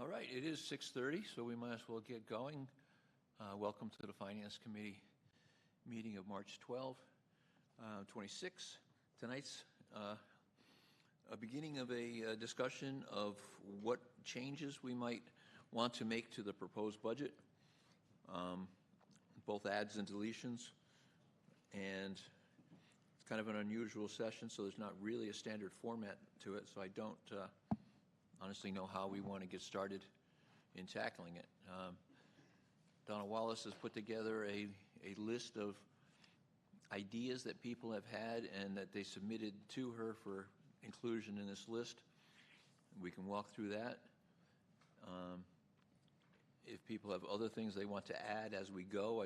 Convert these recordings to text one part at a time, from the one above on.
All right, it is 6:30, so we might as well get going. Welcome to the Finance Committee meeting of March 12, 26. Tonight's a beginning of a discussion of what changes we might want to make to the proposed budget, both adds and deletions. And it's kind of an unusual session, so there's not really a standard format to it, so I don't honestly know how we want to get started in tackling it. Donna Wallace has put together a list of ideas that people have had and that they submitted to her for inclusion in this list. We can walk through that. If people have other things they want to add as we go,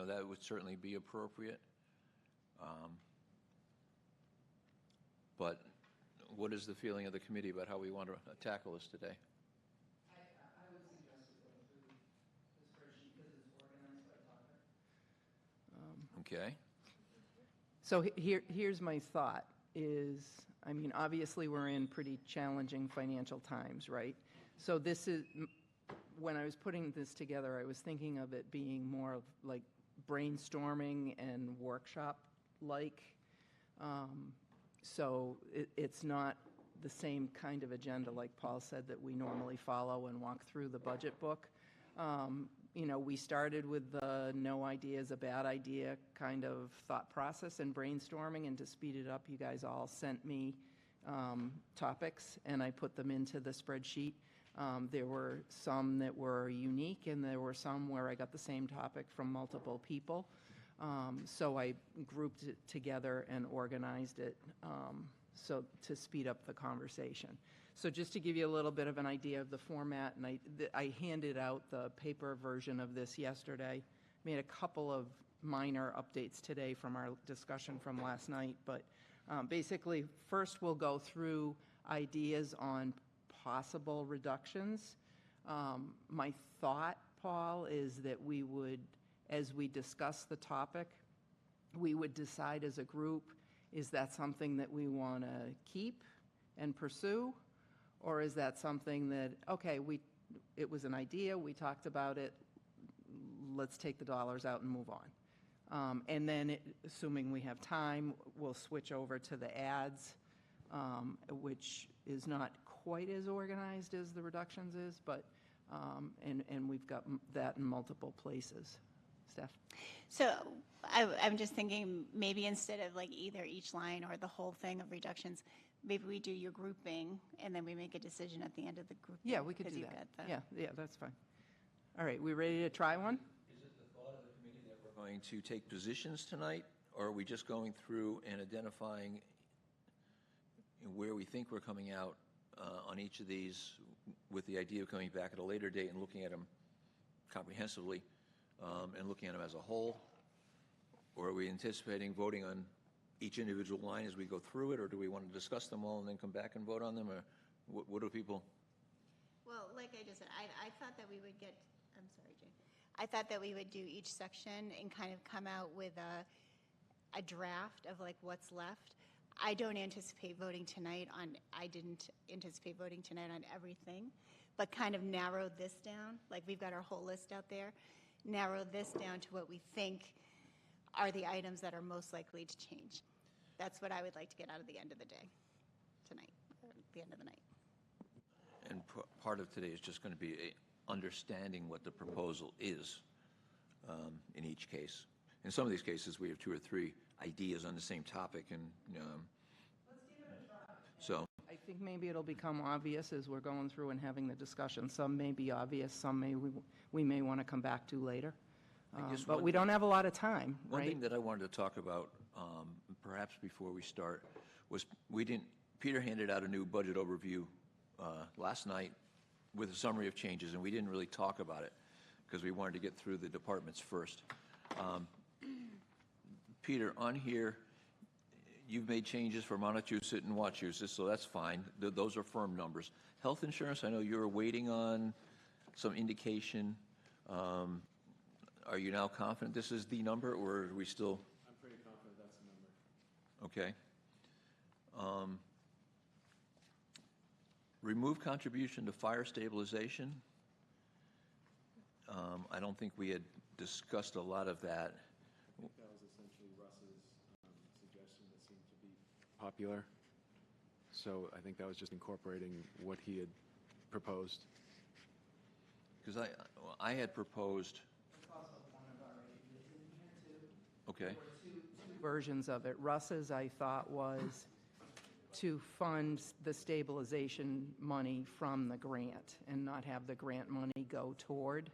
that would certainly be appropriate. But what is the feeling of the committee about how we want to tackle this today? I would suggest we go through the spreadsheet because it's organized by topic. Okay. So here's my thought is, I mean, obviously we're in pretty challenging financial times, right? So this is, when I was putting this together, I was thinking of it being more of like brainstorming and workshop-like. So it's not the same kind of agenda, like Paul said, that we normally follow and walk through the budget book. We started with the no idea is a bad idea kind of thought process and brainstorming, and to speed it up, you guys all sent me topics, and I put them into the spreadsheet. There were some that were unique, and there were some where I got the same topic from multiple people. So I grouped it together and organized it so to speed up the conversation. So just to give you a little bit of an idea of the format, and I handed out the paper version of this yesterday, made a couple of minor updates today from our discussion from last night, but basically first we'll go through ideas on possible reductions. My thought, Paul, is that we would, as we discuss the topic, we would decide as a group, is that something that we want to keep and pursue? Or is that something that, okay, it was an idea, we talked about it, let's take the dollars out and move on. And then, assuming we have time, we'll switch over to the ads, which is not quite as organized as the reductions is, but, and we've got that in multiple places. Steph? So I'm just thinking maybe instead of like either each line or the whole thing of reductions, maybe we do your grouping and then we make a decision at the end of the group. Yeah, we could do that. Yeah, that's fine. All right, we ready to try one? Is it the thought of the committee that we're going to take positions tonight, or are we just going through and identifying where we think we're coming out on each of these with the idea of coming back at a later date and looking at them comprehensively? And looking at them as a whole? Or are we anticipating voting on each individual line as we go through it, or do we want to discuss them all and then come back and vote on them, or what do people? Well, like I just said, I thought that we would get, I'm sorry, Jane. I thought that we would do each section and kind of come out with a draft of like what's left. I didn't anticipate voting tonight on everything, but kind of narrowed this down. Like we've got our whole list out there. Narrow this down to what we think are the items that are most likely to change. That's what I would like to get out of the end of the day tonight, or the end of the night. And part of today is just going to be understanding what the proposal is in each case. In some of these cases, we have 2 or 3 ideas on the same topic, and let's give it a try. So I think maybe it'll become obvious as we're going through and having the discussion. Some may be obvious, some we may want to come back to later. But we don't have a lot of time, right? One thing that I wanted to talk about, perhaps before we start, was Peter handed out a new budget overview last night with a summary of changes, and we didn't really talk about it because we wanted to get through the departments first. Peter, on here, you've made changes for Montechusett and Wachusett, so that's fine. Those are firm numbers. Health insurance, I know you're waiting on some indication. Are you now confident this is the number, or are we still? I'm pretty confident that's the number. Okay. remove contribution to fire stabilization. I don't think we had discussed a lot of that. I think that was essentially Russ's suggestion that seemed to be popular. So I think that was just incorporating what he had proposed. Because I had proposed, okay, There were two versions of it. Russ's, I thought, was to fund the stabilization money from the grant and not have the grant money go toward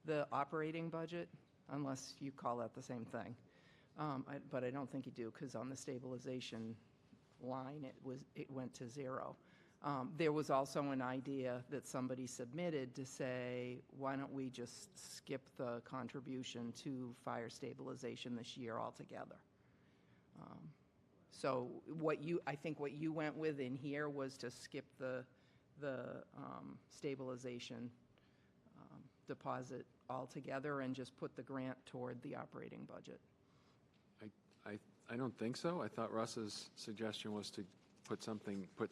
the operating budget, unless you call that the same thing. But I don't think you do, because on the stabilization line, it went to zero. There was also an idea that somebody submitted to say, why don't we just skip the contribution to fire stabilization this year altogether? So I think what you went with in here was to skip the stabilization deposit altogether and just put the grant toward the operating budget. I don't think so. I thought Russ's suggestion was to put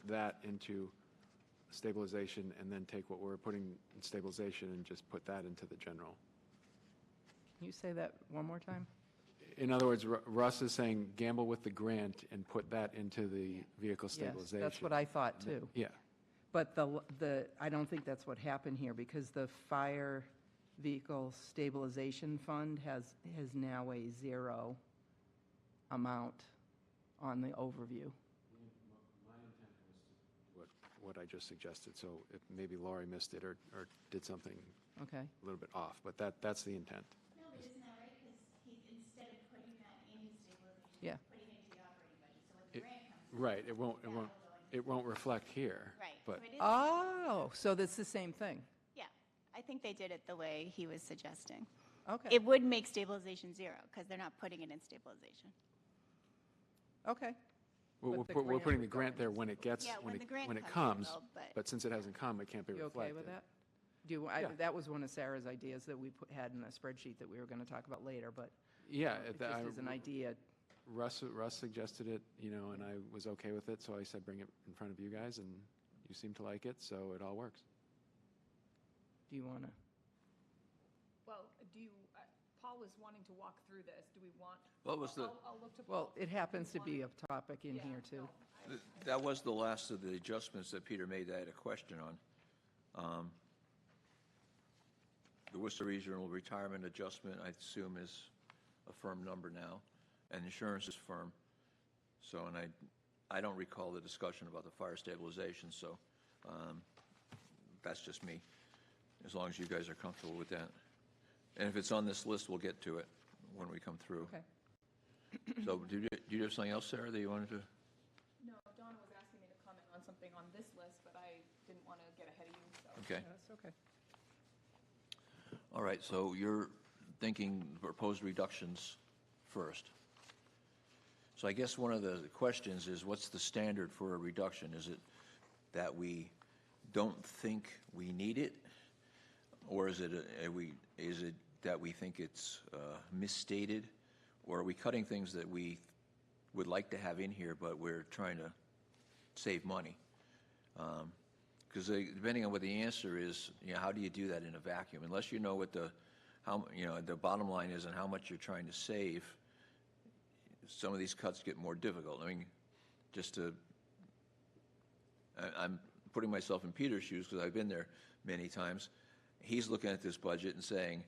that into stabilization and then take what we're putting in stabilization and just put that into the general. Can you say that one more time? In other words, Russ is saying gamble with the grant and put that into the vehicle stabilization. Yes, that's what I thought too. Yeah. But I don't think that's what happened here, because the fire vehicle stabilization fund has now a zero amount on the overview. My intent was to what I just suggested, so if maybe Laurie missed it or did something Okay. a little bit off, but that's the intent. No, but isn't that right? Because he's, instead of putting that into stabilization, Yeah. putting it into the operating budget. So when the grant comes in, Right, that'll go it won't reflect here. Right. But So it is, Oh, so that's the same thing. yeah, I think they did it the way he was suggesting. Okay. It would make stabilization zero, because they're not putting it in stabilization. Okay. we're But the we're grant putting the would go grant there into when it gets, Yeah, when the grant when it comes in, comes, though, but- but since it hasn't come, it can't be You reflected. okay with that? Yeah. That was one of Sarah's ideas that we had in a spreadsheet that we were going to talk about later, but Yeah. it just is an idea. Russ suggested it, and I was okay with it, so I said bring it in front of you guys, and you seem to like it, so it all works. Do you want to? Well, Paul was wanting to walk through this. Do we want? What was the- I'll look to Paul. Well, it happens to be a topic in Yeah, here, too. no, that was the last of the adjustments that Peter made that I had a question on. The Worcester Regional Retirement Adjustment, I assume, is a firm number now, and insurance is firm. So, and I don't recall the discussion about the fire stabilization, so that's just me, as long as you guys are comfortable with that. And if it's on this list, we'll get to it when we come through. Okay. So do you have something else, Sarah, that you wanted to? No, Donna was asking me to comment on something on this list, but I didn't want to get ahead of you, so. Okay. Yeah, that's okay. All right, so you're thinking proposed reductions first. So I guess one of the questions is, what's the standard for a reduction? Is it that we don't think we need it? Or is it that we think it's misstated? Or are we cutting things that we would like to have in here, but we're trying to save money? Because depending on what the answer is, how do you do that in a vacuum? Unless you know what the bottom line is and how much you're trying to save, some of these cuts get more difficult. I mean, I'm putting myself in Peter's shoes because I've been there many times. He's looking at this budget and saying,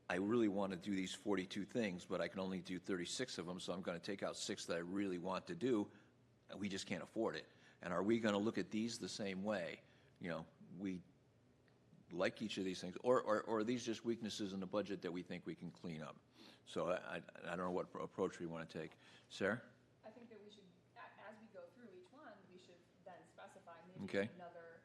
I really want to do these 42 things, but I can only do 36 of them, so I'm going to take out 6 that I really want to do, and we just can't afford it. And are we going to look at these the same way? We like each of these things, or are these just weaknesses in the budget that we think we can clean up? So I don't know what approach we want to take. Sarah? I think that we should, as we go through each one, we should then specify Okay. maybe another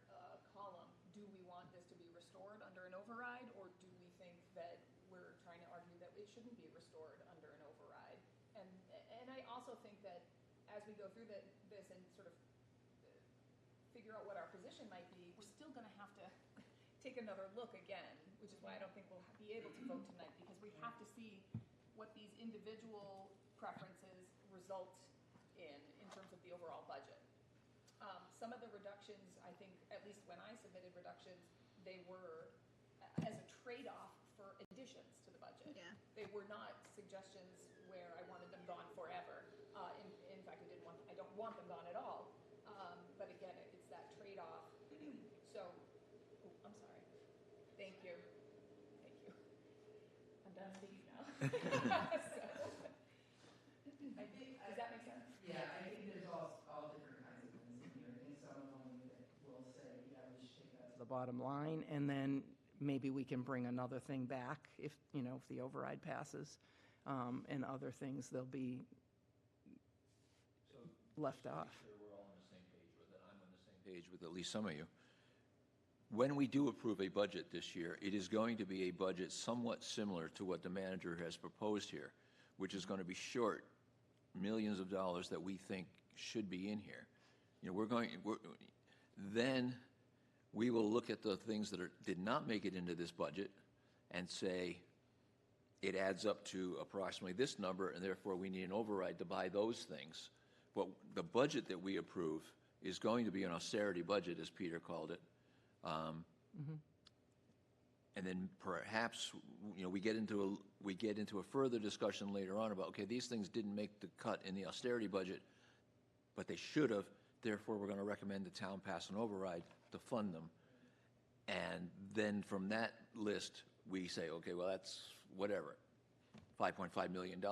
column. Do we want this to be restored under an override, or do we think that we're trying to argue that it shouldn't be restored under an override? And I also think that as we go through this and sort of figure out what our position might be, we're still going to have to take another look again, which is why I don't think we'll be able to vote tonight, because we have to see what these individual preferences result in terms of the overall budget. Some of the reductions, I think, at least when I submitted reductions, they were as a trade-off for additions to the budget. Yeah. They were not suggestions where I wanted them gone forever. In fact, I don't want them gone at all. But again, it's that trade-off. So, I'm sorry. Thank you. Thank you. I'm done speaking now. So, does that make sense? Yeah, I think there's all different kinds of things in here. I think some of them will say, yeah, we should take that to the bottom line, and then maybe we can bring another thing back if, if the override passes. And other things, they'll be left off. Sure we're all on the same page with it. I'm on the same page with at least some of you. When we do approve a budget this year, it is going to be a budget somewhat similar to what the manager has proposed here, which is going to be short millions of dollars that we think should be in here. Then we will look at the things that did not make it into this budget and say it adds up to approximately this number, and therefore we need an override to buy those things. But the budget that we approve is going to be an austerity budget, as Peter called it. And then perhaps, we get into a further discussion later on about, okay, these things didn't make the cut in the austerity budget, but they should have. Therefore, we're going to recommend the town pass an override to fund them. And then from that list, we say, okay, well, that's whatever, $5.5 million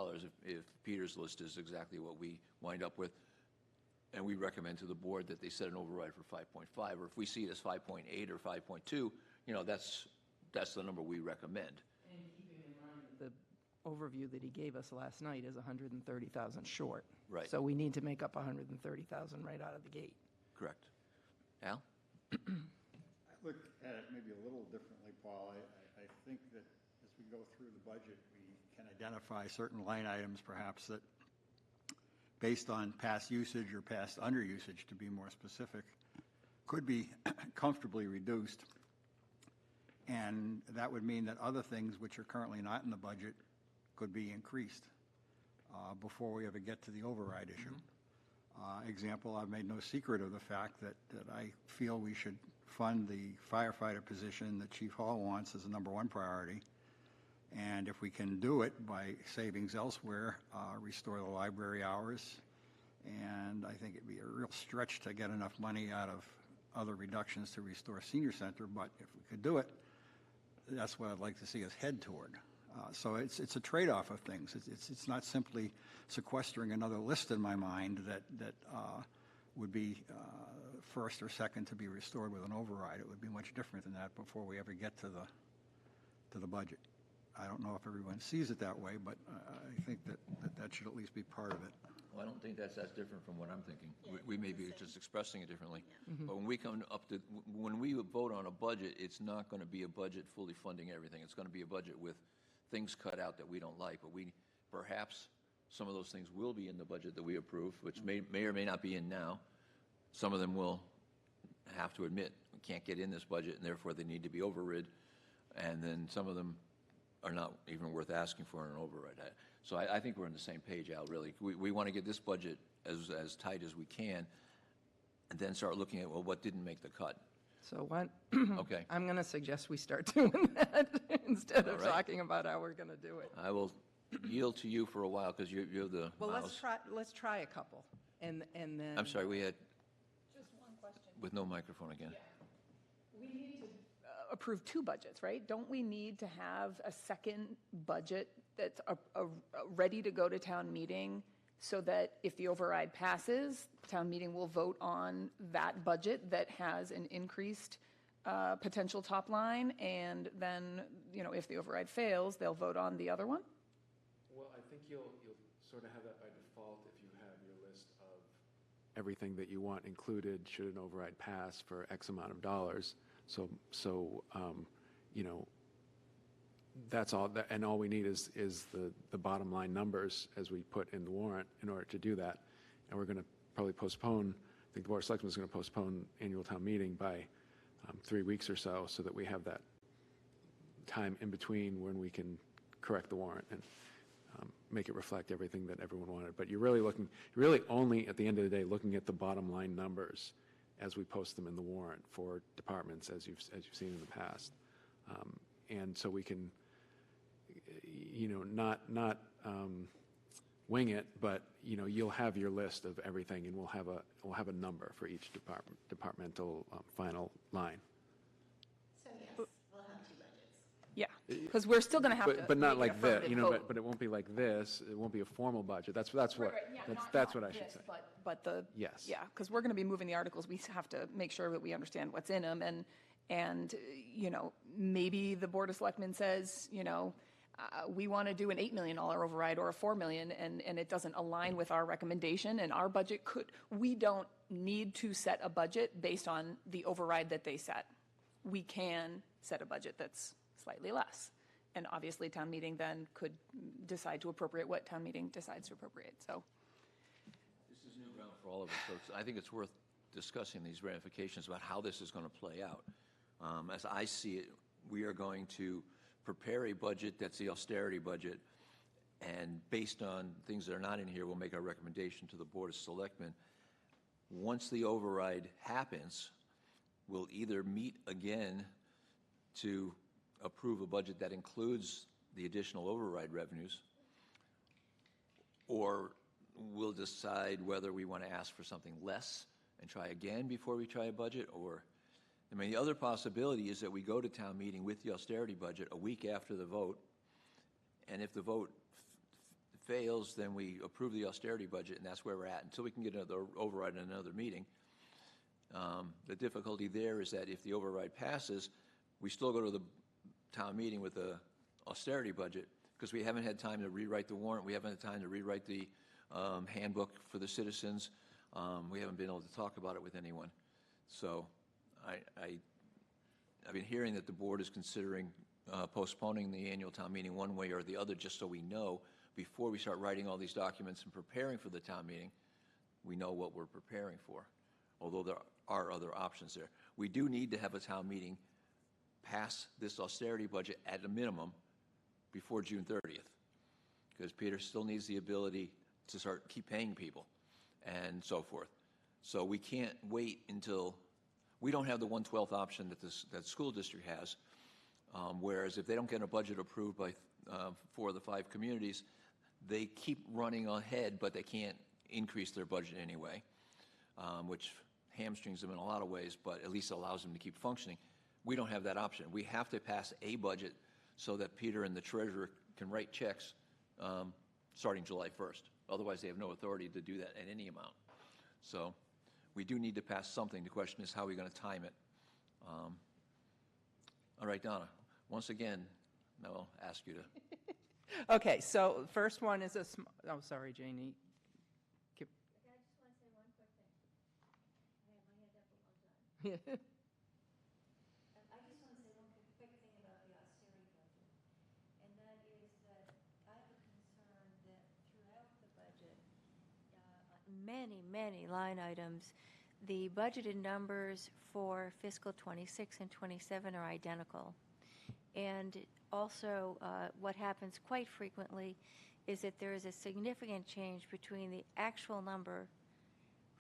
if Peter's list is exactly what we wind up with. And we recommend to the board that they set an override for 5.5, or if we see it as 5.8 or 5.2, that's the number we recommend. And keeping in mind the overview that he gave us last night is 130,000 short. Right. So we need to make up 130,000 right out of the gate. Correct. Al? I look at it maybe a little differently, Paul. I think that as we go through the budget, we can identify certain line items perhaps that, based on past usage or past underusage, to be more specific, could be comfortably reduced. And that would mean that other things which are currently not in the budget could be increased before we ever get to the override issue. Example, I've made no secret of the fact that I feel we should fund the firefighter position that Chief Hall wants as a #1 priority. And if we can do it by savings elsewhere, restore the library hours. And I think it'd be a real stretch to get enough money out of other reductions to restore senior center, but if we could do it, that's what I'd like to see us head toward. So it's a trade-off of things. It's not simply sequestering another list in my mind that would be first or second to be restored with an override. It would be much different than that before we ever get to the budget. I don't know if everyone sees it that way, but I think that should at least be part of it. Well, I don't think that's different from what I'm thinking. We may be just expressing it differently. But when we vote on a budget, it's not going to be a budget fully funding everything. It's going to be a budget with things cut out that we don't like. But perhaps some of those things will be in the budget that we approve, which may or may not be in now. Some of them will have to admit we can't get in this budget, and therefore they need to be overrid. And then some of them are not even worth asking for an override. So I think we're on the same page, Al, really. We want to get this budget as tight as we can, and then start looking at, well, what didn't make the cut? So what? Okay. I'm going to suggest we start doing that instead of All right. talking about how we're going to do it. I will yield to you for a while, because you're the Well, mouse. let's try a couple, and then. I'm sorry, we had, Just one question. with no microphone again. We need to approve 2 budgets, right? Don't we need to have a second budget that's ready to go to town meeting so that if the override passes, town meeting will vote on that budget that has an increased potential top line, and then, if the override fails, they'll vote on the other one? Well, I think you'll sort of have that by default if you have your list of everything that you want included should an override pass for X amount of dollars. So that's all, and all we need is the bottom line numbers as we put in the warrant in order to do that. And we're going to probably postpone, I think the Board of Selectmen is going to postpone annual town meeting by 3 weeks or so that we have that time in between when we can correct the warrant and make it reflect everything that everyone wanted. But you're really only, at the end of the day, looking at the bottom line numbers as we post them in the warrant for departments, as you've seen in the past. And so we can, not wing it, but, you'll have your list of everything, and we'll have a number for each departmental final line. So yes, we'll have two budgets. Yeah, because we're still going to have to. But not make an like this, affirmative vote. but it won't be like this. It won't be a formal budget. That's what, Right, yeah, that's what not I should this, say. But the. Yes. Yeah, because we're going to be moving the articles. We have to make sure that we understand what's in them. And maybe the Board of Selectmen says, we want to do an $8 million override or a $4 million, and it doesn't align with our recommendation, and our budget we don't need to set a budget based on the override that they set. We can set a budget that's slightly less. And obviously, town meeting then could decide to appropriate what town meeting decides to appropriate, so. This is new ground for all of us, so I think it's worth discussing these ramifications about how this is going to play out. As I see it, we are going to prepare a budget that's the austerity budget, and based on things that are not in here, we'll make our recommendation to the Board of Selectmen. Once the override happens, we'll either meet again to approve a budget that includes the additional override revenues, or we'll decide whether we want to ask for something less and try again before we try a budget. Or, the other possibility is that we go to town meeting with the austerity budget a week after the vote, and if the vote fails, then we approve the austerity budget, and that's where we're at until we can get another override in another meeting. The difficulty there is that if the override passes, we still go to the town meeting with the austerity budget because we haven't had time to rewrite the warrant. We haven't had time to rewrite the handbook for the citizens. We haven't been able to talk about it with anyone. So I've been hearing that the board is considering postponing the annual town meeting one way or the other, just so we know before we start writing all these documents and preparing for the town meeting, we know what we're preparing for, although there are other options there. We do need to have a town meeting pass this austerity budget at a minimum before June 30th, because Peter still needs the ability to keep paying people and so forth. So we can't wait until, we don't have the 1/12 option that that school district has, whereas if they don't get a budget approved by 4 of the 5 communities, they keep running ahead, but they can't increase their budget anyway, which hamstrings them in a lot of ways, but at least allows them to keep functioning. We don't have that option. We have to pass a budget so that Peter and the treasurer can write checks starting July 1st. Otherwise, they have no authority to do that at any amount. So we do need to pass something. The question is, how are we going to time it? All right, Donna, once again, now I'll ask you to. Okay, so first one is oh, sorry, Janie. I just want to say one quick thing. I had my hand up a long time. I just want to say one quick thing about the austerity budget, and that is that I have a concern that throughout the budget, many line items, the budgeted numbers for fiscal 26 and 27 are identical. And also, what happens quite frequently is that there is a significant change between the actual number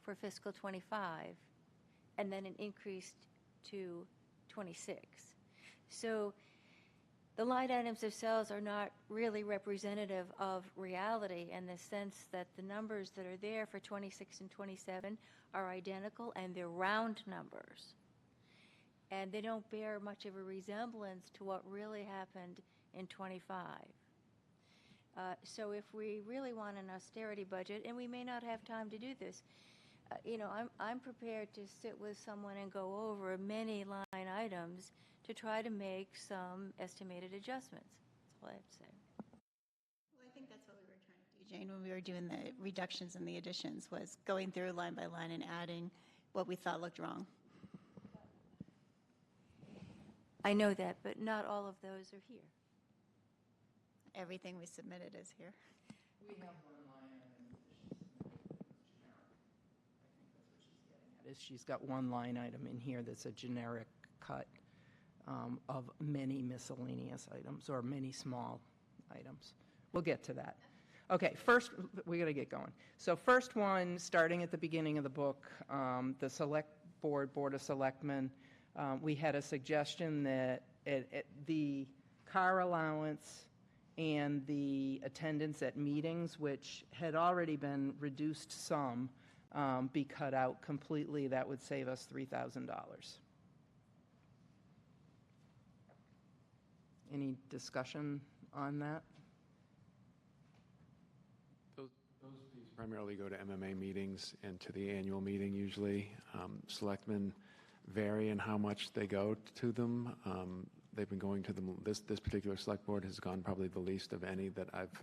for fiscal 25 and then an increase to 26. So the line items themselves are not really representative of reality in the sense that the numbers that are there for 26 and 27 are identical, and they're round numbers. And they don't bear much of a resemblance to what really happened in 25. So if we really want an austerity budget, and we may not have time to do this, I'm prepared to sit with someone and go over many line items to try to make some estimated adjustments. That's all I have to say. Well, I think that's what we were trying to do, Jane, when we were doing the reductions and the additions, was going through line by line and adding what we thought looked wrong. I know that, but not all of those are here. Everything we submitted is here. We have one line item that's generic. I think that's what she's getting at, is she's got one line item in here that's a generic cut of many miscellaneous items or many small items. We'll get to that. Okay, first, we got to get going. So first one, starting at the beginning of the book, the select Board of Selectmen, we had a suggestion that the car allowance and the attendance at meetings, which had already been reduced some, be cut out completely. That would save us $3,000. Any discussion on that? Those fees primarily go to MMA meetings and to the annual meeting usually. Selectmen vary in how much they go to them. They've been going to them, this particular select board has gone probably the least of any that I've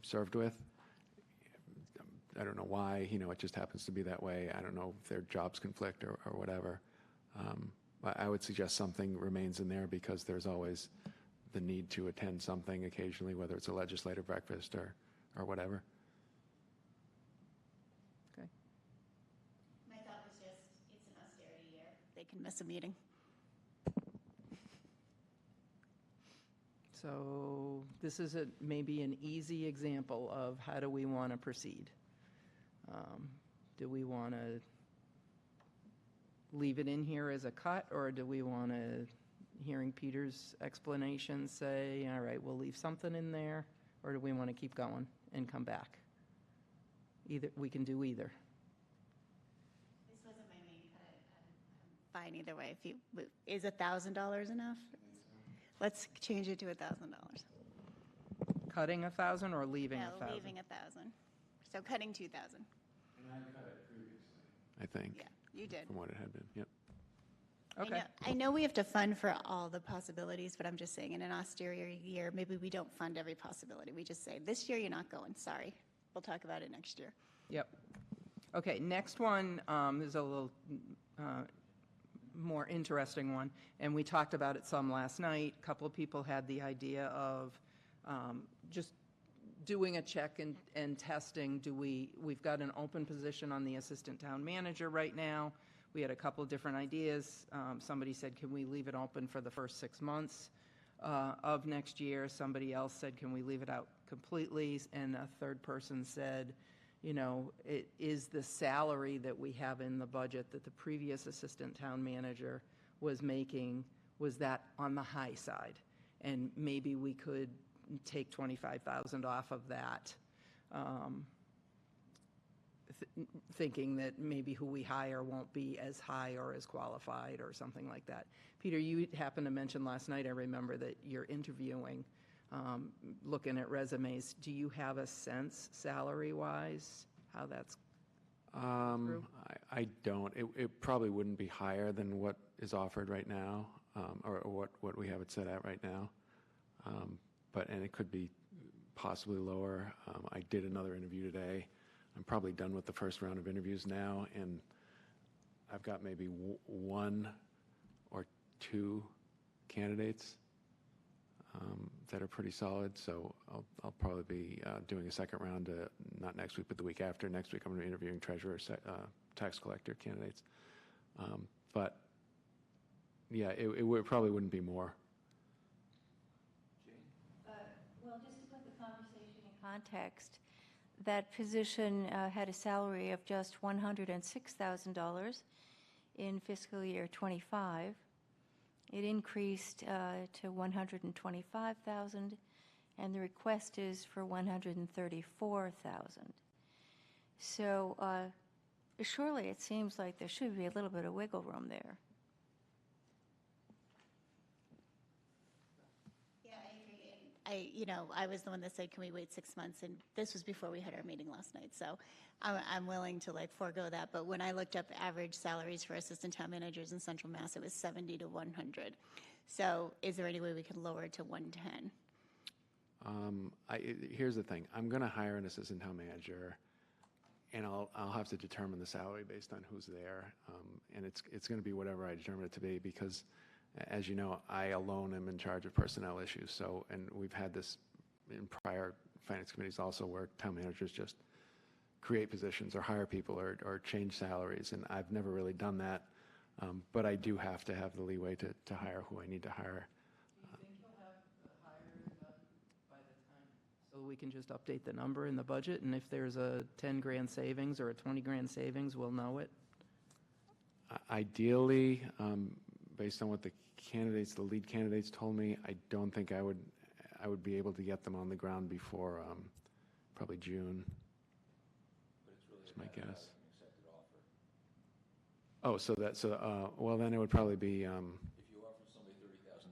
served with. I don't know why, it just happens to be that way. I don't know if their jobs conflict or whatever. But I would suggest something remains in there because there's always the need to attend something occasionally, whether it's a legislative breakfast or whatever. Okay. My thought was just, it's an austerity year. They can miss a meeting. So this is maybe an easy example of how do we want to proceed? Do we want to leave it in here as a cut, or do we want to, hearing Peter's explanation, say, all right, we'll leave something in there, or do we want to keep going and come back? We can do either. This wasn't my main cut. I'm fine either way. Is $1,000 enough? Let's change it to $1,000. Cutting 1,000 or leaving 1,000? No, leaving 1,000. So cutting 2,000. And I cut it previously, I think. Yeah, you did. From what it had been, yep. Okay. I know we have to fund for all the possibilities, but I'm just saying in an austere year, maybe we don't fund every possibility. We just say, this year you're not going, sorry. We'll talk about it next year. Yep. Okay, next one is a little more interesting one, and we talked about it some last night. A couple of people had the idea of just doing a check and testing. We've got an open position on the assistant town manager right now. We had a couple of different ideas. Somebody said, can we leave it open for the first 6 months of next year? Somebody else said, can we leave it out completely? And a third person said, it is the salary that we have in the budget that the previous assistant town manager was making, was that on the high side? And maybe we could take $25,000 off of that, thinking that maybe who we hire won't be as high or as qualified or something like that. Peter, you happened to mention last night, I remember, that you're interviewing, looking at resumes. Do you have a sense, salary-wise, how that's through? I don't. It probably wouldn't be higher than what is offered right now, or what we have it set at right now. And it could be possibly lower. I did another interview today. I'm probably done with the first round of interviews now, and I've got maybe one or two candidates that are pretty solid. So I'll probably be doing a second round, not next week, but the week after. Next week, I'm going to be interviewing treasurer, tax collector candidates. But yeah, it probably wouldn't be more. Well, just to put the conversation in context, that position had a salary of just $106,000 in fiscal year '25. It increased to $125,000, and the request is for $134,000. So surely it seems like there should be a little bit of wiggle room there. I was the one that said, can we wait 6 months? And this was before we had our meeting last night. So I'm willing to forego that. But when I looked up average salaries for assistant town managers in Central Mass, it was 70 to 100. So is there any way we can lower it to 110? Here's the thing. I'm going to hire an assistant town manager, and I'll have to determine the salary based on who's there. And it's going to be whatever I determine it to be, because as you know, I alone am in charge of personnel issues. So, and we've had this in prior finance committees also, where town managers just create positions or hire people or change salaries. And I've never really done that. But I do have to have the leeway to hire who I need to hire. Do you think you'll have the hires done by the time? So we can just update the number in the budget, and if there's a 10 grand savings or a 20 grand savings, we'll know it? Ideally, based on what the lead candidates told me, I don't think I would be able to get them on the ground before probably June. That's my guess. Oh, well, then it would probably be, If you offered somebody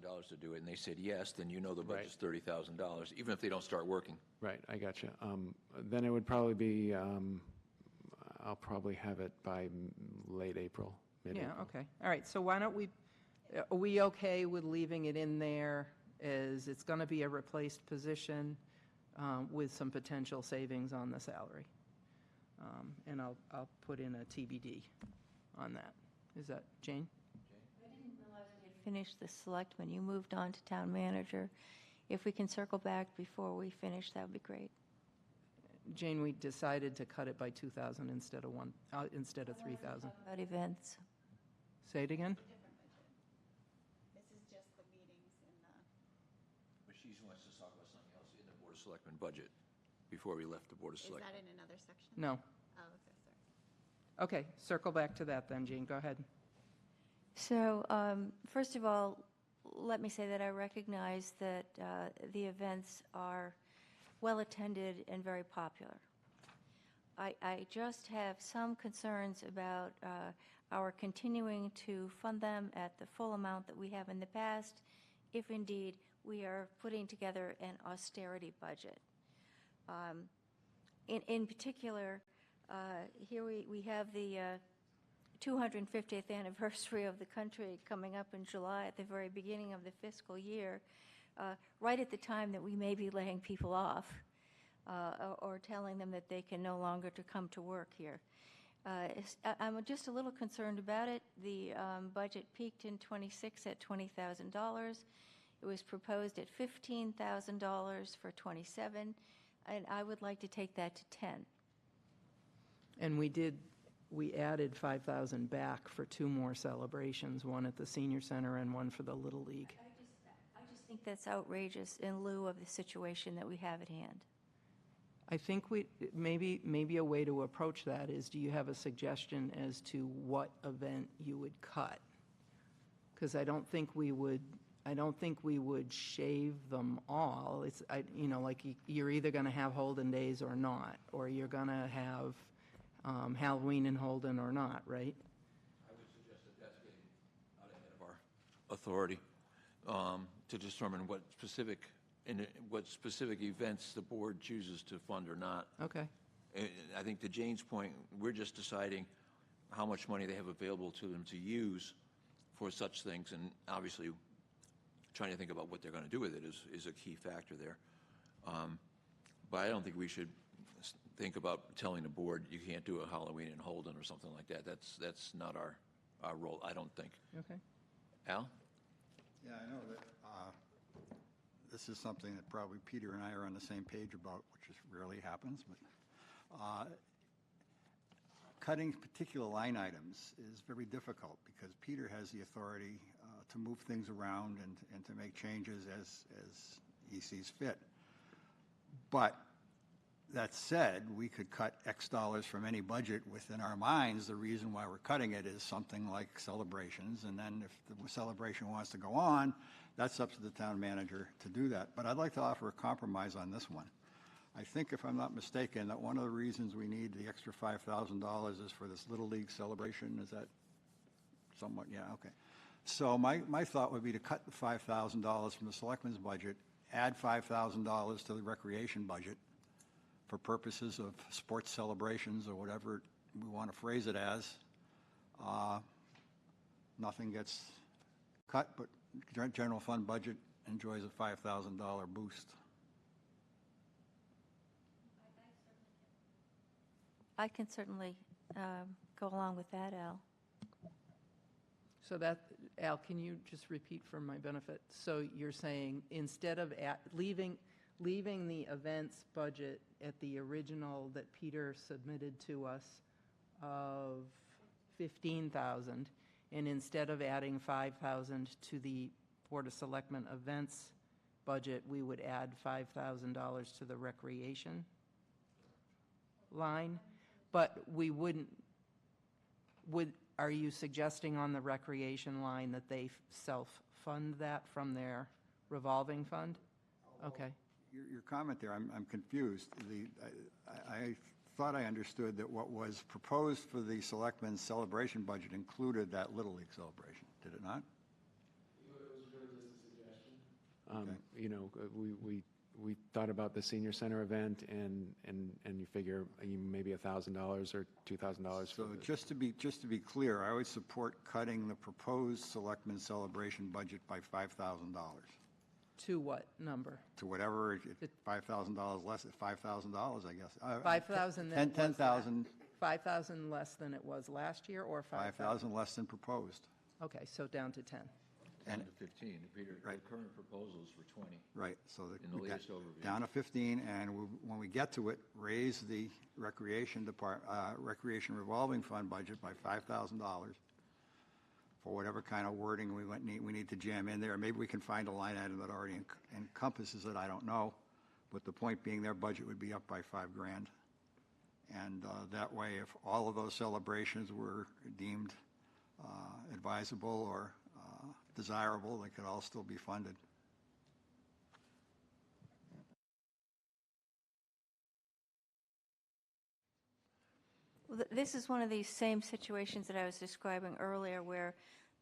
$30,000 to do it and they said yes, then you know the budget's $30,000, even if they don't start working. right, I got you. Then it would probably be, I'll probably have it by late April, mid-April. Yeah, okay. All right, so why don't we, are we okay with leaving it in there as it's going to be a replaced position with some potential savings on the salary? And I'll put in a TBD on that. Is that, Jane? I didn't realize we had finished the selectmen. You moved on to town manager. If we can circle back before we finish, that would be great. Jane, we decided to cut it by 2,000 instead of 3,000. About events. Say it again? This is just the meetings and the. But she wants to talk about something else in the Board of Selectmen budget before we left the Board of Is Selectmen. that in another section? No. Oh, okay, sorry. Okay, circle back to that then, Jane, go ahead. So, first of all, let me say that I recognize that the events are well-attended and very popular. I just have some concerns about our continuing to fund them at the full amount that we have in the past, if indeed we are putting together an austerity budget. In particular, here we have the 250th anniversary of the country coming up in July at the very beginning of the fiscal year, right at the time that we may be laying people off or telling them that they can no longer to come to work here. I'm just a little concerned about it. The budget peaked in '26 at $20,000. It was proposed at $15,000 for '27, and I would like to take that to 10. And we added 5,000 back for 2 more celebrations, one at the senior center and one for the Little League. I just think that's outrageous in lieu of the situation that we have at hand. I think maybe a way to approach that is, do you have a suggestion as to what event you would cut? Because I don't think we would shave them all. It's, like you're either going to have Holden Days or not, or you're going to have Halloween in Holden or not, right? I would suggest that that's getting out ahead of our authority to determine what specific events the board chooses to fund or not. Okay. And I think to Jane's point, we're just deciding how much money they have available to them to use for such things, and obviously trying to think about what they're going to do with it is a key factor there. But I don't think we should think about telling the board you can't do a Halloween in Holden or something like that. That's not our role, I don't think. Okay. Al? Yeah, I know that this is something that probably Peter and I are on the same page about, which is rarely happens, but cutting particular line items is very difficult because Peter has the authority to move things around and to make changes as he sees fit. But that said, we could cut X dollars from any budget within our minds. The reason why we're cutting it is something like celebrations, and then if the celebration wants to go on, that's up to the town manager to do that. But I'd like to offer a compromise on this one. I think, if I'm not mistaken, that one of the reasons we need the extra $5,000 is for this Little League celebration. Is that somewhat? Yeah, okay. So my thought would be to cut the $5,000 from the selectmen's budget, add $5,000 to the recreation budget for purposes of sports celebrations or whatever we want to phrase it as. Nothing gets cut, but general fund budget enjoys a $5,000 boost. I can certainly go along with that, Al. So that, Al, can you just repeat for my benefit? So you're saying instead of leaving the events budget at the original that Peter submitted to us of $15,000, and instead of adding $5,000 to the Board of Selectmen events budget, we would add $5,000 to the recreation line? But we wouldn't, are you suggesting on the recreation line that they self-fund that from their revolving fund? Okay. Your comment there, I'm confused. I thought I understood that what was proposed for the Selectmen's celebration budget included that Little League celebration. Did it not? It was really just a suggestion. You know, we thought about the senior center event, and you figure maybe $1,000 or $2,000. So just to be clear, I would support cutting the proposed Selectmen's celebration budget by $5,000 To what number? to whatever, $5,000 less, $5,000, I guess. 5,000 than it was 10,000, 5,000 less than it was last year, or 5,000? 5,000 less than proposed. Okay, so down to 10. Down And- to 15. Peter, the Right. current proposal is for 20. Right, so In the latest overview. down to 15, and when we get to it, raise the recreation revolving fund budget by $5,000 for whatever kind of wording we need to jam in there. Maybe we can find a line item that already encompasses it, I don't know. But the point being, their budget would be up by $5,000. And that way, if all of those celebrations were deemed advisable or desirable, they could all still be funded. Well, this is one of these same situations that I was describing earlier, where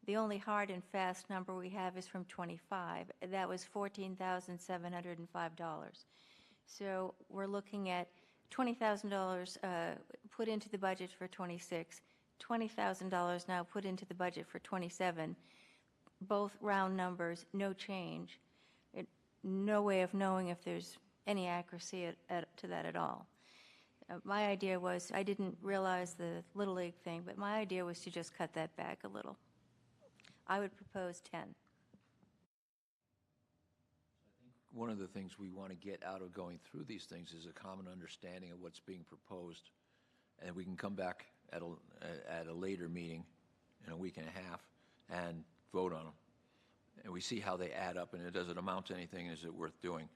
the only hard and fast number we have is from '25. That was $14,705. So we're looking at $20,000 put into the budget for '26, $20,000 now put into the budget for '27. Both round numbers, no change. No way of knowing if there's any accuracy to that at all. My idea was, I didn't realize the Little League thing, but my idea was to just cut that back a little. I would propose 10. One of the things we want to get out of going through these things is a common understanding of what's being proposed. And we can come back at a later meeting in a week and a half and vote on them. And we see how they add up, and does it amount to anything, is it worth doing?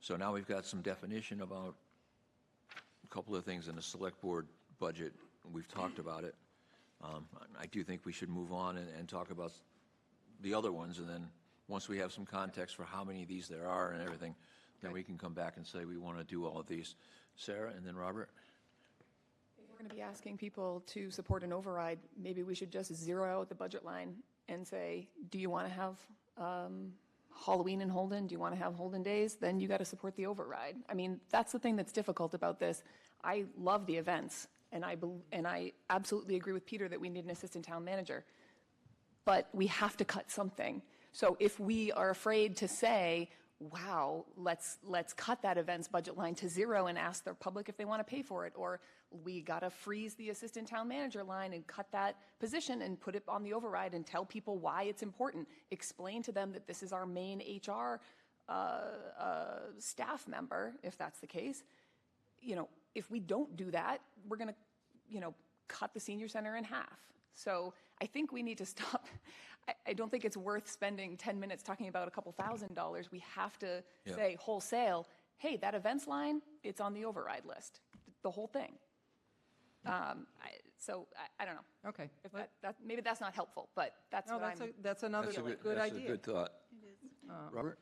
So now we've got some definition about a couple of things in the select board budget. We've talked about it. I do think we should move on and talk about the other ones, and then once we have some context for how many of these there are and everything, then we can come back and say we want to do all of these. Sarah, and then Robert? If we're going to be asking people to support an override, maybe we should just zero out the budget line and say, do you want to have Halloween in Holden? Do you want to have Holden Days? Then you got to support the override. I mean, that's the thing that's difficult about this. I love the events, and I absolutely agree with Peter that we need an assistant town manager. But we have to cut something. So if we are afraid to say, wow, let's cut that events budget line to zero and ask the public if they want to pay for it, or we got to freeze the assistant town manager line and cut that position and put it on the override and tell people why it's important. Explain to them that this is our main HR staff member, if that's the case. You know, if we don't do that, we're going to, cut the senior center in half. So I think we need to stop. I don't think it's worth spending 10 minutes talking about a couple $1,000s. We have to say wholesale, hey, that events line, it's on the override list, the whole thing. I don't know. Okay. If maybe that's not helpful, but that's No, what that's another good That's idea. a good thought. Robert?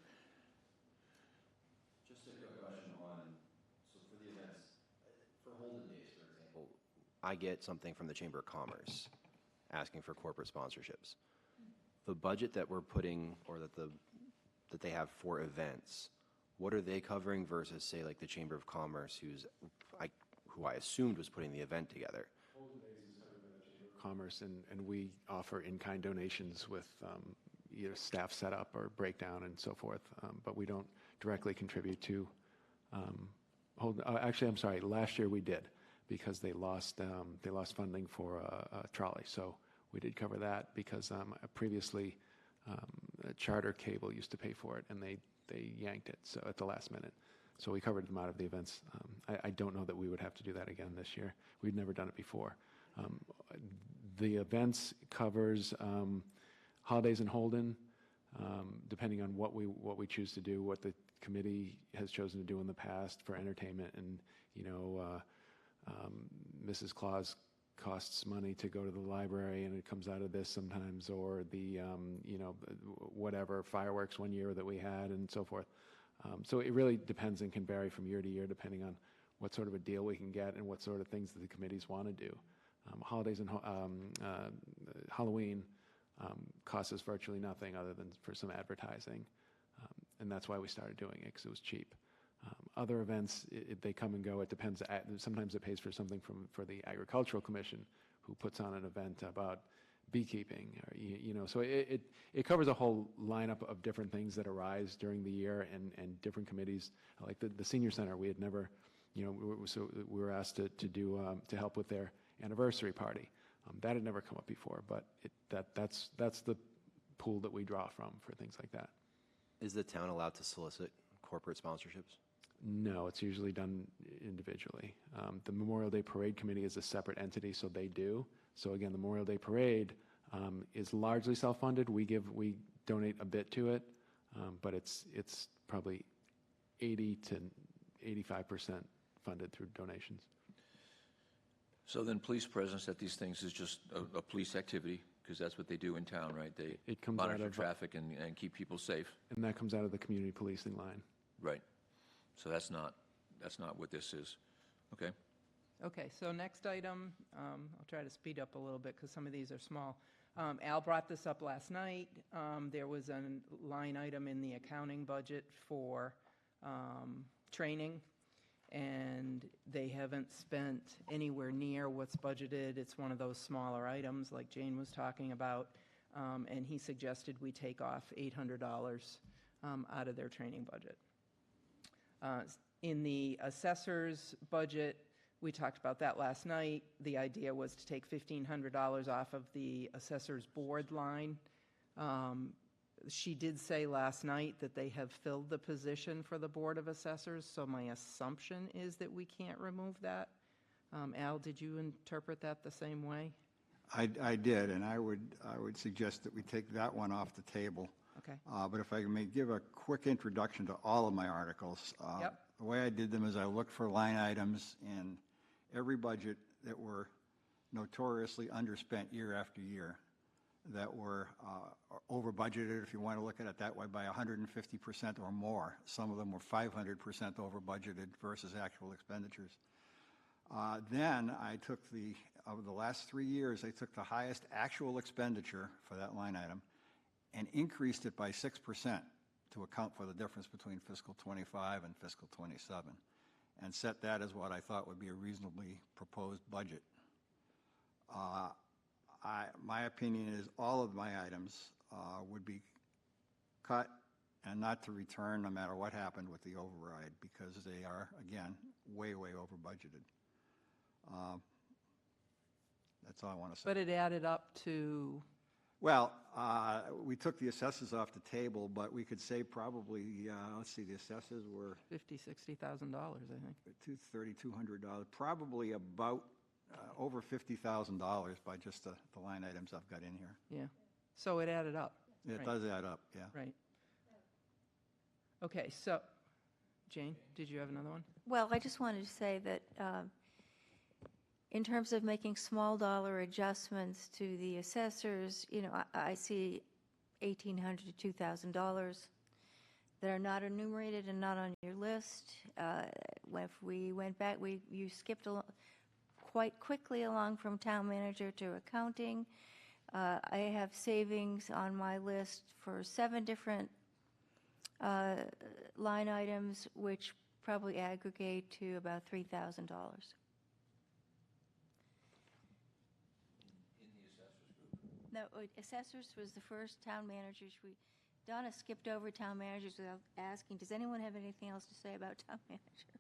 Just a quick question on, so for the events, for Holden Days, for example, I get something from the Chamber of Commerce asking for corporate sponsorships. The budget that we're putting, or that they have for events, what are they covering versus, say, like the Chamber of Commerce, who I assumed was putting the event together? Commerce, and we offer in-kind donations with either staff setup or breakdown and so forth, but we don't directly contribute to Holden. Actually, I'm sorry, last year we did, because they lost funding for a trolley. So we did cover that, because previously Charter Cable used to pay for it, and they yanked it so at the last minute. So we covered them out of the events. I don't know that we would have to do that again this year. We've never done it before. The events covers holidays in Holden, depending on what we choose to do, what the committee has chosen to do in the past for entertainment, and Mrs. Claus costs money to go to the library, and it comes out of this sometimes, or the, whatever, fireworks one year that we had, and so forth. So it really depends and can vary from year to year, depending on what sort of a deal we can get and what sort of things that the committees want to do. Holidays and Halloween costs us virtually nothing other than for some advertising. And that's why we started doing it, because it was cheap. Other events, they come and go. It depends. Sometimes it pays for something for the Agricultural Commission, who puts on an event about beekeeping. Or, so it covers a whole lineup of different things that arise during the year, and different committees. Like the Senior Center, we had never, we were asked to help with their anniversary party. That had never come up before, but that's the pool that we draw from for things like that. Is the town allowed to solicit corporate sponsorships? No, it's usually done individually. The Memorial Day Parade Committee is a separate entity, so they do. So again, the Memorial Day Parade is largely self-funded. We donate a bit to it, but it's probably 80 to 85% funded through donations. So then police presence at these things is just a police activity, because that's what they do in town, right? It comes monitor out of traffic and keep people safe. And that comes out of the community policing line. Right. So that's not what this is. Okay. Okay, so next item, I'll try to speed up a little bit because some of these are small. Al brought this up last night. There was a line item in the accounting budget for training, and they haven't spent anywhere near what's budgeted. It's one of those smaller items like Jane was talking about, and he suggested we take off $800 out of their training budget. In the assessor's budget, we talked about that last night. The idea was to take $1,500 off of the assessor's board line. She did say last night that they have filled the position for the Board of Assessors, so my assumption is that we can't remove that. Al, did you interpret that the same way? I did, and I would suggest that we take that one off the table. Okay. But if I may give a quick introduction to all of my articles. Yep. The way I did them is I looked for line items in every budget that were notoriously underspent year after year, that were over budgeted, if you want to look at it that way, by 150% or more. Some of them were 500% over budgeted versus actual expenditures. Then I took over the last 3 years, I took the highest actual expenditure for that line item and increased it by 6% to account for the difference between fiscal 25 and fiscal 27, and set that as what I thought would be a reasonably proposed budget. My opinion is all of my items would be cut and not to return no matter what happened with the override, because they are, again, way, way over budgeted. That's all I want to say. But it added up to... Well, we took the assessors off the table, but we could say probably, let's see, the assessors were $50,000, $60,000, I think. $3,200, probably about over $50,000 by just the line items I've got in here. Yeah. So it added up. It Right. does add up, yeah. Right. Okay, so, Jane, did you have another one? Well, I just wanted to say that in terms of making small dollar adjustments to the assessors, I see $1,800 to $2,000 that are not enumerated and not on your list. If we went back, you skipped quite quickly along from town manager to accounting. I have savings on my list for 7 different line items, which probably aggregate to about $3,000. No, assessors was the first, town managers. Donna skipped over town managers without asking, does anyone have anything else to say about town manager?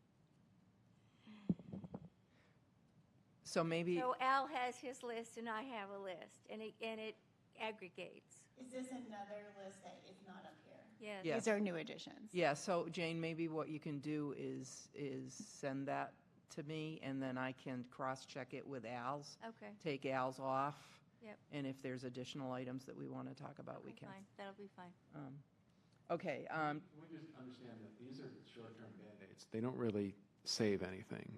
So maybe... So Al has his list and I have a list, and it aggregates. Is this another list that is not up here? Yes. Yes. These are new additions. Yeah, so Jane, maybe what you can do is send that to me, and then I can cross-check it with Al's. Okay. Take Al's off. Yep. And if there's additional items that we want to talk about, we can. Fine. That'll be fine. Okay. We just understand that these are short-term Band-Aids. They don't really save anything.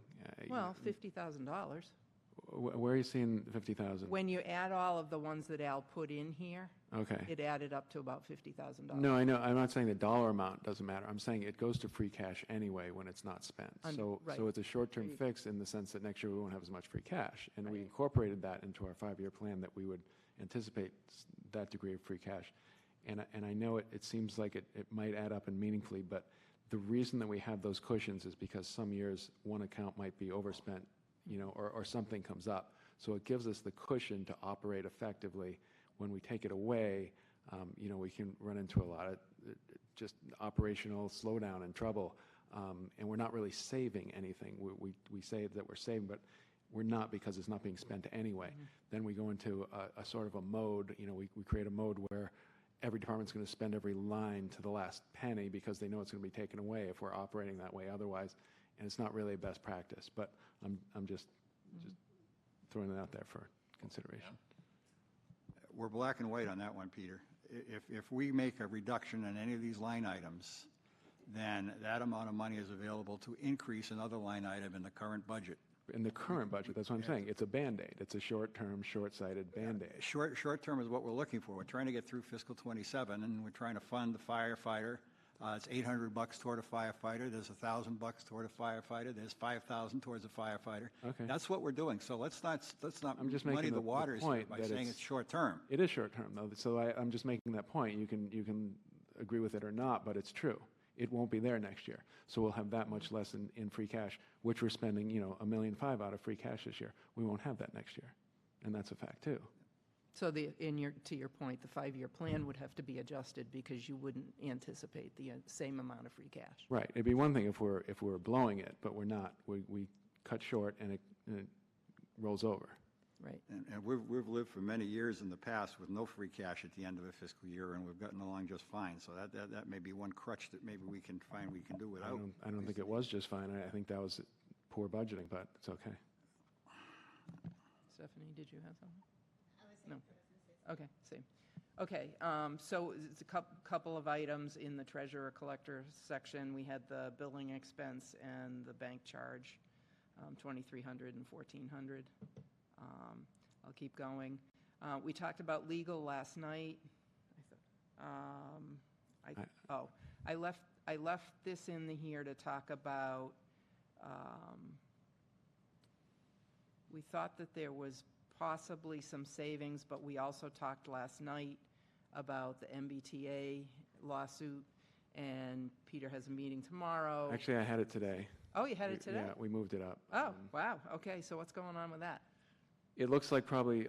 Well, $50,000. Where are you seeing 50,000? When you add all of the ones that Al put in here, Okay. it added up to about $50,000. No, I know, I'm not saying the dollar amount doesn't matter. I'm saying it goes to free cash anyway when it's not spent. So right. it's a short-term There you fix in the sense that next year we won't have as much free cash. And we Right. incorporated that into our 5-year plan, that we would anticipate that degree of free cash. And I know it seems like it might add up and meaningfully, but the reason that we have those cushions is because some years one account might be overspent, or something comes up. So it gives us the cushion to operate effectively. When we take it away, we can run into a lot of just operational slowdown and trouble, and we're not really saving anything. We say that we're saving, but we're not, because it's not being spent anyway. Then we go into a sort of a mode, we create a mode where every department's going to spend every line to the last penny because they know it's going to be taken away if we're operating that way otherwise, and it's not really a best practice. But I'm just throwing it out there for consideration. We're black and white on that one, Peter. If we make a reduction in any of these line items, then that amount of money is available to increase another line item in the current budget. In the current budget, that's what I'm saying. It's a Band-Aid. It's a short-term, short-sighted Band-Aid. Short term is what we're looking for. We're trying to get through fiscal '27, and we're trying to fund the firefighter. It's $800 toward a firefighter. There's $1,000 toward a firefighter. There's $5,000 towards a firefighter. Okay. That's what we're doing. So let's not I'm just muddy making the the waters here point by that saying it's- it's short term. It is short-term, though, so I'm just making that point. You can agree with it or not, but it's true. It won't be there next year. So we'll have that much less in free cash, which we're spending, $1.5 million out of free cash this year. We won't have that next year, and that's a fact, too. So to your point, the 5-year plan would have to be adjusted because you wouldn't anticipate the same amount of free cash. Right. It'd be one thing if we're blowing it, but we're not. We cut short, and it rolls over. Right. And we've lived for many years in the past with no free cash at the end of a fiscal year, and we've gotten along just fine. So that may be one crutch that maybe we can find we can do without. I don't think it was just fine. I think that was poor budgeting, but it's okay. Stephanie, did you have something? No. Okay, same. Okay, so it's a couple of items in the treasurer-collector section. We had the billing expense and the bank charge, $2,300 and $1,400. I'll keep going. We talked about legal last night. I left this in here to talk about. We thought that there was possibly some savings, but we also talked last night about the MBTA lawsuit, and Peter has a meeting tomorrow. Actually, I had it today. Oh, you had it today? Yeah, we moved it up. Oh, wow. Okay, so what's going on with that? It looks like probably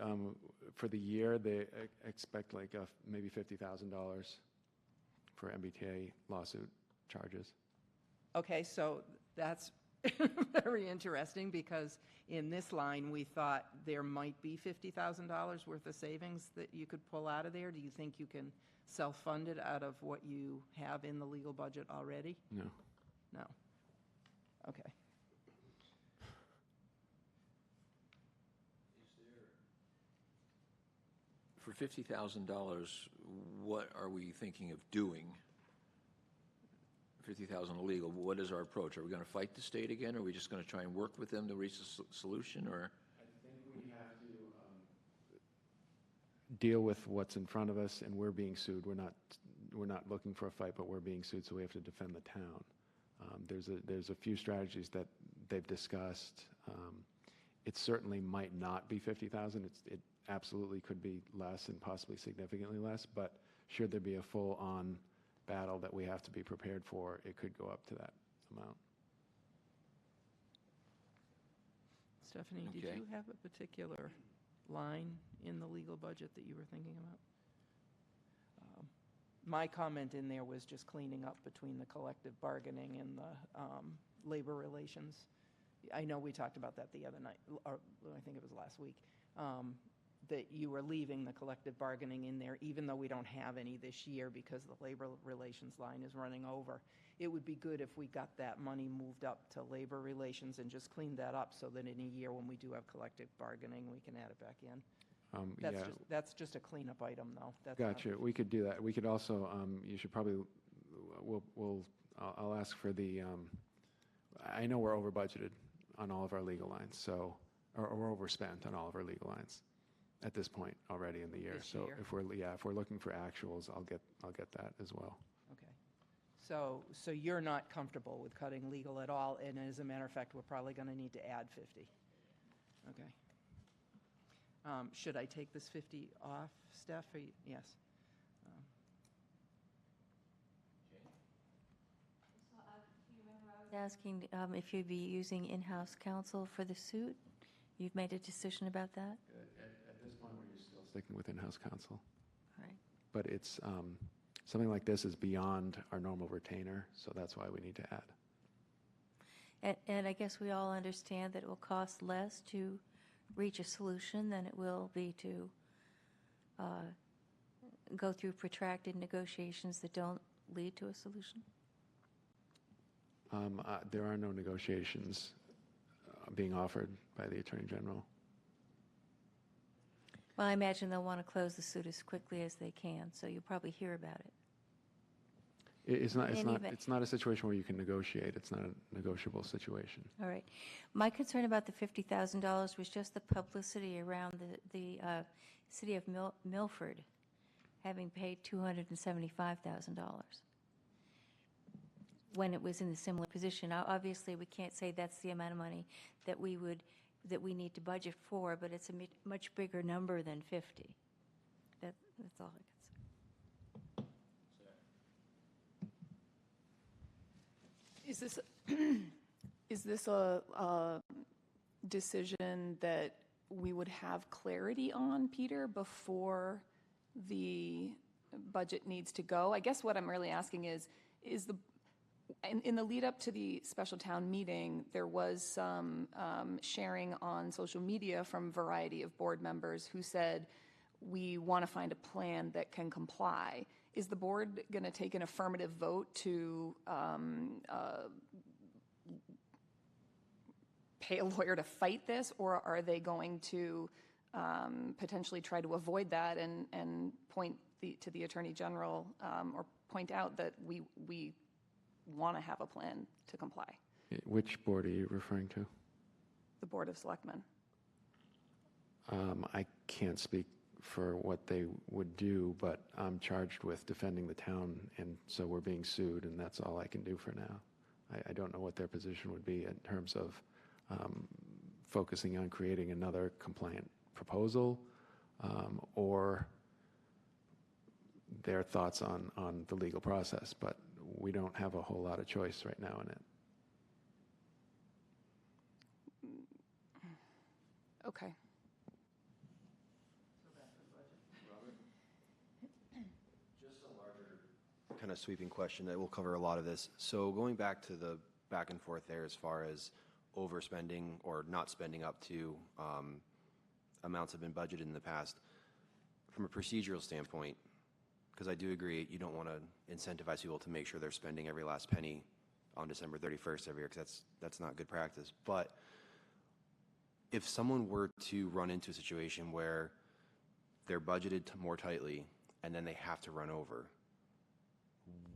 for the year, they expect like maybe $50,000 for MBTA lawsuit charges. Okay, so that's very interesting, because in this line, we thought there might be $50,000 worth of savings that you could pull out of there. Do you think you can self-fund it out of what you have in the legal budget already? No. No. Okay. For $50,000, what are we thinking of doing? 50,000 illegal, what is our approach? Are we going to fight the state again? Or are we just going to try and work with them to reach a solution, or? I think we have to deal with what's in front of us, and we're being sued. We're not looking for a fight, but we're being sued, so we have to defend the town. There's a few strategies that they've discussed. It certainly might not be 50,000. It absolutely could be less, and possibly significantly less, but should there be a full-on battle that we have to be prepared for, it could go up to that amount. Stephanie, did Okay. you have a particular line in the legal budget that you were thinking about? My comment in there was just cleaning up between the collective bargaining and the labor relations. I know we talked about that the other night, or I think it was last week, that you were leaving the collective bargaining in there, even though we don't have any this year because the labor relations line is running over. It would be good if we got that money moved up to labor relations and just cleaned that up, so that in a year when we do have collective bargaining, we can add it back in. That's just a cleanup item, though. That's not- Gotcha. We could do that. We could also, you should probably, I'll ask for the, I know we're over budgeted on all of our legal lines, so or overspent on all of our legal lines at this point already in the year. This So year. if we're looking for actuals, I'll get that as well. Okay. So you're not comfortable with cutting legal at all, and as a matter of fact, we're probably going to need to add 50. Okay. Should I take this 50 off, Steph? Yes. Asking if you'd be using in-house counsel for the suit. You've made a decision about that? At this point, we're still sticking with in-house counsel. All right. But it's, something like this is beyond our normal retainer, so that's why we need to add. And I guess we all understand that it will cost less to reach a solution than it will be to go through protracted negotiations that don't lead to a solution? There are no negotiations being offered by the Attorney General. Well, I imagine they'll want to close the suit as quickly as they can, so you'll probably hear about it. It's not even- a situation where you can negotiate. It's not a negotiable situation. All right. My concern about the $50,000 was just the publicity around the city of Milford having paid $275,000 when it was in a similar position. Now, obviously, we can't say that's the amount of money that we need to budget for, but it's a much bigger number than 50. That's all I can say. Is this a decision that we would have clarity on, Peter, before the budget needs to go? I guess what I'm really asking is in the lead up to the special town meeting, there was some sharing on social media from a variety of board members who said, we want to find a plan that can comply. Is the board going to take an affirmative vote to pay a lawyer to fight this, or are they going to potentially try to avoid that and point to the Attorney General or point out that we want to have a plan to comply? Which board are you referring to? The Board of Selectmen. I can't speak for what they would do, but I'm charged with defending the town, and so we're being sued, and that's all I can do for now. I don't know what their position would be in terms of focusing on creating another compliant proposal or their thoughts on the legal process, but we don't have a whole lot of choice right now in it. Okay. Just a larger kind of sweeping question that will cover a lot of this. So going back to the back and forth there as far as overspending or not spending up to amounts have been budgeted in the past, from a procedural standpoint, because I do agree you don't want to incentivize people to make sure they're spending every last penny on December 31st every year, because that's not good practice. But if someone were to run into a situation where they're budgeted more tightly and then they have to run over,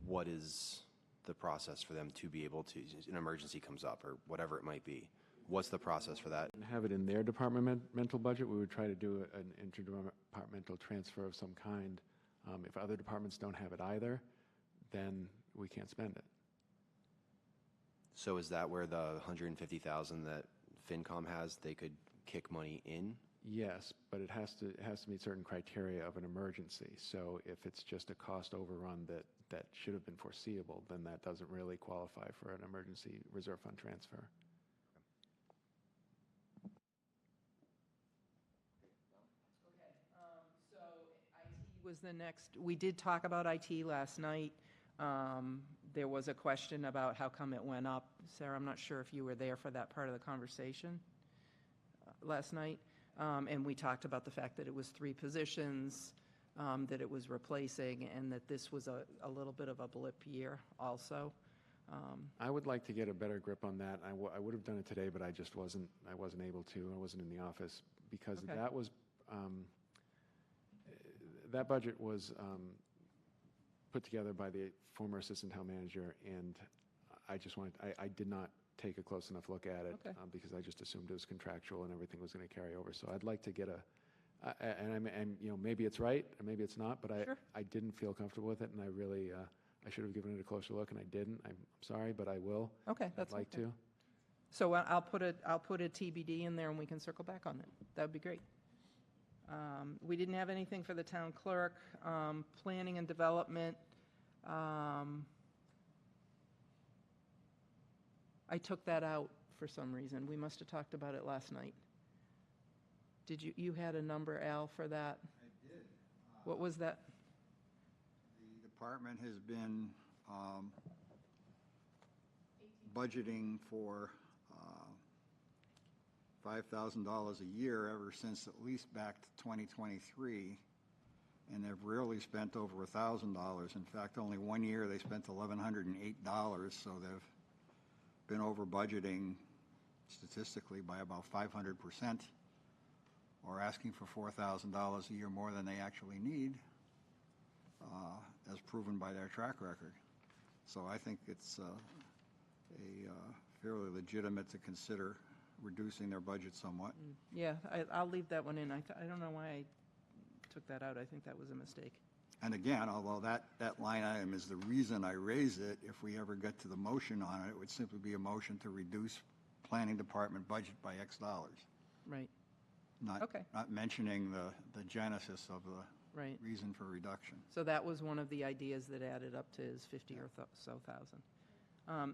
what is the process for them to be able to, an emergency comes up or whatever it might be? What's the process for that? And have it in their departmental budget, we would try to do an interdepartmental transfer of some kind. If other departments don't have it either, then we can't spend it. So is that where the $150,000 that FinCom has, they could kick money in? Yes, but it has to meet certain criteria of an emergency. So if it's just a cost overrun that should have been foreseeable, then that doesn't really qualify for an emergency reserve fund transfer. So IT was the next, we did talk about IT last night. There was a question about how come it went up. Sarah, I'm not sure if you were there for that part of the conversation last night. And we talked about the fact that it was 3 positions that it was replacing, and that this was a little bit of a blip year also. I would like to get a better grip on that. I would have done it today, but I wasn't able to. I wasn't in the office because Okay. that was that budget was put together by the former assistant town manager, and I did not take a close enough look at it. Okay. Because I just assumed it was contractual and everything was going to carry over. So I'd like to get and maybe it's right, or maybe it's not, but Sure. I didn't feel comfortable with it, and I really, I should have given it a closer look, and I didn't. I'm sorry, but I will. Okay, that's I'd like okay. to. So I'll put a TBD in there and we can circle back on it. That would be great. We didn't have anything for the town clerk. Planning and development. I took that out for some reason. We must have talked about it last night. Did you had a number, Al, for that? I did. What was that? The department has been budgeting for $5,000 a year ever since at least back to 2023, and they've rarely spent over $1,000. In fact, only one year they spent $1,108, so they've been over budgeting statistically by about 500%, or asking for $4,000 a year more than they actually need, as proven by their track record. So I think it's fairly legitimate to consider reducing their budget somewhat. Yeah, I'll leave that one in. I don't know why I took that out. I think that was a mistake. And again, although that line item is the reason I raise it, if we ever get to the motion on it, it would simply be a motion to reduce planning department budget by X dollars. Right, Not, Okay. not mentioning the genesis of the right. reason for reduction. So that was one of the ideas that added up to his 50 or so thousand.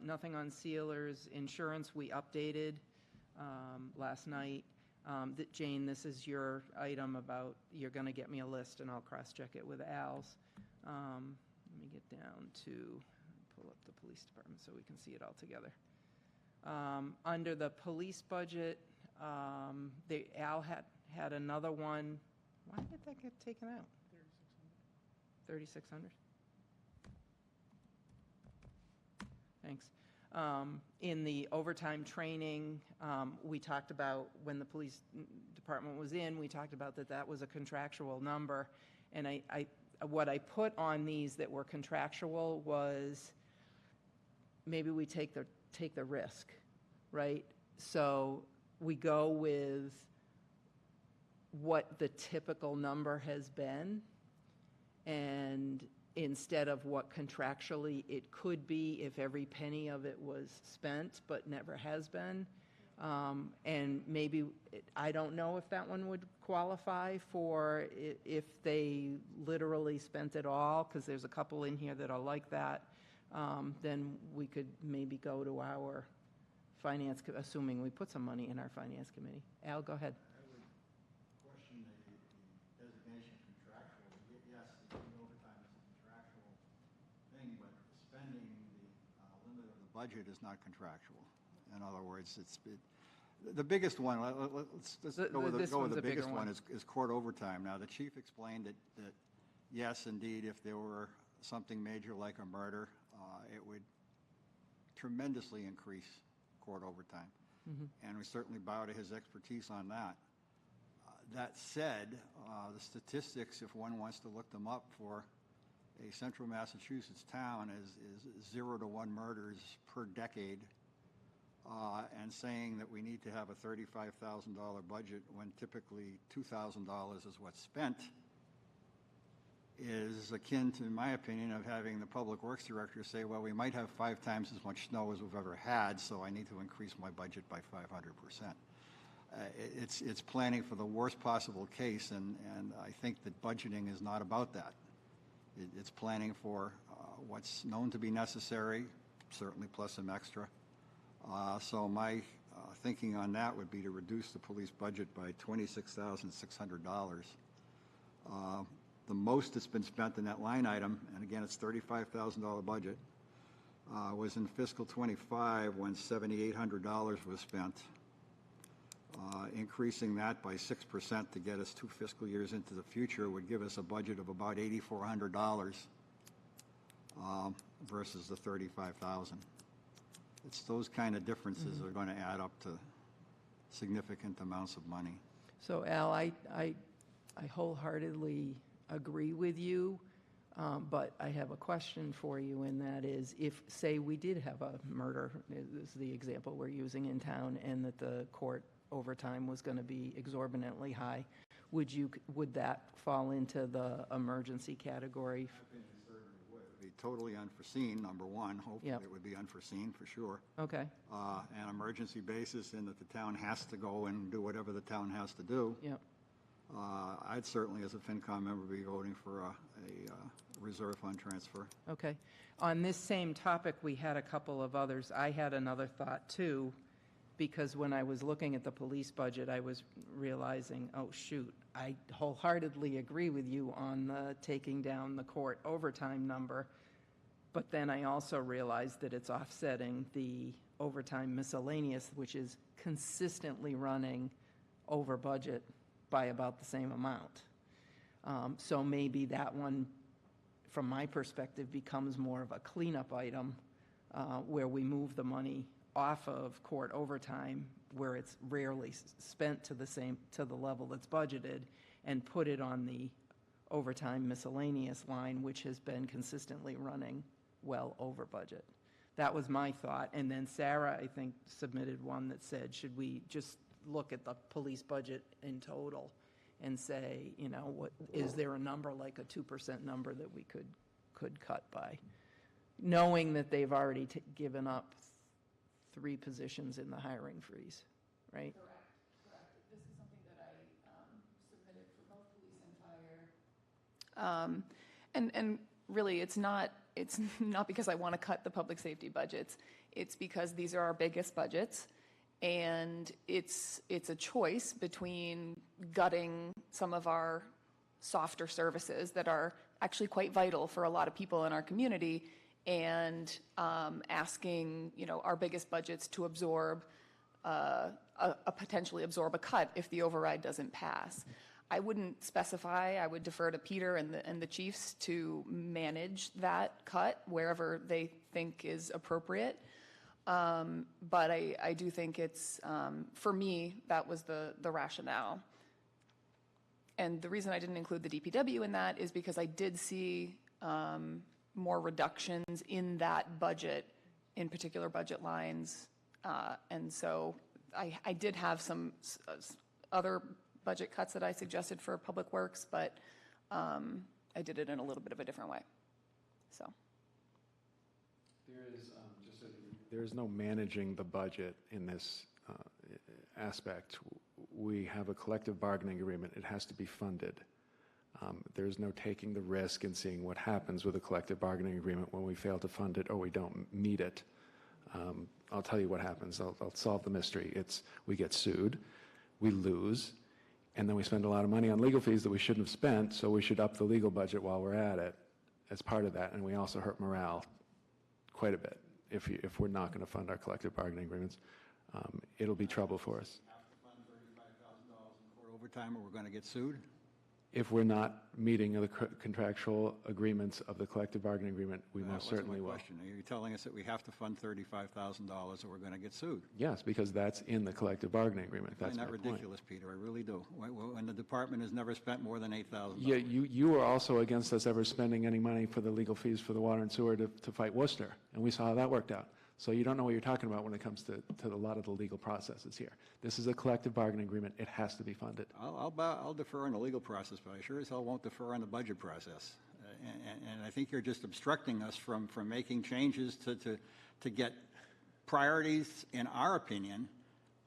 Nothing on sealers. Insurance, we updated last night. Jane, this is your item about, you're going to get me a list and I'll cross-check it with Al's. Let me get down to, pull up the police department so we can see it all together. Under the police budget, Al had another one. Why did that get taken out? 3,600. Thanks. In the overtime training, we talked about, when the police department was in, we talked about that was a contractual number. And what I put on these that were contractual was maybe we take the risk, right? So we go with what the typical number has been, and instead of what contractually it could be if every penny of it was spent but never has been. And maybe, I don't know if that one would qualify for if they literally spent it all, because there's a couple in here that are like that. Then we could maybe go to our finance, assuming we put some money in our finance committee. Al, go ahead. I would question the designation contractual. Yes, the overtime is a contractual thing, but spending the limit of the budget is not contractual. In other words, the biggest one, let's go with the biggest one is court overtime. Now, the chief explained that yes, indeed, if there were something major like a murder, it would tremendously increase court overtime. And we certainly bow to his expertise on that. That said, the statistics, if one wants to look them up for a central Massachusetts town, is 0 to 1 murders per decade, and saying that we need to have a $35,000 budget when typically $2,000 is what's spent is akin to, in my opinion, of having the public works director say, well, we might have 5 times as much snow as we've ever had, so I need to increase my budget by 500%. It's planning for the worst possible case, and I think that budgeting is not about that. It's planning for what's known to be necessary, certainly plus some extra. So my thinking on that would be to reduce the police budget by $26,600. The most that's been spent in that line item, and again, it's $35,000 budget, was in fiscal '25 when $7,800 was spent. Increasing that by 6% to get us 2 fiscal years into the future would give us a budget of about $8,400 versus the $35,000. It's those kind of differences that are going to add up to significant amounts of money. So Al, I wholeheartedly agree with you. But I have a question for you, and that is, if, say, we did have a murder, this is the example we're using in town, and that the court overtime was going to be exorbitantly high, would that fall into the emergency category? It would be totally unforeseen, number one. Hopefully Yep. it would be unforeseen for sure. Okay, An emergency basis in that the town has to go and do whatever the town has to do. yep. I'd certainly, as a FinCom member, be voting for a reserve fund transfer. Okay. On this same topic, we had a couple of others. I had another thought, too, because when I was looking at the police budget, I was realizing, oh, shoot, I wholeheartedly agree with you on the taking down the court overtime number, but then I also realized that it's offsetting the overtime miscellaneous, which is consistently running over budget by about the same amount. So maybe that one, from my perspective, becomes more of a cleanup item where we move the money off of court overtime, where it's rarely spent to the level that's budgeted, and put it on the overtime miscellaneous line, which has been consistently running well over budget. That was my thought. And then Sarah, I think, submitted one that said, should we just look at the police budget in total and say, you know, what is there a number, like a 2% number that we could cut by, knowing that they've already given up 3 positions in the hiring freeze, right? Correct. This is something that I submitted for both police and fire. And really, it's not because I want to cut the public safety budgets. It's because these are our biggest budgets, and it's a choice between gutting some of our softer services that are actually quite vital for a lot of people in our community, and asking, you know, our biggest budgets to absorb potentially absorb a cut if the override doesn't pass. I wouldn't specify. I would defer to Peter and the chiefs to manage that cut wherever they think is appropriate. But I do think it's, for me, that was the rationale. And the reason I didn't include the DPW in that is because I did see more reductions in that budget, in particular budget lines. And so I did have some other budget cuts that I suggested for Public Works, but I did it in a little bit of a different way. So. There is no managing the budget in this aspect. We have a collective bargaining agreement. It has to be funded. There's no taking the risk and seeing what happens with a collective bargaining agreement when we fail to fund it or we don't meet it. I'll tell you what happens. I'll solve the mystery. We get sued, we lose, and then we spend a lot of money on legal fees that we shouldn't have spent, so we should up the legal budget while we're at it as part of that, and we also hurt morale quite a bit if we're not going to fund our collective bargaining agreements. It'll be trouble for us. Have to fund $35,000 in court overtime, or we're going to get sued? If we're not meeting the contractual agreements of the collective bargaining agreement, we most certainly will. Question. Are you telling us that we have to fund $35,000 or we're going to get sued? Yes, because that's in the collective bargaining agreement. That's my I find that point. ridiculous, Peter. I really do. When the department has never spent more than $8,000. Yeah, you were also against us ever spending any money for the legal fees for the water and sewer to fight Worcester, and we saw how that worked out. So you don't know what you're talking about when it comes to a lot of the legal processes here. This is a collective bargaining agreement. It has to be funded. I'll defer on the legal process, but I sure as hell won't defer on the budget process. And I think you're just obstructing us from making changes to get priorities, in our opinion,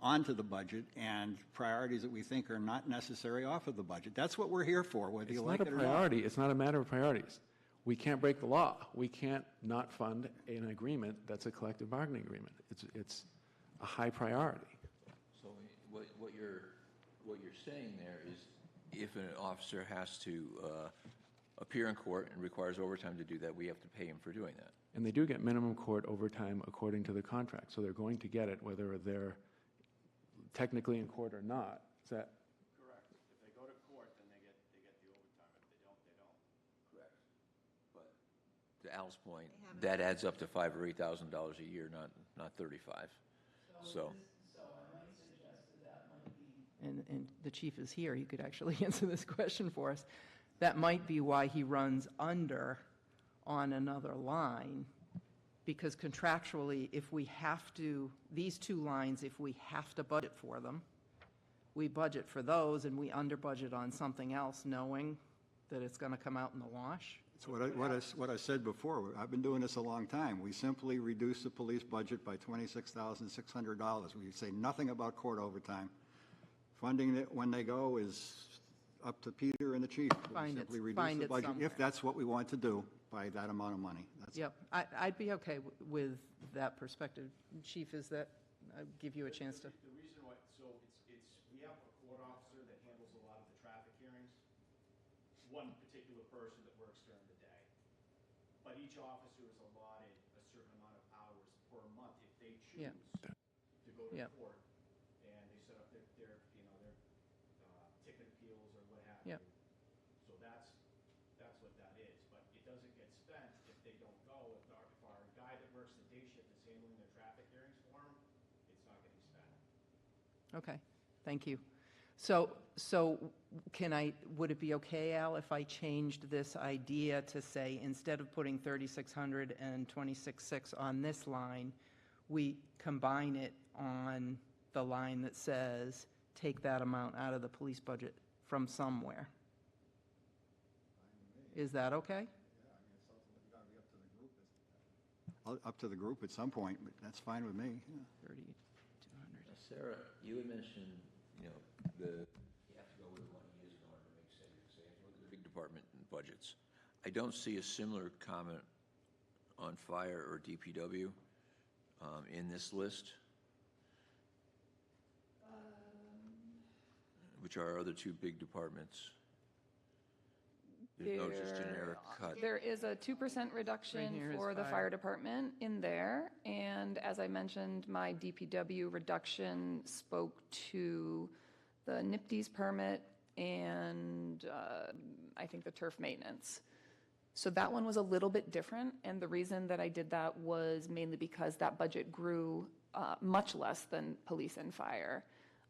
onto the budget, and priorities that we think are not necessary off of the budget. That's what we're here for, whether you like it or not. It's not a priority. It's not a matter of priorities. We can't break the law. We can't not fund an agreement that's a collective bargaining agreement. It's a high priority. So what you're saying there is, if an officer has to appear in court and requires overtime to do that, we have to pay him for doing that. And they do get minimum court overtime according to the contract, so they're going to get it whether they're technically in court or not. Is that? Correct. If they go to court, then they get the overtime. If they don't, they don't. Correct. But to Al's point, that adds up to $5,000 or $8,000 a year, not 35. So I might suggest that might be, and the chief is here, he could actually answer this question for us. That might be why he runs under on another line, because contractually, if we have to, these two lines, if we have to budget for them, we budget for those and we under budget on something else, knowing that it's going to come out in the wash. It's what I said before. I've been doing this a long time. We simply reduce the police budget by $26,600. We say nothing about court overtime. Funding that when they go is up to Peter and the chief. We simply reduce the budget if that's what we want to do by that amount of money. Yep, I'd be okay with that perspective. Chief, is that, I'll give you a chance to. The reason why, so we have a court officer that handles a lot of the traffic hearings, one particular person that works during the day. But each officer is allotted a certain amount of hours per month if they choose to go to court. And they set up their ticket appeals or what have you. So that's what that is. But it doesn't get spent if they don't go. If our guy that works the day shift is handling their traffic hearings for them, it's not getting spent. Okay, thank you. So would it be okay, Al, if I changed this idea to say, instead of putting 3,600 and 26,600 on this line, we combine it on the line that says, take that amount out of the police budget from somewhere? Is that okay? Up to the group at some point, but that's fine with me. Yeah. 3,200. Sarah, you had mentioned, you have to go where the money is in order to make savings. Look at the big department budgets. I don't see a similar comment on fire or DPW in this list, which are our other two big departments. There's no just generic cut. There is a 2% reduction here is for the fire. fire department in there. And as I mentioned, my DPW reduction spoke to the NIPD's permit and I think the turf maintenance. So that one was a little bit different. And the reason that I did that was mainly because that budget grew much less than police and fire.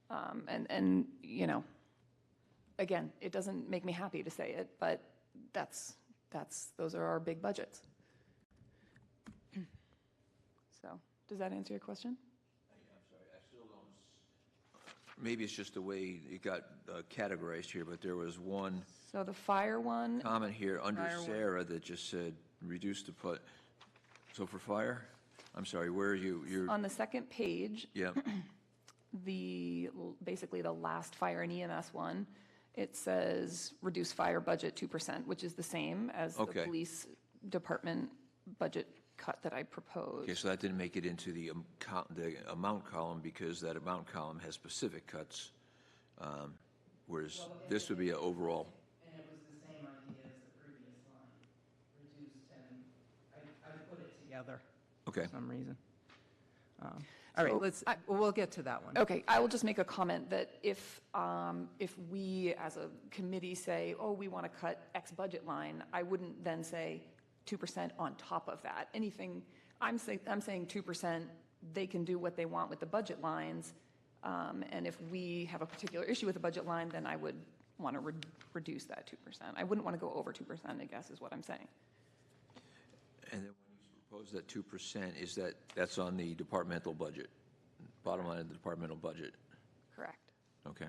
And again, it doesn't make me happy to say it, but those are our big budgets. So, does that answer your question? I'm sorry, I still don't, maybe it's just the way it got categorized here, but there was one So the fire one, comment here under Sarah that just said, reduce the put. So for fire, I'm sorry, where are you? You're, on the second page, yeah, basically the last fire and EMS one, it says reduce fire budget 2%, which is the same as the Okay. police department budget cut that I proposed. okay, so that didn't make it into the amount column because that amount column has specific cuts, whereas this would be an overall. And it was the same idea as the previous line, reduced, and I put it together Okay. for some reason. All right, So we'll get to that one. Okay, I will just make a comment that if we as a committee say, oh, we want to cut X budget line, I wouldn't then say 2% on top of that. Anything, I'm saying 2%, they can do what they want with the budget lines. And if we have a particular issue with the budget line, then I would want to reduce that 2%. I wouldn't want to go over 2%, I guess, is what I'm saying. And then when you propose that 2%, that's on the departmental budget, bottom line of the departmental budget? Correct. Okay.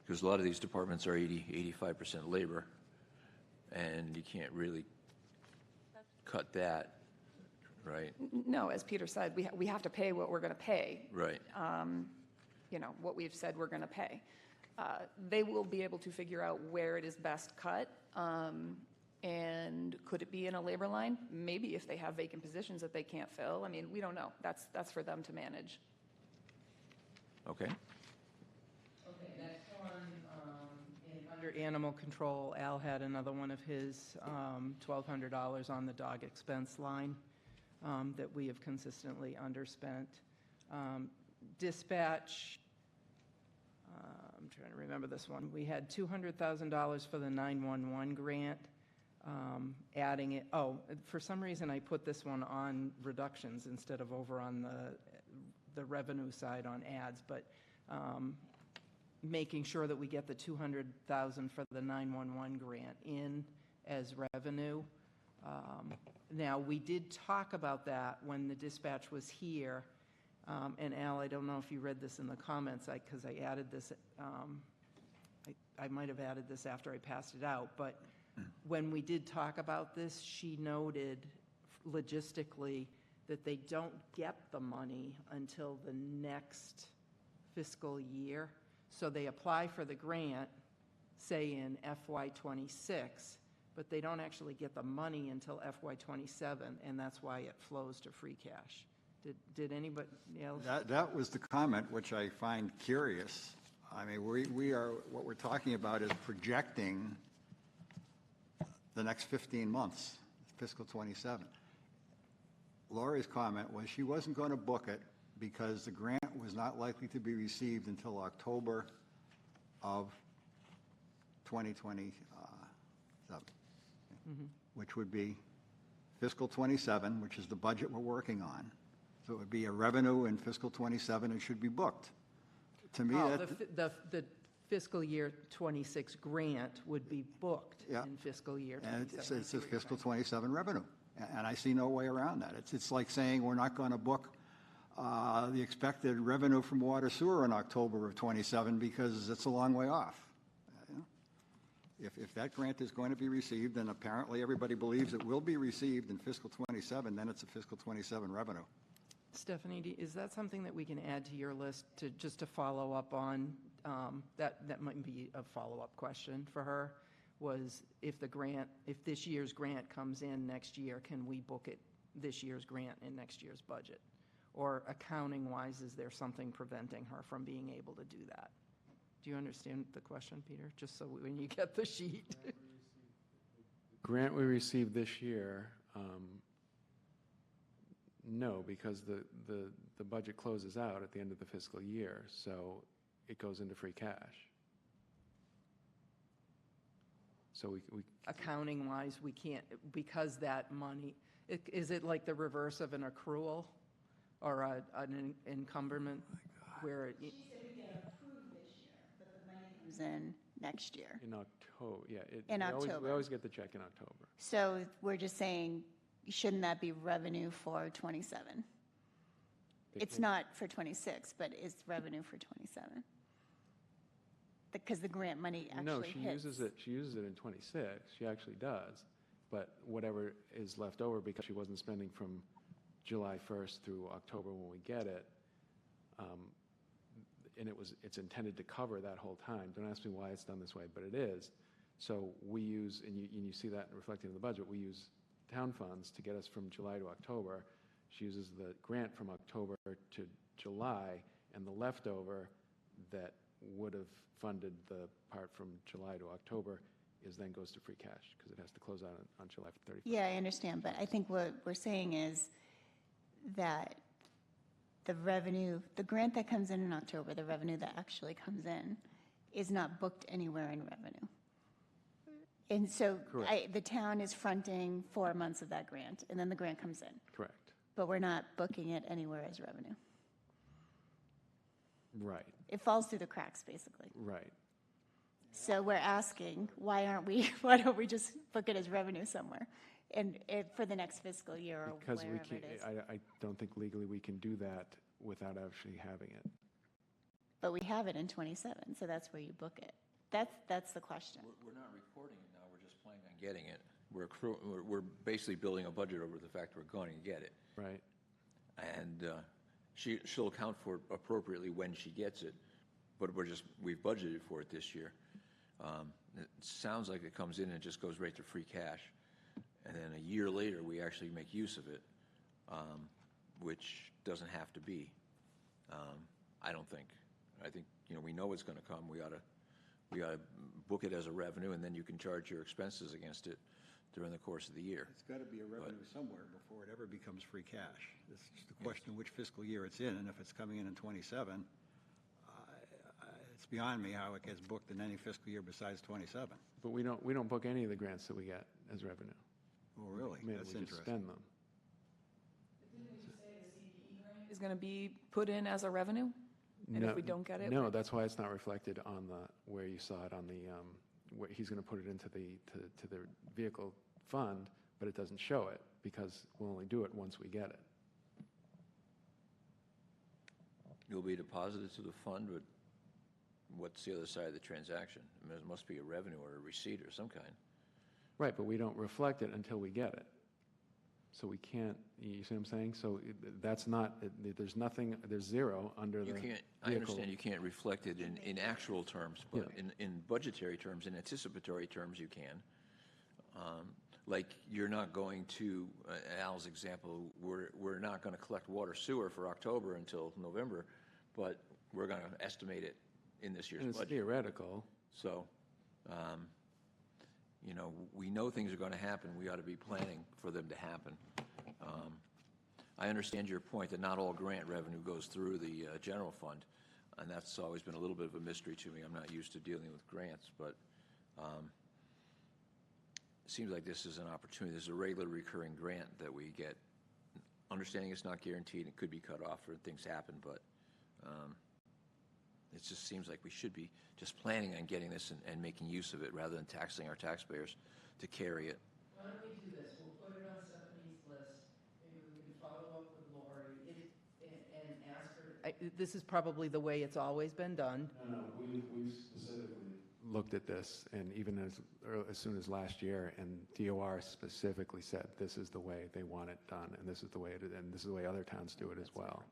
Because a lot of these departments are 85% labor, and you can't really cut that, right? No, as Peter said, we have to pay what we're going to pay. Right. What we've said we're going to pay. They will be able to figure out where it is best cut. And could it be in a labor line? Maybe if they have vacant positions that they can't fill. I mean, we don't know. That's for them to manage. Okay. Okay, next one, under animal control, Al had another one of his $1,200 on the dog expense line that we have consistently underspent. Dispatch, I'm trying to remember this one. We had $200,000 for the 911 grant. Adding it, for some reason I put this one on reductions instead of over on the revenue side on ads, but making sure that we get the 200,000 for the 911 grant in as revenue. Now, we did talk about that when the dispatch was here, and Al, I don't know if you read this in the comments, because I added this, I might have added this after I passed it out, but when we did talk about this, she noted logistically that they don't get the money until the next fiscal year. So they apply for the grant, say in FY '26, but they don't actually get the money until FY '27, and that's why it flows to free cash. Did anybody else? That was the comment, which I find curious. I mean, we are, what we're talking about is projecting the next 15 months, fiscal '27. Lori's comment was she wasn't going to book it because the grant was not likely to be received until October of 2027, which would be fiscal '27, which is the budget we're working on. So it would be a revenue in fiscal '27 and should be booked. To me, Oh, that, the fiscal year '26 grant would be booked Yeah. in fiscal year and '27. it's a fiscal '27 revenue. And I see no way around that. It's like saying we're not going to book the expected revenue from water sewer in October of '27 because it's a long way off. If that grant is going to be received, and apparently everybody believes it will be received in fiscal '27, then it's a fiscal '27 revenue. Stephanie, is that something that we can add to your list to, just to follow up on? That might be a follow-up question for her, was if this year's grant comes in next year, can we book it, this year's grant, in next year's budget? Or accounting-wise, is there something preventing her from being able to do that? Do you understand the question, Peter? Just so when you get the sheet. Grant we received this year, no, because the budget closes out at the end of the fiscal year, so it goes into free cash. So we Accounting-wise, we can't, because that money, is it like the reverse of an accrual or an encumberment? Where it, She said we get approved this year, but the money comes in next year. in October, yeah. In We October. always get the check in October. So we're just saying, shouldn't that be revenue for '27? It's not for '26, but it's revenue for '27. Because the grant money No, actually she hits. uses it in '26, she actually does, but whatever is left over, because she wasn't spending from July 1st through October when we get it, and it's intended to cover that whole time. Don't ask me why it's done this way, but it is. So we use, and you see that reflected in the budget, we use town funds to get us from July to October. She uses the grant from October to July, and the leftover that would have funded the part from July to October then goes to free cash, because it has to close out on July 31st. Yeah, I understand, but I think what we're saying is that the revenue, the grant that comes in October, the revenue that actually comes in, is not booked anywhere in revenue. And so Correct. the town is fronting 4 months of that grant, and then the grant comes in. Correct. But we're not booking it anywhere as revenue. Right, It falls through the cracks, basically. right. So we're asking, why don't we just book it as revenue somewhere? And for the next fiscal year or Because we wherever can't, it is. I don't think legally we can do that without actually having it. But we have it in '27, so that's where you book it. That's the question. We're not recording it now, we're just planning on getting it. We're basically building a budget over the fact we're going to get it. Right. And she'll account for it appropriately when she gets it, but we've budgeted for it this year. It sounds like it comes in and just goes right to free cash, and then a year later, we actually make use of it, which doesn't have to be. I don't think. I think, we know it's going to come. We ought to book it as a revenue, and then you can charge your expenses against it during the course of the year. It's got to be a revenue somewhere before it ever becomes free cash. It's just the question of which fiscal year it's in, and if it's coming in '27, it's beyond me how it gets booked in any fiscal year besides '27. But we don't book any of the grants that we get as revenue. Oh, really? I mean, That's we just interesting. spend them. Is going to be put in as a revenue? And if we don't get it? No, that's why it's not reflected on where you saw it on the, where he's going to put it into to the vehicle fund, but it doesn't show it because we'll only do it once we get it. You'll be deposited to the fund, but what's the other side of the transaction? I mean, there must be a revenue or a receipt or some kind. Right, but we don't reflect it until we get it. So we can't, you see what I'm saying? So that's not, there's nothing, there's zero under the You can't, I vehicle. understand you can't reflect it in actual terms, but Yeah. in budgetary terms, in anticipatory terms, you can. Like, you're not going to, Al's example, we're not going to collect water sewer for October until November, but we're going to estimate it in this year's And it's budget. theoretical. So, you know, we know things are going to happen. We ought to be planning for them to happen. I understand your point that not all grant revenue goes through the general fund, and that's always been a little bit of a mystery to me. I'm not used to dealing with grants, but it seems like this is an opportunity. This is a regular recurring grant that we get. Understanding it's not guaranteed, it could be cut off or things happen, but it just seems like we should be just planning on getting this and making use of it rather than taxing our taxpayers to carry it. Why don't we do this? We'll put it on Stephanie's list. Maybe we can follow up with Lori and ask her. This is probably the way it's always been done. No, we specifically looked at this, and even as soon as last year, and DOR specifically said this is the way they want it done, and this is the way it is, and this is the way other towns do it as well.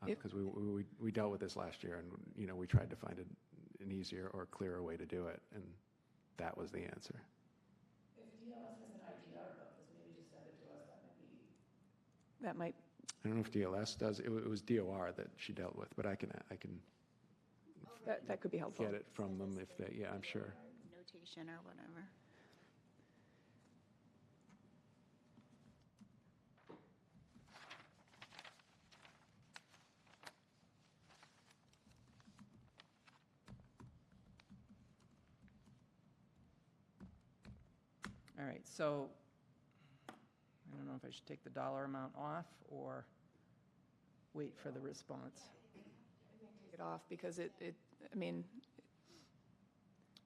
Because we dealt with this last year, and you know we tried to find an easier or clearer way to do it, and that was the answer. If DLS has an idea about this, maybe just send it to us. That might. I don't know if DLS does. It was DOR that she dealt with, but I can That could be helpful. get it from them if they. Yeah, I'm sure. Notation or whatever. All right, so I don't know if I should take the dollar amount off or wait for the response. I think take it off because I mean,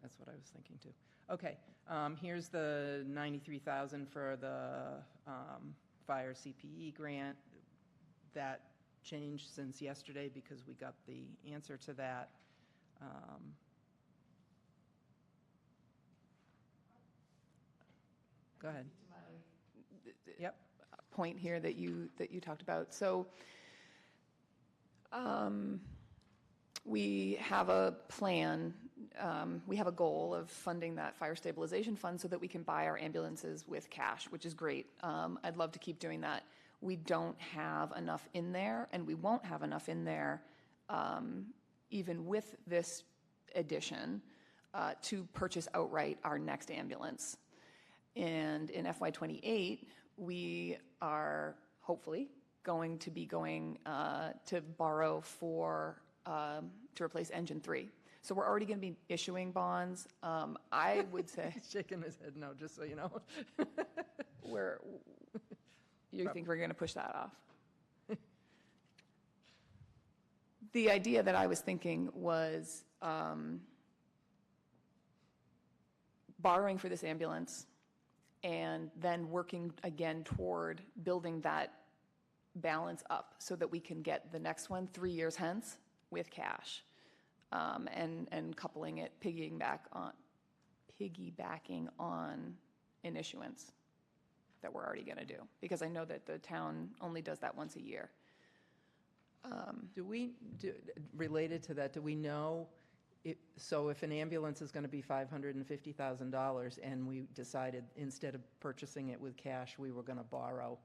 That's what I was thinking too. Okay, here's the 93,000 for the fire CPE grant. That changed since yesterday because we got the answer to that. Go ahead. Yep. point here that you talked about. So we have a plan, we have a goal of funding that fire stabilization fund so that we can buy our ambulances with cash, which is great. I'd love to keep doing that. We don't have enough in there, and we won't have enough in there, even with this addition, to purchase outright our next ambulance. And in FY28, we are hopefully going to be going to borrow to replace Engine 3. So we're already going to be issuing bonds. I would say He's shaking his head no, just so you know. you think we're going to push that off? The idea that I was thinking was borrowing for this ambulance and then working again toward building that balance up so that we can get the next one 3 years hence with cash, and coupling it, piggybacking on an issuance that we're already going to do, because I know that the town only does that once a year. Related to that, do we know, so if an ambulance is going to be $550,000 and we decided instead of purchasing it with cash, we were going to borrow,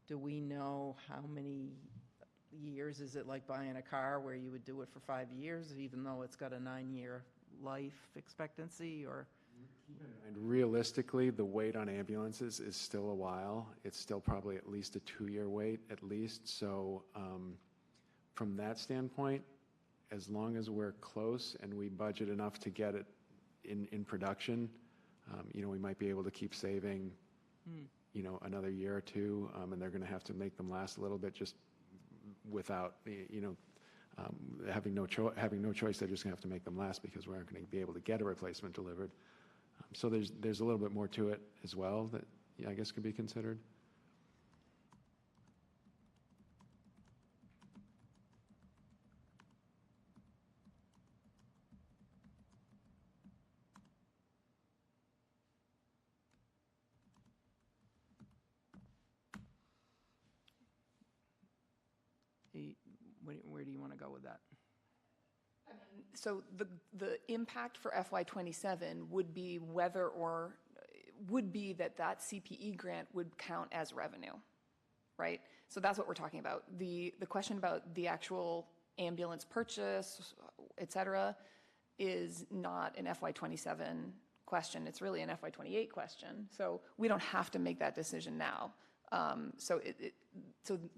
do we know how many years? Is it like buying a car where you would do it for 5 years, even though it's got a 9-year life expectancy, or? And realistically, the wait on ambulances is still a while. It's still probably at least a 2-year wait, at least. So from that standpoint, as long as we're close and we budget enough to get it in production, we might be able to keep saving, another year or two, and they're going to have to make them last a little bit just without, Having no choice, they're just going to have to make them last because we aren't going to be able to get a replacement delivered. So there's a little bit more to it as well that I guess could be considered. Where do you want to go with that? So the impact for FY '27 would be would be that CPE grant would count as revenue, right? So that's what we're talking about. The question about the actual ambulance purchase, et cetera, is not an FY '27 question. It's really an FY '28 question. So we don't have to make that decision now. So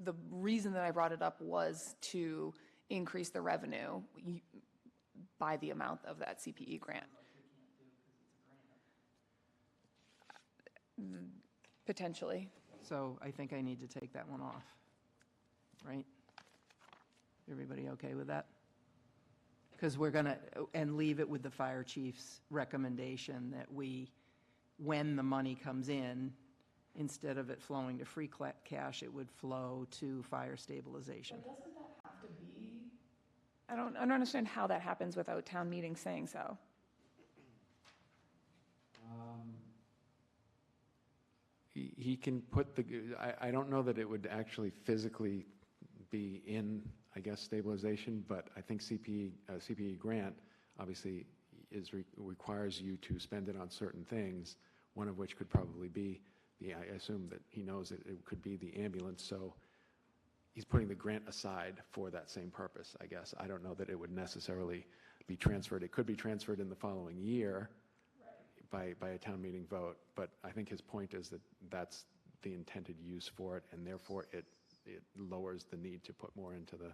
the reason that I brought it up was to increase the revenue by the amount of that CPE grant. Potentially. So I think I need to take that one off, right? Everybody okay with that? Because we're going to, and leave it with the fire chief's recommendation that when the money comes in, instead of it flowing to free cash, it would flow to fire stabilization. But doesn't that have to be? I don't understand how that happens without town meeting saying so. He can put I don't know that it would actually physically be in, I guess, stabilization, but I think CPE grant obviously requires you to spend it on certain things, one of which could probably be I assume that he knows that it could be the ambulance, so he's putting the grant aside for that same purpose, I guess. I don't know that it would necessarily be transferred. It could be transferred in the following year by a town meeting vote, but I think his point is that that's the intended use for it, and therefore it lowers the need to put more into the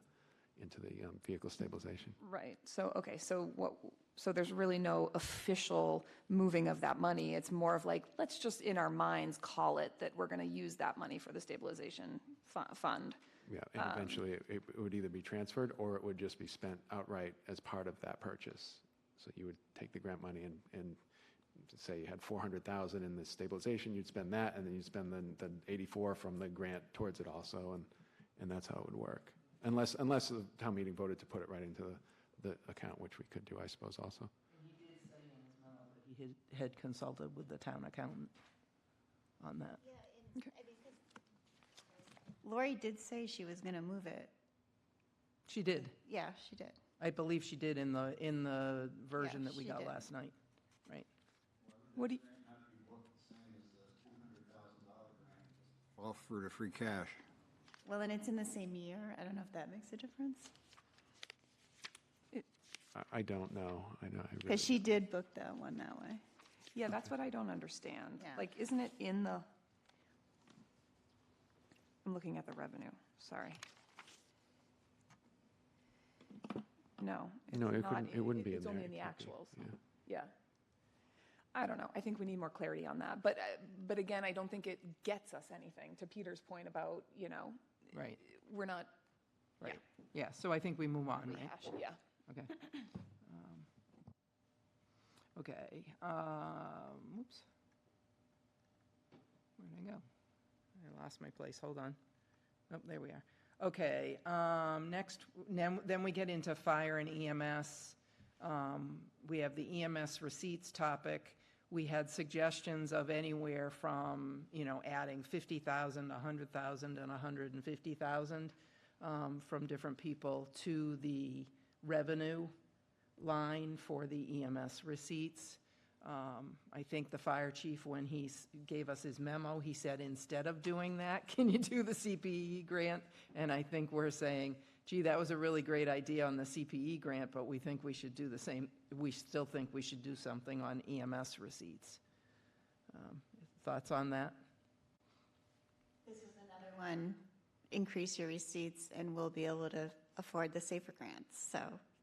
vehicle stabilization. Right. So, okay, so there's really no official moving of that money. It's more of like, let's just in our minds call it that we're going to use that money for the stabilization fund. Yeah, and eventually it would either be transferred or it would just be spent outright as part of that purchase. So you would take the grant money and say you had $400,000 in the stabilization, you'd spend that, and then you'd spend the 84 from the grant towards it also, and that's how it would work. Unless the town meeting voted to put it right into the account, which we could do, I suppose, also. And he did say in his memo that he had consulted with the town accountant on that. Yeah, because Lori did say she was going to move it. She did. Yeah, she did. I believe she did in the version Yeah, that we she got did. last night, right? What do you? All for the free cash. Well, and it's in the same year. I don't know if that makes a difference. I don't know. I know. Because she did book that one that way. Yeah, that's what I don't understand. Yeah. Like, isn't it in the? I'm looking at the revenue. Sorry. No. No, it's it not. couldn't. It wouldn't be in It's there. only in the It could be, actuals. yeah. Yeah. I don't know. I think we need more clarity on that. But again, I don't think it gets us anything. To Peter's point about, Right, we're not. right. Yeah, so I think we move on, right? Rehash, yeah. Okay. Okay. Whoops. Where'd I go? I lost my place. Hold on. Oh, there we are. Okay. Next, then we get into fire and EMS. We have the EMS receipts topic. We had suggestions of anywhere from, adding 50,000, 100,000, and 150,000 from different people to the revenue line for the EMS receipts. I think the fire chief, when he gave us his memo, he said, instead of doing that, can you do the CPE grant? And I think we're saying, gee, that was a really great idea on the CPE grant, but we think we should do the same. We still think we should do something on EMS receipts. Thoughts on that? This is another one. Increase your receipts and we'll be able to afford the safer grants. So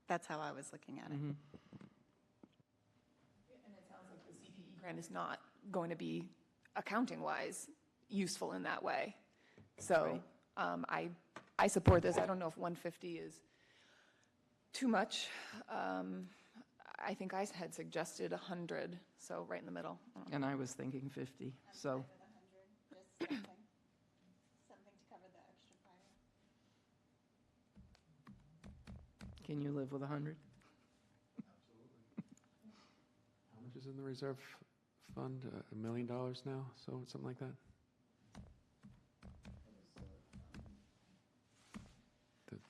that's how I was looking at it. And it sounds like the CPE grant is not going to be, accounting-wise, useful in that way. So I support this. I don't know if 150 is Too much. I think I had suggested 100, so right in the middle. And I was thinking 50, so. Just something to cover the extra fire. Can you live with 100? How much is in the reserve fund? $1 million now, so something like that?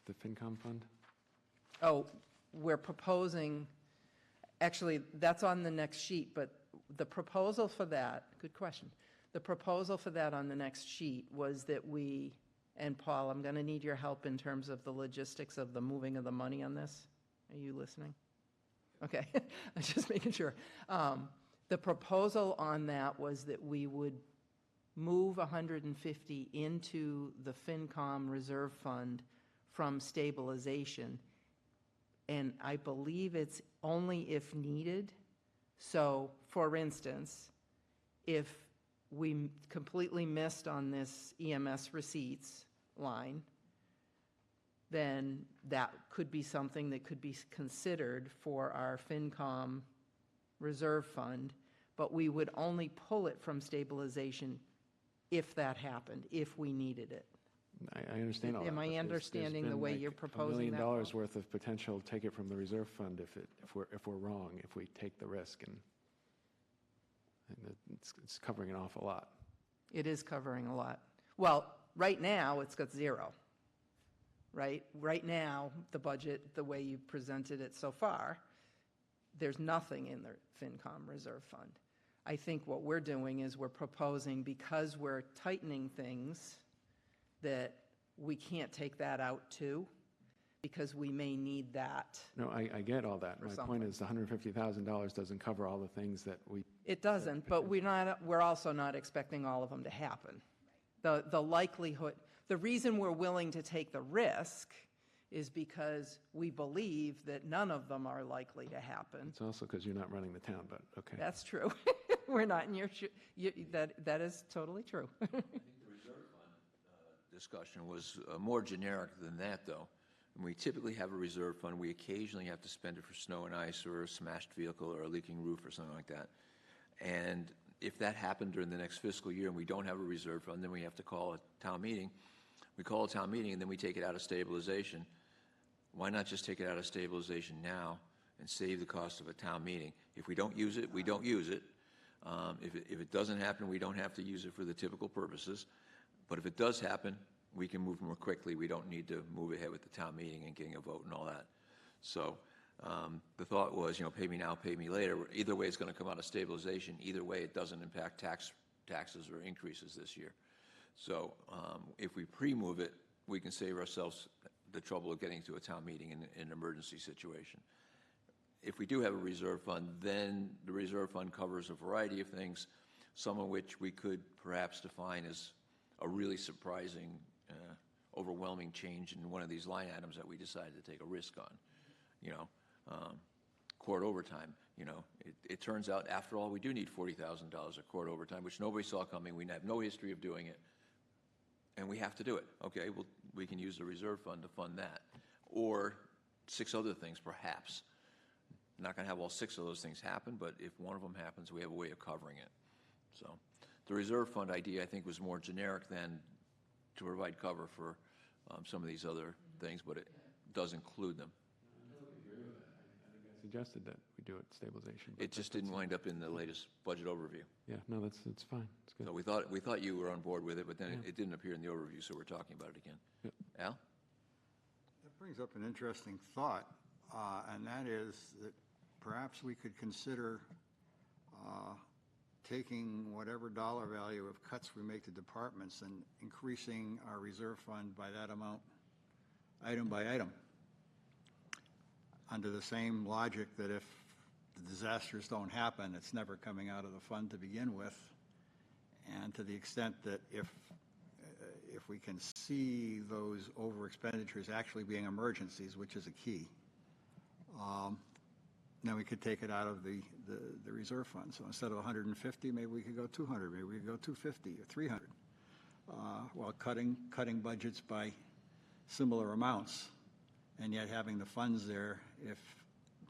The FinCom fund? Oh, we're proposing, actually, that's on the next sheet, but the proposal for that, good question. The proposal for that on the next sheet was that we, and Paul, I'm going to need your help in terms of the logistics of the moving of the money on this. Are you listening? Okay, I'm just making sure. The proposal on that was that we would move 150 into the FinCom reserve fund from stabilization, and I believe it's only if needed. So, for instance, if we completely missed on this EMS receipts line, then that could be something that could be considered for our FinCom reserve fund, but we would only pull it from stabilization if that happened, if we needed it. I understand all that. Am I but understanding there's the been way like you're proposing $1 that, million Paul? worth of potential, take it from the reserve fund if we're wrong, if we take the risk, and it's covering an awful lot. It is covering a lot. Well, right now, it's got zero, right? Right now, the budget, the way you presented it so far, there's nothing in the FinCom reserve fund. I think what we're doing is we're proposing, because we're tightening things, that we can't take that out too, because we may need that. No, I get all that. Or My something. point is the $150,000 doesn't cover all the things that we. It doesn't, but we're also not expecting all of them to happen. The likelihood, the reason we're willing to take the risk is because we believe that none of them are likely to happen. It's also because you're not running the town, but okay. That's true. We're not in your that is totally true. I think the reserve fund discussion was more generic than that, though. And we typically have a reserve fund. We occasionally have to spend it for snow and ice or a smashed vehicle or a leaking roof or something like that. And if that happened during the next fiscal year and we don't have a reserve fund, then we have to call a town meeting. We call a town meeting and then we take it out of stabilization. Why not just take it out of stabilization now and save the cost of a town meeting? If we don't use it, we don't use it. If it doesn't happen, we don't have to use it for the typical purposes. But if it does happen, we can move more quickly. We don't need to move ahead with the town meeting and getting a vote and all that. So the thought was, pay me now, pay me later. Either way, it's going to come out of stabilization. Either way, it doesn't impact taxes or increases this year. So if we pre-move it, we can save ourselves the trouble of getting to a town meeting in an emergency situation. If we do have a reserve fund, then the reserve fund covers a variety of things, some of which we could perhaps define as a really surprising, overwhelming change in one of these line items that we decided to take a risk on. Court overtime, it turns out, after all, we do need $40,000 of court overtime, which nobody saw coming. We have no history of doing it, and we have to do it. Okay, well, we can use the reserve fund to fund that, or 6 other things, perhaps. Not going to have all 6 of those things happen, but if one of them happens, we have a way of covering it. So the reserve fund idea, I think, was more generic than to provide cover for some of these other things, but it does include them. I suggested that we do it stabilization. but It just didn't wind up in the latest budget overview. Yeah, no, it's fine. It's good. So we thought you were on board with it, but then it didn't appear in the overview, so we're talking about it again. Yep. Al? That brings up an interesting thought, and that is that perhaps we could consider taking whatever dollar value of cuts we make to departments and increasing our reserve fund by that amount, item by item, under the same logic that if the disasters don't happen, it's never coming out of the fund to begin with, and to the extent that if we can see those over expenditures actually being emergencies, which is a key, then we could take it out of the reserve fund. So instead of 150, maybe we could go 200, maybe we could go 250 or 300, while cutting budgets by similar amounts and yet having the funds there if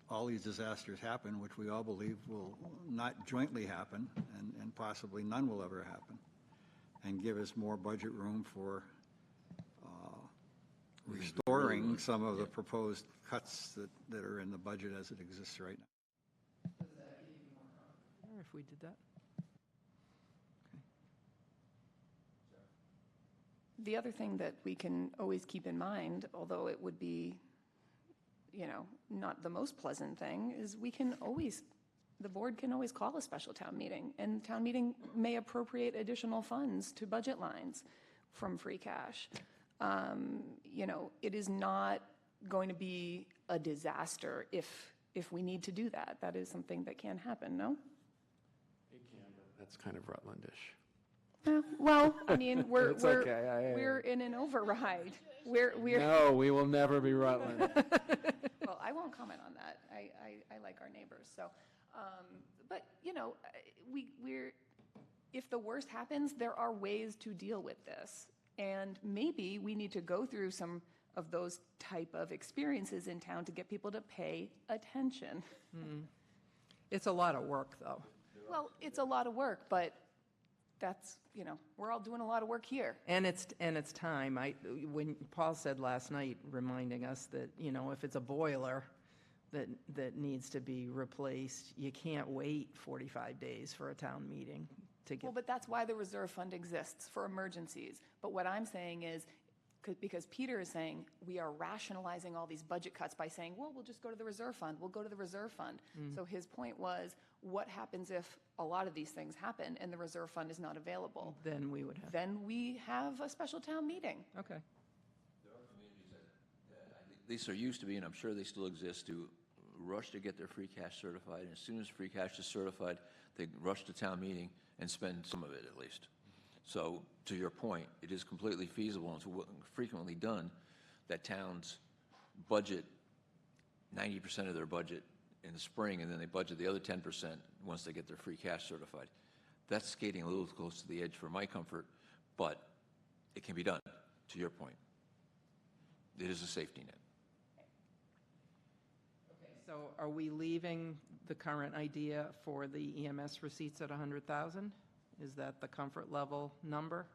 all these disasters happen, which we all believe will not jointly happen, and possibly none will ever happen, and give us more budget room for restoring some of the proposed cuts that are in the budget as it exists right now. Does that give you more confidence if we did that? The other thing that we can always keep in mind, although it would be, not the most pleasant thing, is the board can always call a special town meeting, and town meeting may appropriate additional funds to budget lines from free cash. It is not going to be a disaster if we need to do that. That is something that can happen, no? It can, but that's kind of Rutlandish. Well, I mean, we're It's okay. we're in an override. We're No, we will never be Rutland. Well, I won't comment on that. I like our neighbors, so, but, we're, if the worst happens, there are ways to deal with this. And maybe we need to go through some of those type of experiences in town to get people to pay attention. It's a lot of work, though. Well, it's a lot of work, but that's, we're all doing a lot of work here. And it's time. When Paul said last night, reminding us that, if it's a boiler that needs to be replaced, you can't wait 45 days for a town meeting to get. Well, but that's why the reserve fund exists, for emergencies. But what I'm saying is, because Peter is saying, we are rationalizing all these budget cuts by saying, well, we'll just go to the reserve fund, we'll go to the reserve fund. So his point was, what happens if a lot of these things happen and the reserve fund is not available? Then we would have. Then we have a special town meeting. Okay. There are communities that at least there used to be, and I'm sure they still exist, to rush to get their free cash certified. And as soon as free cash is certified, they rush to town meeting and spend some of it at least. So to your point, it is completely feasible and frequently done that towns budget 90% of their budget in the spring, and then they budget the other 10% once they get their free cash certified. That's skating a little close to the edge for my comfort, but it can be done, to your point. It is a safety net. Okay, so are we leaving the current idea for the EMS receipts at 100,000? Is that the comfort level number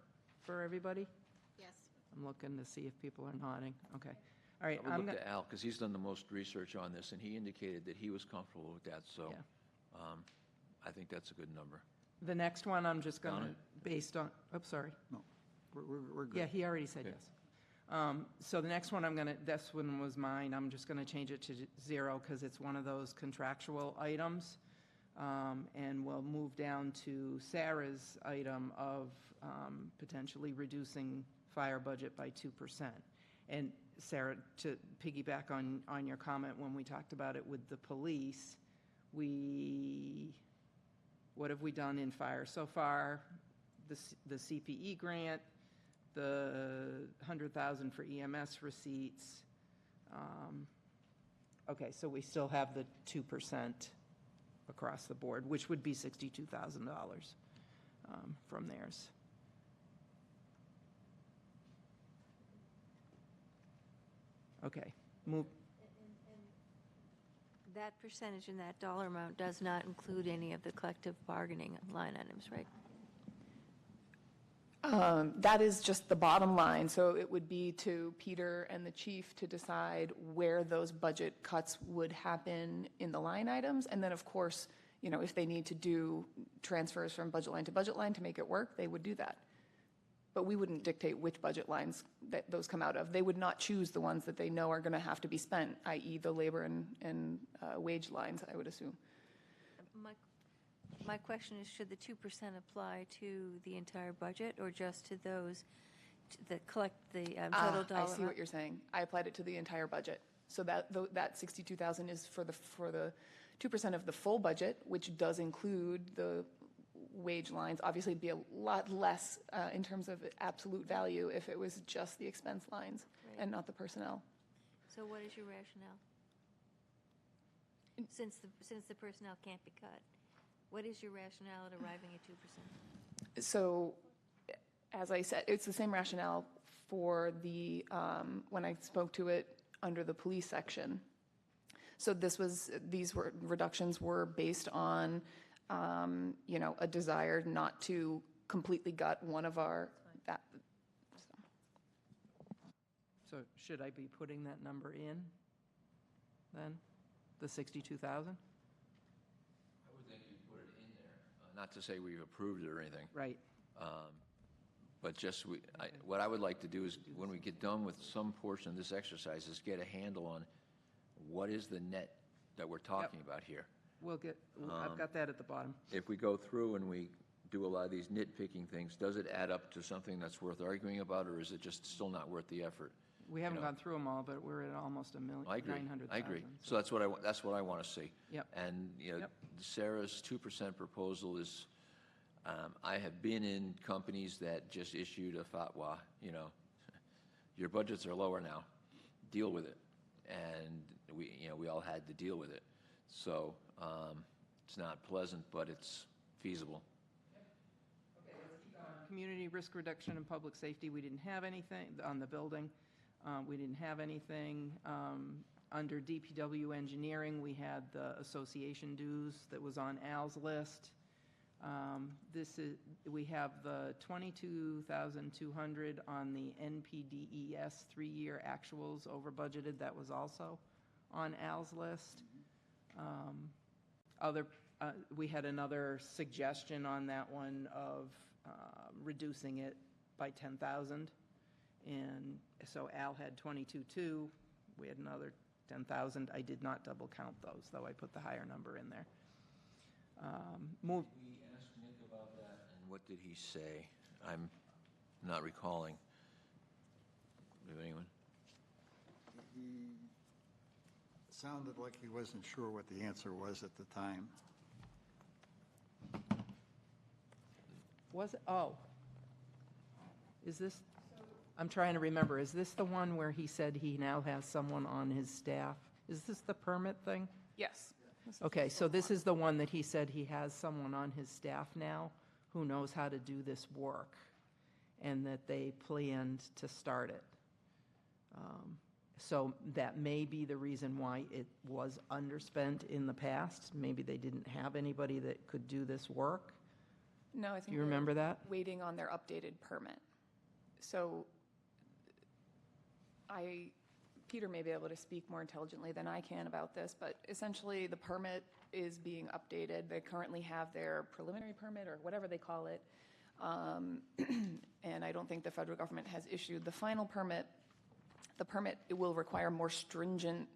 for everybody? Yes. I'm looking to see if people are nodding. Okay. All right. I would look to Al, because he's done the most research on this, and he indicated that he was comfortable with that, so Yeah. I think that's a good number. The next one, I'm just going Donna? to, based on, sorry. No, we're good. Yeah, he already said Okay. yes. So the next one, this one was mine. I'm just going to change it to 0 because it's one of those contractual items. And we'll move down to Sarah's item of potentially reducing fire budget by 2%. And Sarah, to piggyback on your comment when we talked about it with the police, what have we done in fire so far? The CPE grant, the 100,000 for EMS receipts. Okay, so we still have the 2% across the board, which would be $62,000 from theirs. Okay, move. That percentage in that dollar amount does not include any of the collective bargaining line items, right? That is just the bottom line, so it would be to Peter and the chief to decide where those budget cuts would happen in the line items, and then, of course, if they need to do transfers from budget line to make it work, they would do that. But we wouldn't dictate which budget lines that those come out of. They would not choose the ones that they know are going to have to be spent, i.e. the labor and wage lines, I would assume. My question is, should the 2% apply to the entire budget or just to those that collect the total dollar I amount? see what you're saying. I applied it to the entire budget. So that 62,000 is for the 2% of the full budget, which does include the wage lines. Obviously, it'd be a lot less in terms of absolute value if it was just the expense lines and not the personnel. So what is your rationale? Since the personnel can't be cut, what is your rationale at arriving at 2%? So, as I said, it's the same rationale for the, when I spoke to it under the police section. So reductions were based on, a desire not to completely gut one of our, So should I be putting that number in then, the 62,000? I would think you'd put it in there, not to say we've approved it or anything. Right. But just, what I would like to do is, when we get done with some portion of this exercise, is get a handle on what is the net that we're talking about here. I've got that at the bottom. If we go through and we do a lot of these nitpicking things, does it add up to something that's worth arguing about, or is it just still not worth the effort? We haven't gone through them all, but we're at almost $1 million, I agree. 900,000. I agree. So that's what I want to see. Yep. And, Yep. Sarah's 2% proposal is, I have been in companies that just issued a fatwa, your budgets are lower now, deal with it. And we all had to deal with it. So it's not pleasant, but it's feasible. Community risk reduction and public safety, we didn't have anything on the building. We didn't have anything. Under DPW engineering, we had the association dues that was on Al's list. We have the 22,200 on the NPDES 3-year actuals over budgeted. That was also on Al's list. We had another suggestion on that one of reducing it by 10,000. And so Al had 22.2. We had another 10,000. I did not double count those, though I put the higher number in there. We asked Nick about that, and what did he say? I'm not recalling. Do you have anyone? He sounded like he wasn't sure what the answer was at the time. Was it? Oh. Is this, I'm trying to remember, is this the one where he said he now has someone on his staff? Is this the permit thing? yes. Okay, so this is the one that he said he has someone on his staff now who knows how to do this work, and that they planned to start it. So that may be the reason why it was underspent in the past. Maybe they didn't have anybody that could do this work. No, I think Do you they're remember that? waiting on their updated permit. So Peter may be able to speak more intelligently than I can about this, but essentially the permit is being updated. They currently have their preliminary permit or whatever they call it. And I don't think the federal government has issued the final permit. The permit, it will require more stringent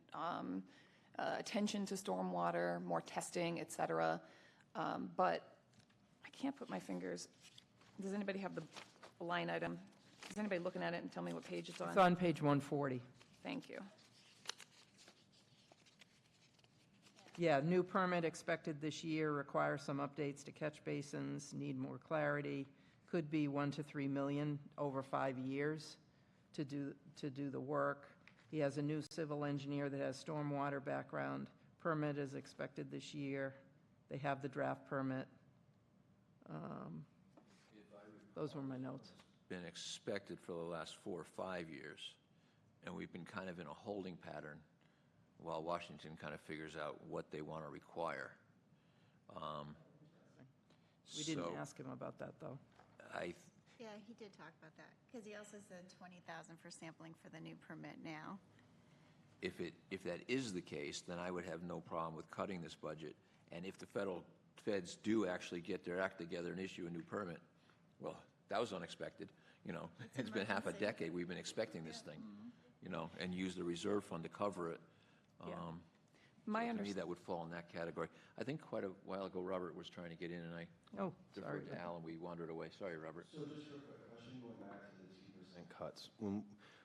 attention to stormwater, more testing, et cetera. But I can't put my fingers. Does anybody have the line item? Is anybody looking at it and tell me what page it's on? It's on page 140. Thank you. Yeah, new permit expected this year, requires some updates to catch basins, need more clarity. Could be 1 to 3 million over 5 years to do the work. He has a new civil engineer that has stormwater background. Permit is expected this year. They have the draft permit. Those were my notes. Been expected for the last 4 or 5 years, and we've been kind of in a holding pattern while Washington kind of figures out what they want to require. We didn't ask him about that, though. Yeah, he did talk about that, because he also said 20,000 for sampling for the new permit now. If that is the case, then I would have no problem with cutting this budget. And if the feds do actually get their act together and issue a new permit, well, that was unexpected. It's been half a decade we've been expecting this thing, and use the reserve fund to cover it. Yeah. To My me, understanding. that would fall in that category. I think quite a while ago, Robert was trying to get in, and I Oh, sorry. deferred to Al, and we wandered away. Sorry, Robert. So just a real quick question, going back to the 2% cuts.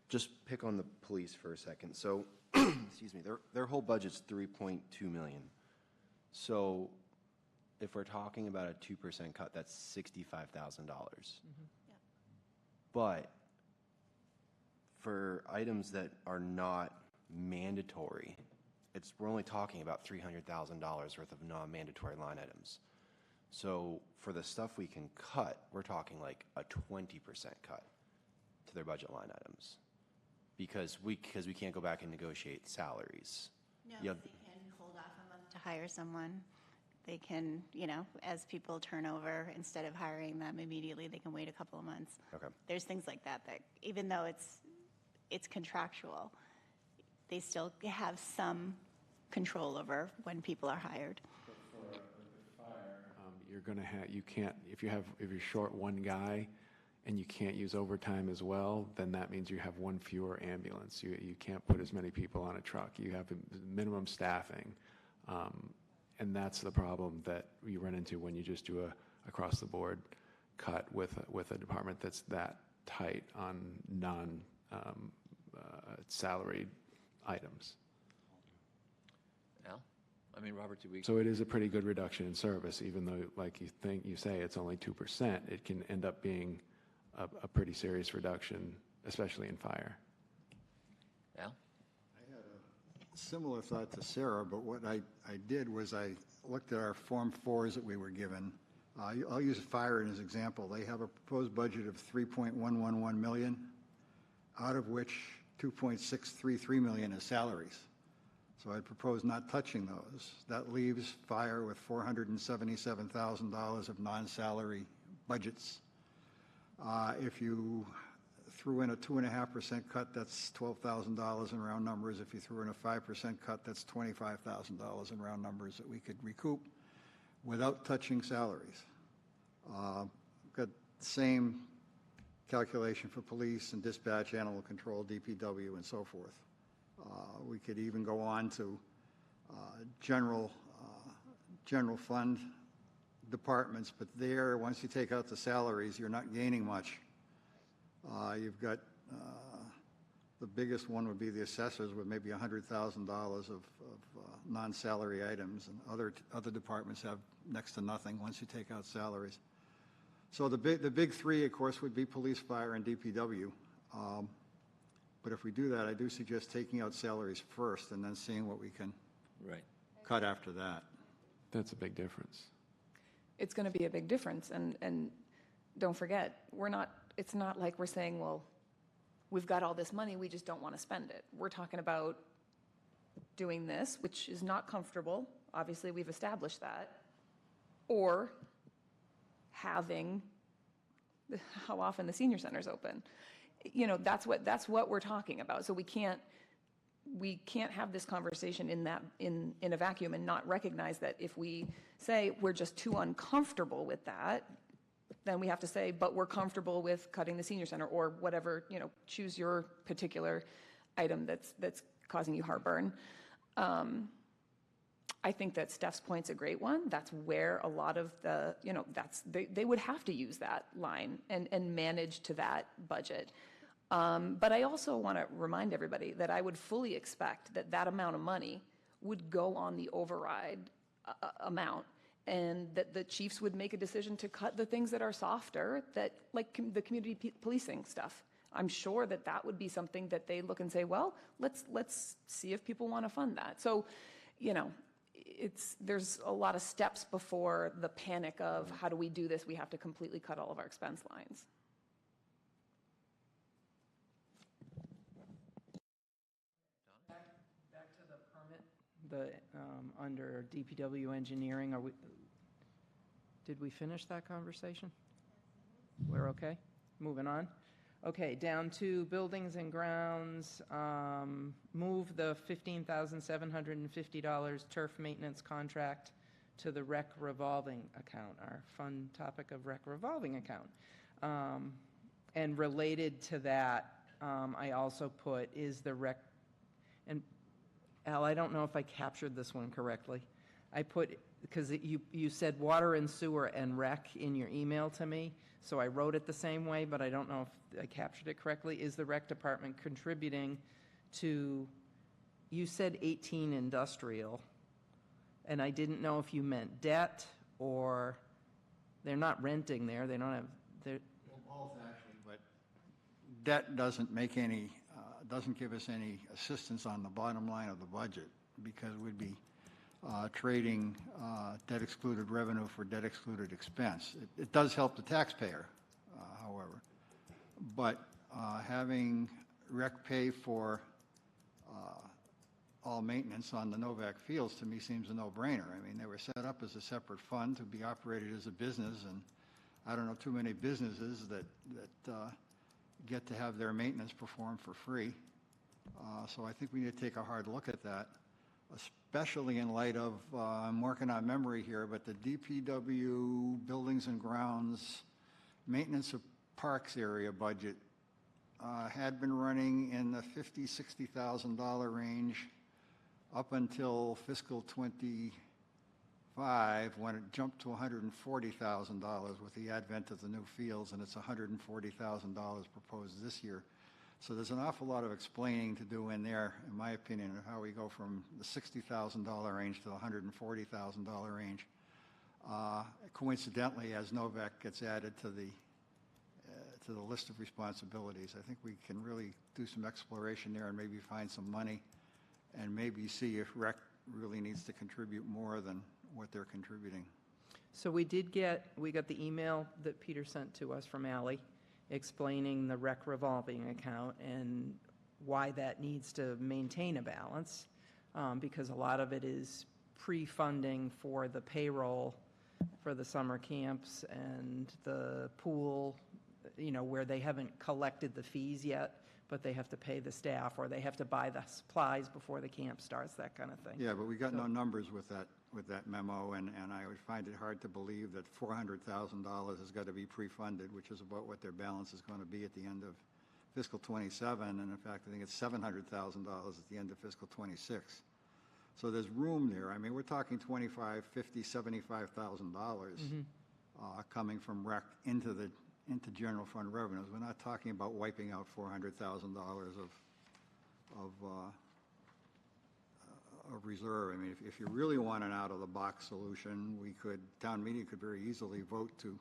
Just pick on the police for a second. So, excuse me, their whole budget's $3.2 million. So if we're talking about a 2% cut, that's $65,000. But for items that are not mandatory, we're only talking about $300,000 worth of non-mandatory line items. So for the stuff we can cut, we're talking like a 20% cut to their budget line items. because we can't go back and negotiate salaries. No, Yeah. they can hold off a month to hire someone. They can, as people turn over, instead of hiring them immediately, they can wait a couple of months. Okay. There's things like that even though it's contractual, they still have some control over when people are hired. You're going to have, you can't, if you're short one guy and you can't use overtime as well, then that means you have one fewer ambulance. You can't put as many people on a truck. You have minimum staffing. And that's the problem that you run into when you just do a across-the-board cut with a department that's that tight on non-salaried items. Al? I mean, Robert, do we? So it is a pretty good reduction in service, even though, like you say, it's only 2%. It can end up being a pretty serious reduction, especially in fire. Al? Similar thought to Sarah, but what I did was I looked at our Form 4s that we were given. I'll use fire as an example. They have a proposed budget of $3.111 million, out of which $2.633 million is salaries. So I propose not touching those. That leaves fire with $477,000 of non-salary budgets. If you threw in a 2.5% cut, that's $12,000 in round numbers. If you threw in a 5% cut, that's $25,000 in round numbers that we could recoup without touching salaries. Got the same calculation for police and dispatch, animal control, DPW, and so forth. We could even go on to general fund departments, but there, once you take out the salaries, you're not gaining much. You've got the biggest one would be the assessors with maybe $100,000 of non-salary items, and other departments have next to nothing once you take out salaries. So the big three, of course, would be police, fire, and DPW. But if we do that, I do suggest taking out salaries first and then seeing what we can cut after that. That's a big difference. It's going to be a big difference, and don't forget, it's not like we're saying, well, we've got all this money, we just don't want to spend it. We're talking about doing this, which is not comfortable. Obviously, we've established that. Or having how often the senior center's open. That's what we're talking about. So we can't have this conversation in a vacuum and not recognize that if we say we're just too uncomfortable with that, then we have to say, but we're comfortable with cutting the senior center or whatever, choose your particular item that's causing you heartburn. I think that Steph's point's a great one. That's where a lot of the, they would have to use that line and manage to that budget. But I also want to remind everybody that I would fully expect that amount of money would go on the override amount, and that the chiefs would make a decision to cut the things that are softer, that like the community policing stuff. I'm sure that would be something that they look and say, well, let's see if people want to fund that. So, there's a lot of steps before the panic of how do we do this? We have to completely cut all of our expense lines. Back to the permit, under DPW engineering, did we finish that conversation? We're okay? Moving on? Okay, down to buildings and grounds, move the $15,750 turf maintenance contract to the rec revolving account, our fun topic of rec revolving account. And related to that, I also put is the rec, and Al, I don't know if I captured this one correctly. I put, because you said water and sewer and rec in your email to me, so I wrote it the same way, but I don't know if I captured it correctly. Is the rec department contributing to, you said 18 industrial, and I didn't know if you meant debt or they're not renting there, they don't have, Well, both actually, but debt doesn't make any, doesn't give us any assistance on the bottom line of the budget, because we'd be trading debt excluded revenue for debt excluded expense. It does help the taxpayer, however, but having rec pay for all maintenance on the Novak fields, to me, seems a no-brainer. I mean, they were set up as a separate fund to be operated as a business, and I don't know too many businesses that get to have their maintenance performed for free. So I think we need to take a hard look at that, especially in light of, I'm working on memory here, but the DPW Buildings and Grounds Maintenance of Parks area budget had been running in the $50,000, $60,000 range up until fiscal '25, when it jumped to $140,000 with the advent of the new fields, and it's $140,000 proposed this year. So there's an awful lot of explaining to do in there, in my opinion, of how we go from the $60,000 range to the $140,000 range. Coincidentally, as Novak gets added to the list of responsibilities, I think we can really do some exploration there and maybe find some money, and maybe see if rec really needs to contribute more than what they're contributing. So we got the email that Peter sent to us from Ally explaining the rec revolving account and why that needs to maintain a balance, because a lot of it is pre-funding for the payroll for the summer camps and the pool, where they haven't collected the fees yet, but they have to pay the staff, or they have to buy the supplies before the camp starts, that kind of thing. Yeah, but we got no numbers with that memo, and I would find it hard to believe that $400,000 has got to be pre-funded, which is about what their balance is going to be at the end of fiscal '27, and in fact, I think it's $700,000 at the end of fiscal '26. So there's room there. I mean, we're talking $25,000, $50,000, $75,000 coming from rec into general fund revenues. We're not talking about wiping out $400,000 of reserve. I mean, if you really want an out-of-the-box solution, town meeting could very easily vote to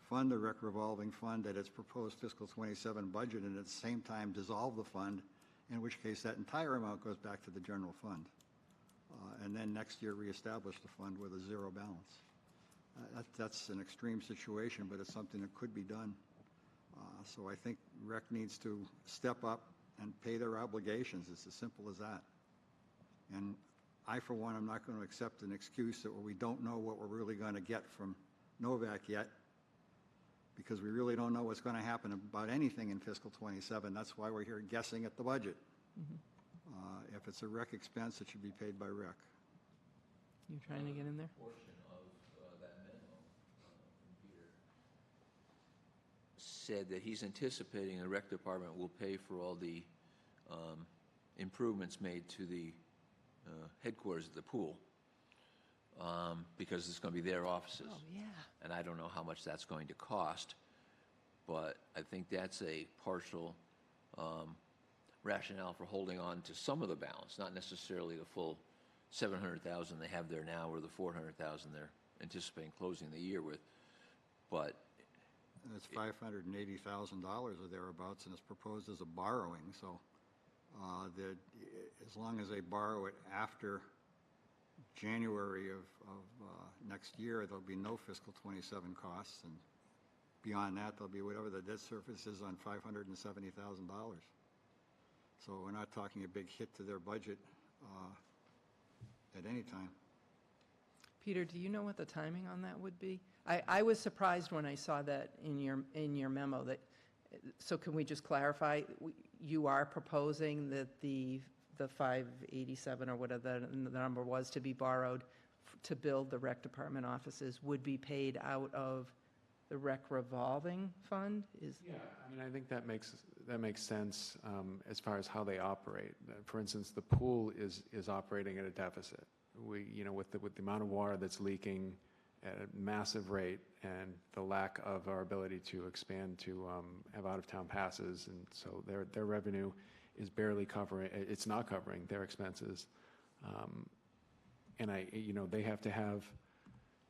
fund the rec revolving fund at its proposed fiscal '27 budget, and at the same time dissolve the fund, in which case that entire amount goes back to the general fund. And then next year reestablish the fund with a zero balance. That's an extreme situation, but it's something that could be done. So I think rec needs to step up and pay their obligations. It's as simple as that. And I, for one, am not going to accept an excuse that we don't know what we're really going to get from Novak yet, because we really don't know what's going to happen about anything in fiscal '27. That's why we're here guessing at the budget. If it's a rec expense, it should be paid by rec. You trying to get in there? Portion of that memo from Peter said that he's anticipating the rec department will pay for all the improvements made to the headquarters of the pool, because it's going to be their offices. Oh, yeah. And I don't know how much that's going to cost, but I think that's a partial rationale for holding on to some of the balance, not necessarily the full $700,000 they have there now, or the $400,000 they're anticipating closing the year with. But it's $580,000 or thereabouts, and it's proposed as a borrowing. So as long as they borrow it after January of next year, there'll be no fiscal '27 costs, and beyond that, there'll be whatever the debt service is on $570,000. So we're not talking a big hit to their budget at any time. Peter, do you know what the timing on that would be? I was surprised when I saw that in your memo. So can we just clarify? You are proposing that the 587 or whatever the number was to be borrowed to build the rec department offices would be paid out of the rec revolving fund? Yeah, I mean, I think that makes sense as far as how they operate. For instance, the pool is operating at a deficit. With the amount of water that's leaking at a massive rate, and the lack of our ability to expand to have out-of-town passes, and so their revenue is barely covering. It's not covering their expenses, and they have to have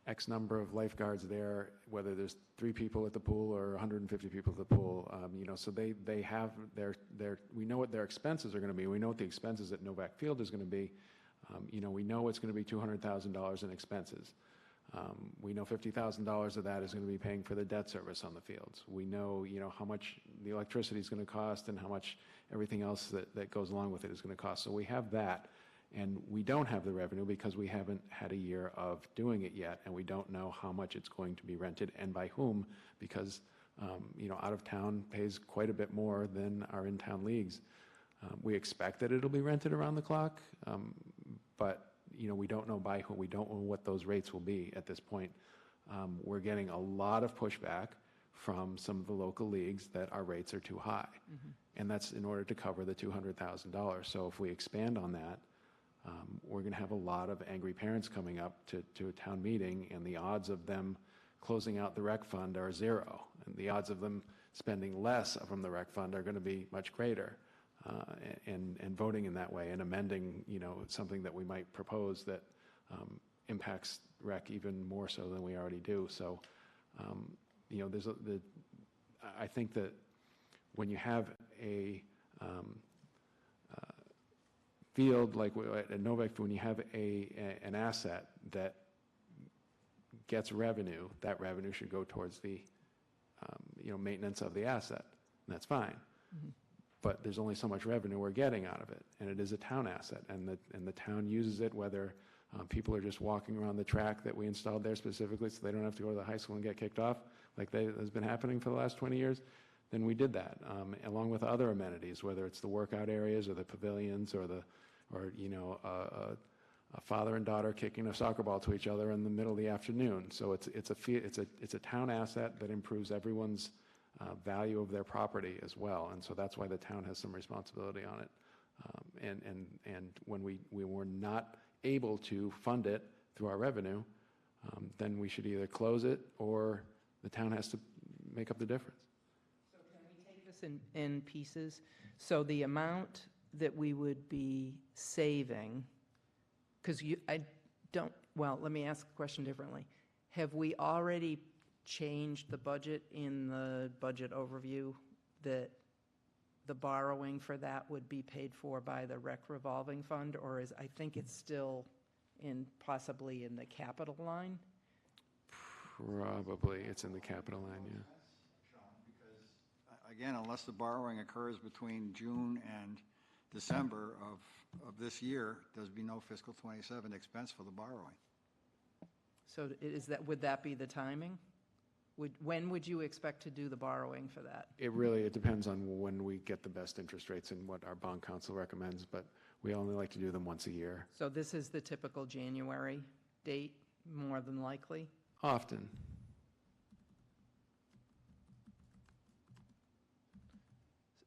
X number of lifeguards there, whether there's 3 people at the pool or 150 people at the pool. So they have we know what their expenses are going to be. We know what the expenses at Novak Field is going to be. We know it's going to be $200,000 in expenses. We know $50,000 of that is going to be paying for the debt service on the fields. We know, how much the electricity is going to cost and how much everything else that goes along with it is going to cost. So we have that, and we don't have the revenue because we haven't had a year of doing it yet, and we don't know how much it's going to be rented and by whom, because out of town pays quite a bit more than our in-town leagues. We expect that it'll be rented around the clock, but we don't know by whom. We don't know what those rates will be at this point. We're getting a lot of pushback from some of the local leagues that our rates are too high. And that's in order to cover the $200,000. So if we expand on that, we're going to have a lot of angry parents coming up to a town meeting, and the odds of them closing out the rec fund are 0. And the odds of them spending less from the rec fund are going to be much greater. And voting in that way and amending, something that we might propose that impacts rec even more so than we already do. So, I think that when you have a field like at Novak, when you have an asset that gets revenue, that revenue should go towards the maintenance of the asset, and that's fine. But there's only so much revenue we're getting out of it, and it is a town asset, and the town uses it, whether people are just walking around the track that we installed there specifically so they don't have to go to the high school and get kicked off, like has been happening for the last 20 years, then we did that, along with other amenities, whether it's the workout areas or the pavilions or a father and daughter kicking a soccer ball to each other in the middle of the afternoon. So it's a town asset that improves everyone's value of their property as well, and so that's why the town has some responsibility on it. And when we were not able to fund it through our revenue, then we should either close it or the town has to make up the difference. So can we take this in pieces? So the amount that we would be saving, because let me ask the question differently. Have we already changed the budget in the budget overview that the borrowing for that would be paid for by the rec revolving fund, or I think it's still possibly in the capital line? Probably it's in the capital line, yeah. Sean, because, again, unless the borrowing occurs between June and December of this year, there's be no fiscal 27 expense for the borrowing. So would that be the timing? When would you expect to do the borrowing for that? It depends on when we get the best interest rates and what our bond council recommends, but we only like to do them once a year. So this is the typical January date, more than likely? Often.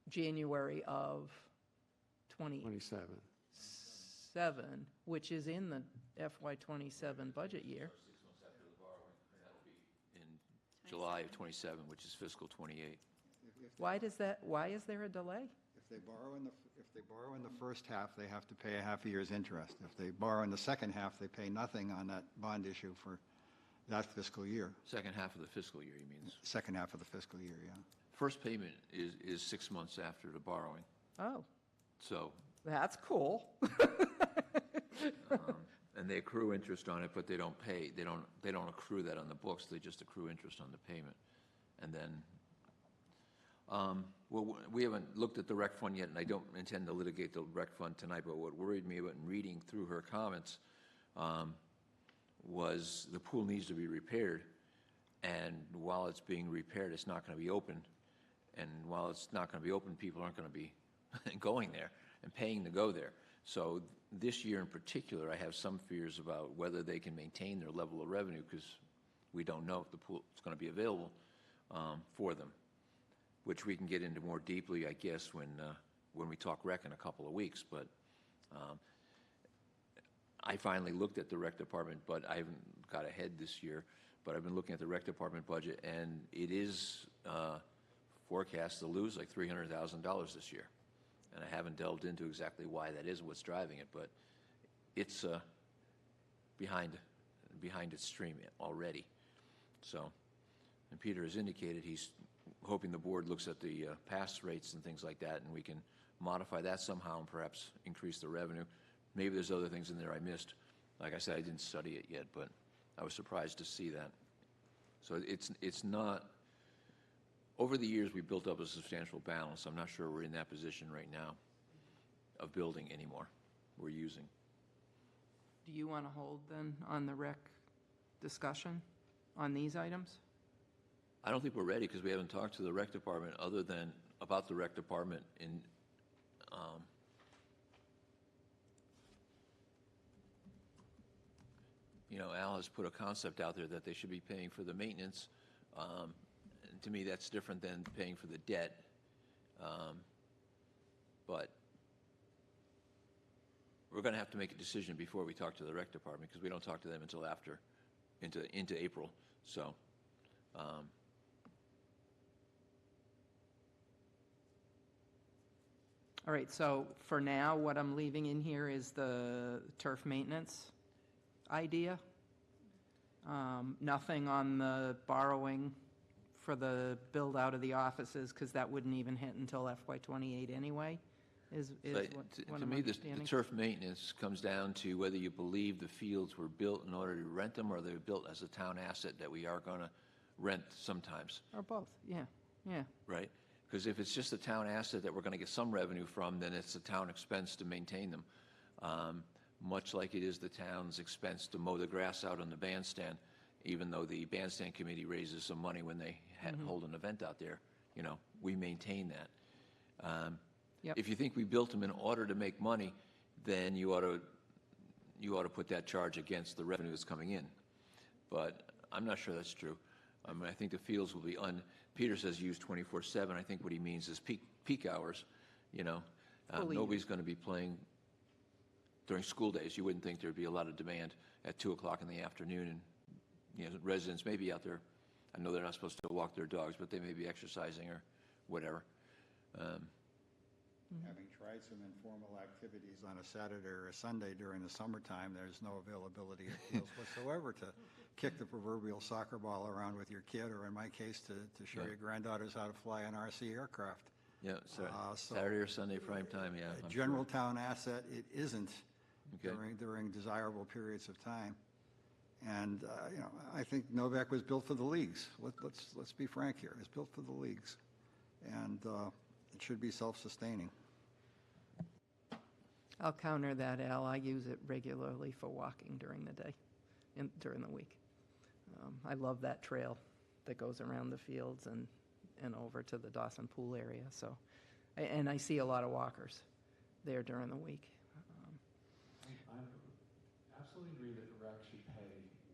January of 27. 7, which is in the FY27 budget year. 6 months after the borrowing, and that'll be in July of 27, which is fiscal 28. Why is there a delay? If they borrow in the first half, they have to pay a half a year's interest. If they borrow in the second half, they pay nothing on that bond issue for that fiscal year. Second half of the fiscal year, you mean? Second half of the fiscal year, yeah. First payment is 6 months after the borrowing. Oh, So, that's cool. and they accrue interest on it, but they don't pay. They don't accrue that on the books. They just accrue interest on the payment. And then, we haven't looked at the rec fund yet, and I don't intend to litigate the rec fund tonight, but what worried me about reading through her comments was the pool needs to be repaired, and while it's being repaired, it's not going to be open. And while it's not going to be open, people aren't going to be going there and paying to go there. So this year in particular, I have some fears about whether they can maintain their level of revenue, because we don't know if the pool is going to be available for them, which we can get into more deeply, I guess, when we talk rec in a couple of weeks. But I finally looked at the rec department, but I haven't got ahead this year. But I've been looking at the rec department budget, and it is forecast to lose like $300,000 this year. And I haven't delved into exactly why that is, what's driving it, but it's behind its stream already. So, and Peter has indicated he's hoping the board looks at the pass rates and things like that, and we can modify that somehow and perhaps increase the revenue. Maybe there's other things in there I missed. Like I said, I didn't study it yet, but I was surprised to see that. So it's not over the years, we built up a substantial balance. I'm not sure we're in that position right now of building anymore. We're using. Do you want to hold then on the rec discussion on these items? I don't think we're ready because we haven't talked to the rec department other than about the rec department in, Al has put a concept out there that they should be paying for the maintenance. And to me, that's different than paying for the debt. But we're going to have to make a decision before we talk to the rec department because we don't talk to them until after, into April. So, all right, so for now, what I'm leaving in here is the turf maintenance idea. Nothing on the borrowing for the build out of the offices because that wouldn't even hit until FY28 anyway, is but what to I'm me, the understanding. turf maintenance comes down to whether you believe the fields were built in order to rent them or they were built as a town asset that we are going to rent sometimes, Or both, yeah, yeah. right? Because if it's just a town asset that we're going to get some revenue from, then it's a town expense to maintain them. Much like it is the town's expense to mow the grass out on the bandstand, even though the bandstand committee raises some money when they hold an event out there, we maintain that. Yep. If you think we built them in order to make money, then you ought to put that charge against the revenue that's coming in. But I'm not sure that's true. I mean, I think the fields will be Peter says use 24/7. I think what he means is peak hours. Fully Nobody's going to be playing during school days. You wouldn't think there'd be a lot of demand at 2 o'clock in the afternoon, and residents may be out there. I know they're not supposed to walk their dogs, but they may be exercising or whatever. Having tried some informal activities on a Saturday or a Sunday during the summertime, there's no availability at fields whatsoever to kick the proverbial soccer ball around with your kid, or in my case, to show your granddaughters how to fly an RC aircraft. Yeah, so Saturday or Sunday prime time, yeah. A I'm general sure. town asset, it isn't Okay. during desirable periods of time. And, I think Novak was built for the leagues. Let's be frank here. It was built for the leagues. And it should be self-sustaining. I'll counter that, Al. I use it regularly for walking during the day, during the week. I love that trail that goes around the fields and over to the Dawson Pool area. So, and I see a lot of walkers there during the week. I absolutely agree that rec should pay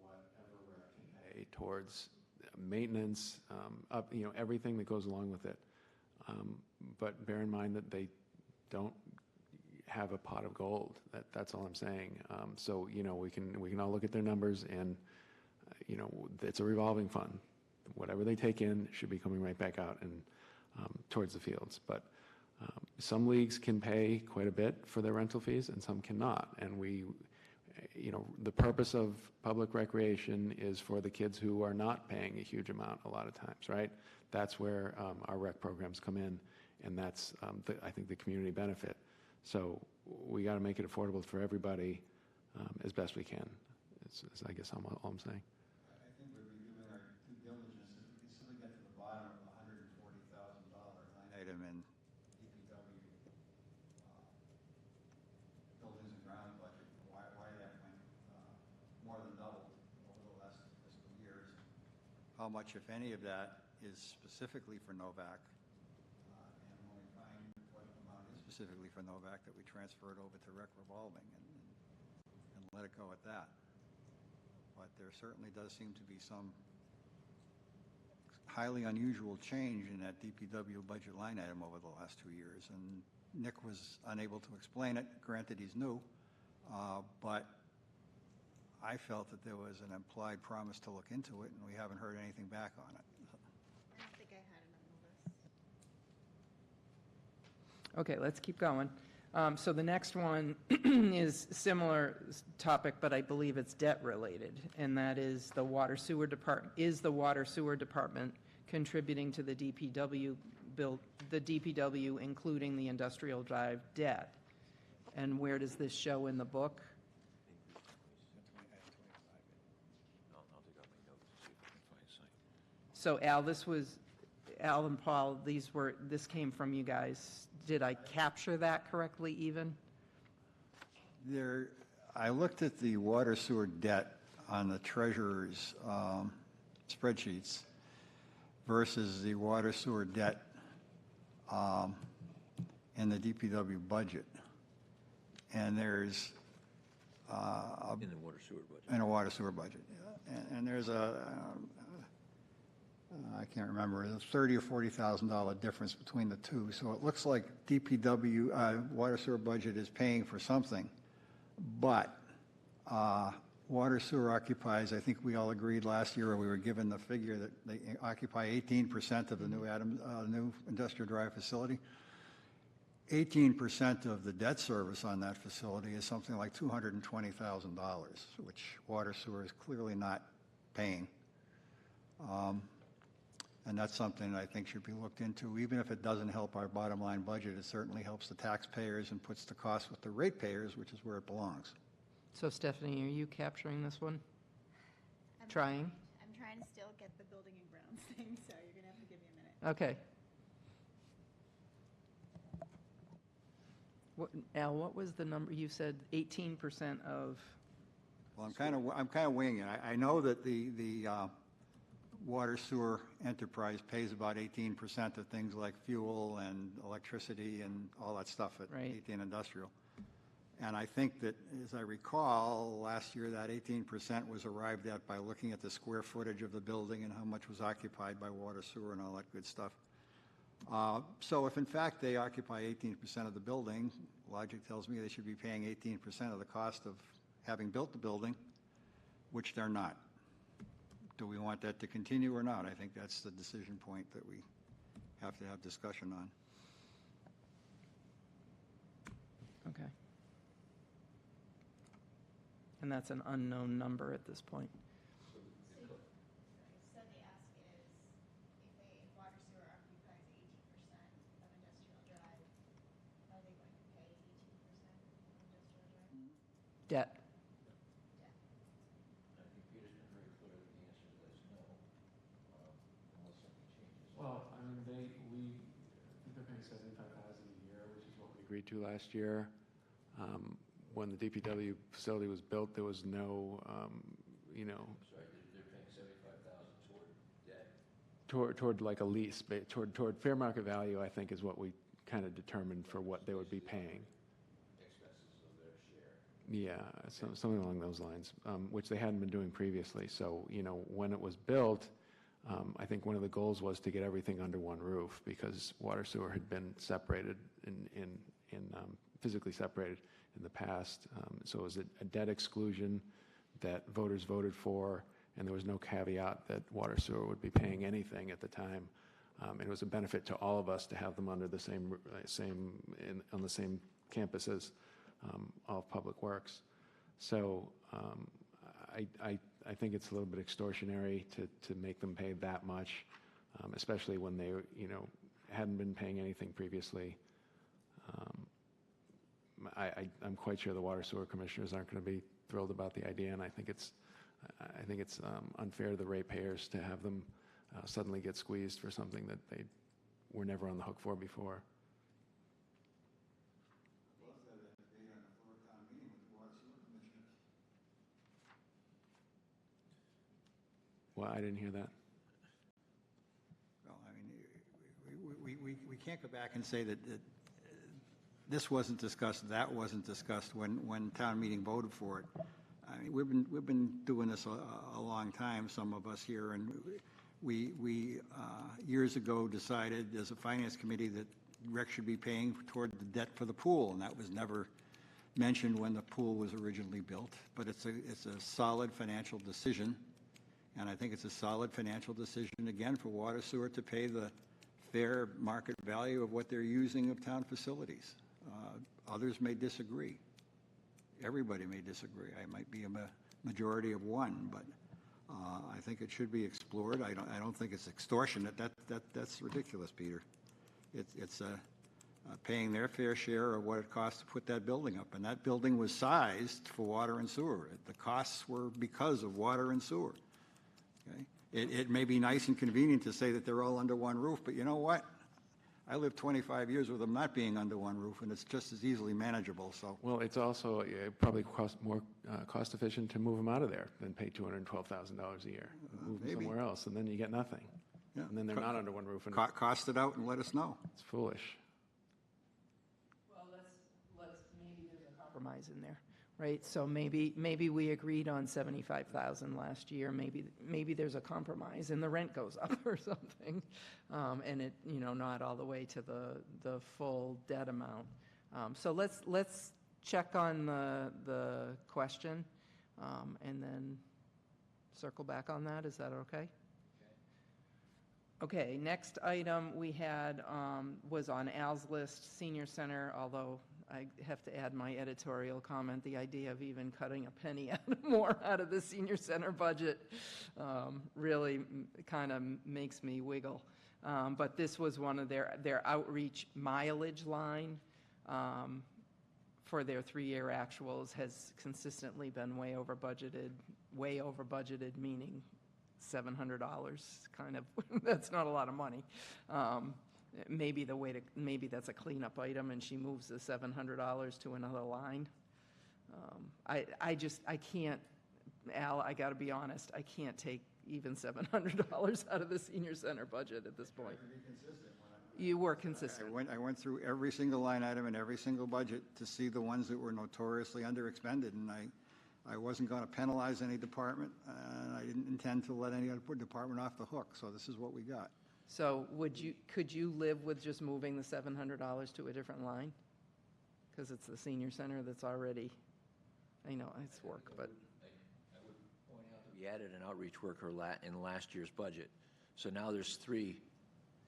whatever rec can pay towards maintenance, everything that goes along with it. But bear in mind that they don't have a pot of gold. That's all I'm saying. So we can all look at their numbers, and it's a revolving fund. Whatever they take in should be coming right back out and towards the fields. But some leagues can pay quite a bit for their rental fees, and some cannot. And the purpose of public recreation is for the kids who are not paying a huge amount a lot of times, right? That's where our rec programs come in, and that's, I think, the community benefit. So we got to make it affordable for everybody as best we can. It's I guess all I'm saying. I think we'd be doing our due diligence if we could simply get to the bottom of the $140,000 line item in DPW buildings and grounds budget. Why that went more than doubled over the last fiscal years. How much, if any, of that is specifically for Novak? And when we find what amount is specifically for Novak, that we transfer it over to rec revolving and let it go at that. But there certainly does seem to be some highly unusual change in that DPW budget line item over the last 2 years. And Nick was unable to explain it. Granted, he's new, but I felt that there was an implied promise to look into it, and we haven't heard anything back on it. I don't think I had it on the list. Okay, let's keep going. So the next one is similar topic, but I believe it's debt related, and that is the water sewer department. Is the water sewer department contributing to the DPW including the industrial drive debt? And where does this show in the book? I'll dig out my notes and see if I can find something. So Al, this was, Al and Paul, this came from you guys. Did I capture that correctly even? I looked at the water sewer debt on the treasurer's spreadsheets versus the water sewer debt in the DPW budget. And there's In the water sewer budget. in a water sewer budget. And there's I can't remember, a $30,000 or $40,000 difference between the two. So it looks like DPW, water sewer budget is paying for something. But water sewer occupies, I think we all agreed last year, or we were given the figure that they occupy 18% of the new Industrial Drive facility. 18% of the debt service on that facility is something like $220,000, which water sewer is clearly not paying. And that's something I think should be looked into. Even if it doesn't help our bottom line budget, it certainly helps the taxpayers and puts the cost with the ratepayers, which is where it belongs. So Stephanie, are you capturing this one? Trying? I'm trying to still get the building and grounds thing, so you're going to have to give me a minute. Okay. Al, what was the number? You said 18% of, Well, I'm kind of winging it. I know that the water sewer enterprise pays about 18% of things like fuel and electricity and all that stuff at Right. 18 Industrial. And I think that, as I recall, last year that 18% was arrived at by looking at the square footage of the building and how much was occupied by water, sewer, and all that good stuff. So if in fact they occupy 18% of the building, logic tells me they should be paying 18% of the cost of having built the building, which they're not. Do we want that to continue or not? I think that's the decision point that we have to have discussion on. okay. And that's an unknown number at this point. So the ask is, if water sewer occupies 18% of Industrial Drive, are they going to pay 18% of Industrial Drive? Debt. I think Peter's been very clear that the answer to that is no, unless something changes. Well, I mean, I think they're paying $75,000 a year, which is what we agreed to last year. When the DPW facility was built, there was no, Sorry, they're paying $75,000 toward debt. toward like a lease, toward fair market value, I think is what we kind of determined for what they would be paying. Expenses of their share. Yeah, something along those lines, which they hadn't been doing previously. So, when it was built, I think one of the goals was to get everything under one roof because water sewer had been separated physically separated in the past. So it was a debt exclusion that voters voted for, and there was no caveat that water sewer would be paying anything at the time. And it was a benefit to all of us to have them under the on the same campus as all of Public Works. So I think it's a little bit extortionary to make them pay that much, especially when they hadn't been paying anything previously. I'm quite sure the water sewer commissioners aren't going to be thrilled about the idea, and I think it's unfair to the ratepayers to have them suddenly get squeezed for something that they were never on the hook for before. Well, I didn't hear that. Well, I mean, we can't go back and say that this wasn't discussed, that wasn't discussed when town meeting voted for it. I mean, we've been doing this a long time, some of us here, and we years ago decided as a finance committee that rec should be paying toward the debt for the pool, and that was never mentioned when the pool was originally built. But it's a solid financial decision, and I think it's a solid financial decision again for water sewer to pay the fair market value of what they're using of town facilities. Others may disagree. Everybody may disagree. I might be a majority of one, but I think it should be explored. I don't think it's extortionate. That's ridiculous, Peter. It's paying their fair share of what it costs to put that building up, and that building was sized for water and sewer. The costs were because of water and sewer. Okay? it may be nice and convenient to say that they're all under one roof, but you know what? I lived 25 years with them not being under one roof, and it's just as easily manageable, so. Well, it's also probably more cost efficient to move them out of there than pay $212,000 a year. Move them maybe. somewhere else, and then you get nothing. Yeah. And then they're not under one roof, and Cost it out and let us know. it's foolish. Well, maybe there's a compromise in there, right? So maybe we agreed on 75,000 last year, maybe there's a compromise and the rent goes up or something. And it, not all the way to the full debt amount. So let's check on the question, and then circle back on that. Is that okay? Okay, next item we had was on Al's list, senior center, although I have to add my editorial comment, the idea of even cutting a penny more out of the senior center budget really kind of makes me wiggle. But this was one of their outreach mileage line for their 3-year actuals has consistently been way over budgeted, meaning $700 kind of, that's not a lot of money. Maybe that's a cleanup item and she moves the $700 to another line. I can't, Al, I got to be honest, I can't take even $700 out of the senior center budget at this point. You were consistent. I went through every single line item in every single budget to see the ones that were notoriously underexpended, and I wasn't going to penalize any department, and I didn't intend to let any other department off the hook, so this is what we got. So could you live with just moving the $700 to a different line? Because it's the senior center that's already, I know it's work, but. I would point out that we added an outreach worker in last year's budget. So now there's 3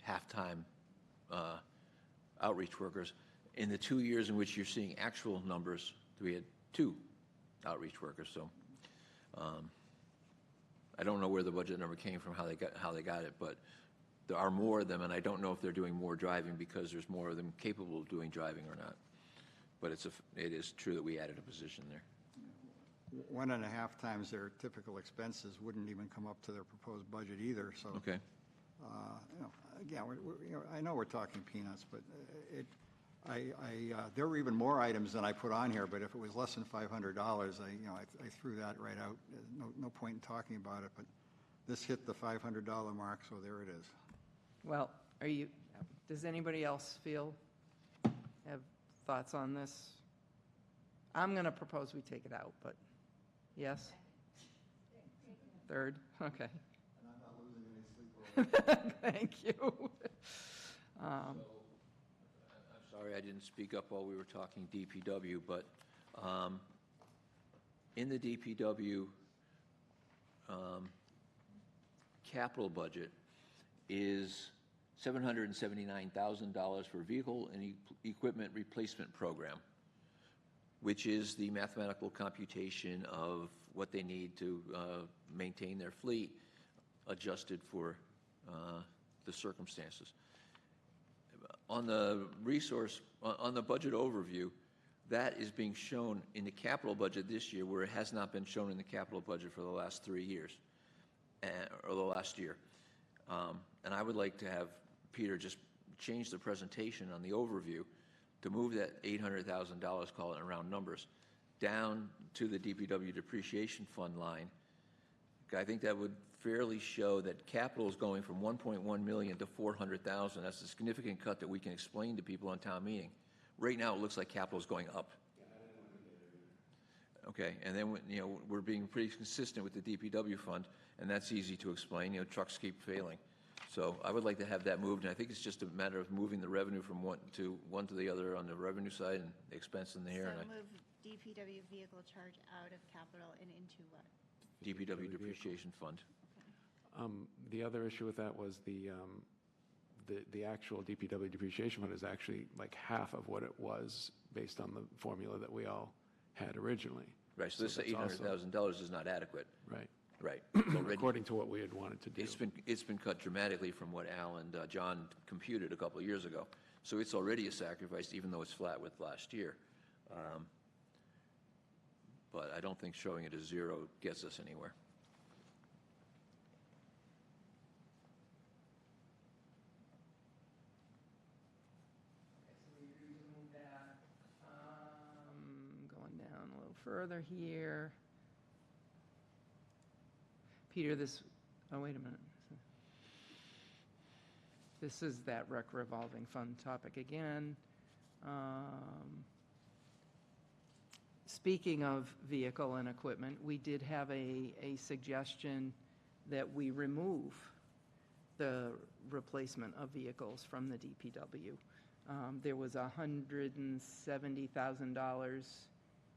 half-time outreach workers. In the 2 years in which you're seeing actual numbers, we had 2 outreach workers. So I don't know where the budget number came from, how they got it, but there are more of them, and I don't know if they're doing more driving because there's more of them capable of doing driving or not. But it is true that we added a position there. 1.5 times their typical expenses wouldn't even come up to their proposed budget either, so. Okay. Again, I know we're talking peanuts, but there were even more items than I put on here, but if it was less than $500, I threw that right out. No point in talking about it, but this hit the $500 mark, so there it is. Well, does anybody else have thoughts on this? I'm going to propose we take it out, but yes? Third? Okay. And I'm not losing any sleep over it. Thank you. I'm sorry I didn't speak up while we were talking DPW, but in the DPW capital budget is $779,000 for vehicle and equipment replacement program, which is the mathematical computation of what they need to maintain their fleet, adjusted for the circumstances. On the budget overview, that is being shown in the capital budget this year, where it has not been shown in the capital budget for the last 3 years, or the last year. And I would like to have Peter just change the presentation on the overview to move that $800,000, call it in round numbers, down to the DPW depreciation fund line. I think that would fairly show that capital is going from 1.1 million to 400,000. That's a significant cut that we can explain to people on town meeting. Right now, it looks like capital is going up. Okay, and then we're being pretty consistent with the DPW fund, and that's easy to explain. Trucks keep failing. So I would like to have that moved, and I think it's just a matter of moving the revenue from one to the other on the revenue side and the expense in the air. So move DPW vehicle charge out of capital and into what? DPW depreciation fund. The other issue with that was the actual DPW depreciation fund is actually like half of what it was based on the formula that we all had originally. Right, so this $800,000 is not adequate. Right. Right. According to what we had wanted to do. It's been cut dramatically from what Al and John computed a couple of years ago. So it's already a sacrifice, even though it's flat with last year. But I don't think showing it as zero gets us anywhere. further here. Peter, oh, wait a minute. This is that rec revolving fund topic again. Speaking of vehicle and equipment, we did have a suggestion that we remove the replacement of vehicles from the DPW. There was $170,000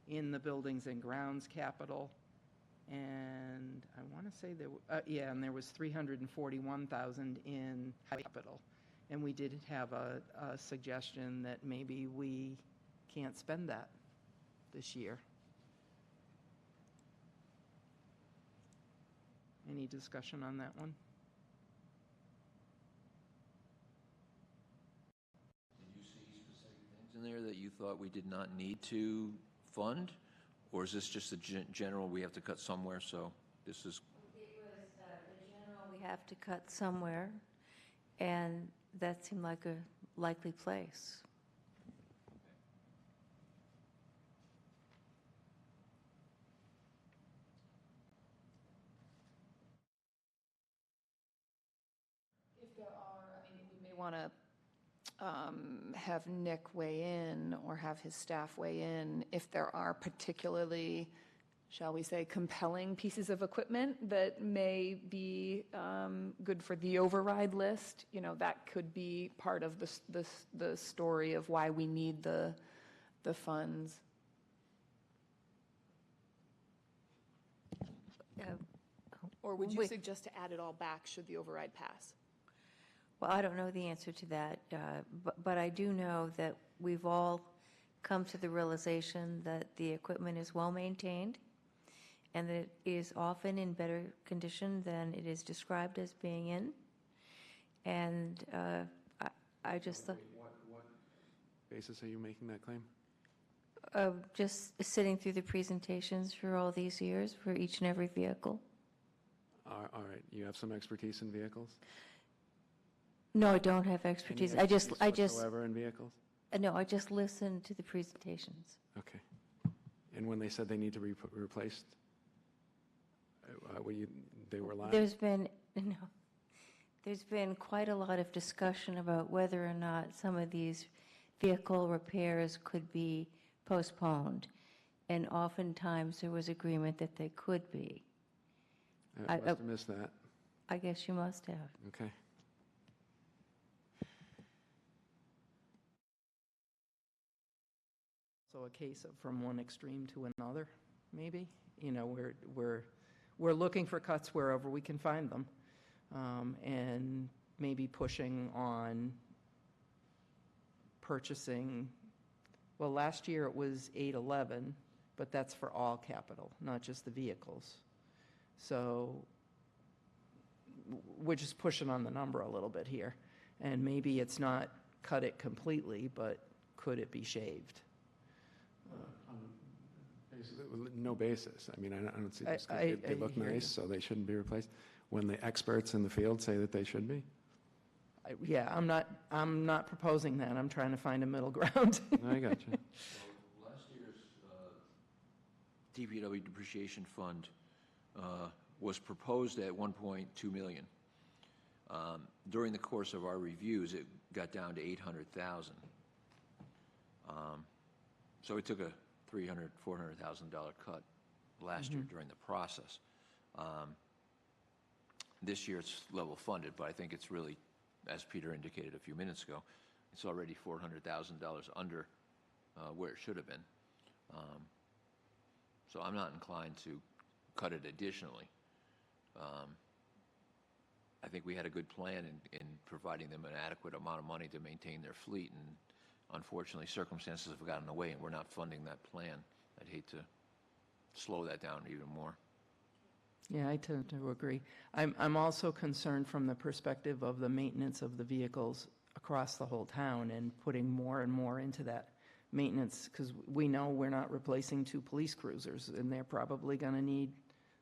in the buildings and grounds capital, and I want to say and there was $341,000 in capital. And we did have a suggestion that maybe we can't spend that this year. Any discussion on that one? Did you see specific things in there that you thought we did not need to fund? Or is this just a general, we have to cut somewhere, so this is? It was the general, we have to cut somewhere, and that seemed like a likely place. If there are, I mean, we may Want to have Nick weigh in or have his staff weigh in if there are particularly, shall we say, compelling pieces of equipment that may be good for the override list. You know, that could be part of the story of why we need the funds. Or would you suggest to add it all back should the override pass? Well, I don't know the answer to that, but I do know that we've all come to the realization that the equipment is well-maintained and that it is often in better condition than it is described as being in. And I just thought... What basis are you making that claim? Just sitting through the presentations for all these years for each and every vehicle. All right, you have some expertise in vehicles? No, I don't have expertise. Any expertise whatsoever in vehicles? No, I just listened to the presentations. Okay. And when they said they need to be replaced, they were lying? There's been quite a lot of discussion about whether or not some of these vehicle repairs could be postponed. And oftentimes there was agreement that they could be. I must have missed that. I guess you must have. Okay. So a case of from one extreme to another, maybe. You know, we're looking for cuts wherever we can find them, and maybe pushing on purchasing. Well, last year it was 811, but that's for all capital, not just the vehicles. So we're just pushing on the number a little bit here, and maybe it's not cut it completely, but could it be shaved? No basis. I mean, I don't see this. I They look hear you. nice, so they shouldn't be replaced. When the experts in the field say that they should be? Yeah, I'm not proposing that. I'm trying to find a middle ground. I got you. Well, last year's DPW depreciation fund was proposed at $1.2 million. During the course of our reviews, it got down to $800,000. So it took a $300,000, $400,000 cut last year during the process. This year it's level funded, but I think it's really, as Peter indicated a few minutes ago, it's already $400,000 under where it should have been. So I'm not inclined to cut it additionally. I think we had a good plan in providing them an adequate amount of money to maintain their fleet, and unfortunately circumstances have gotten in the way and we're not funding that plan. I'd hate to slow that down even more. Yeah, I tend to agree. I'm also concerned from the perspective of the maintenance of the vehicles across the whole town and putting more and more into that maintenance, because we know we're not replacing 2 police cruisers, and they're probably going to need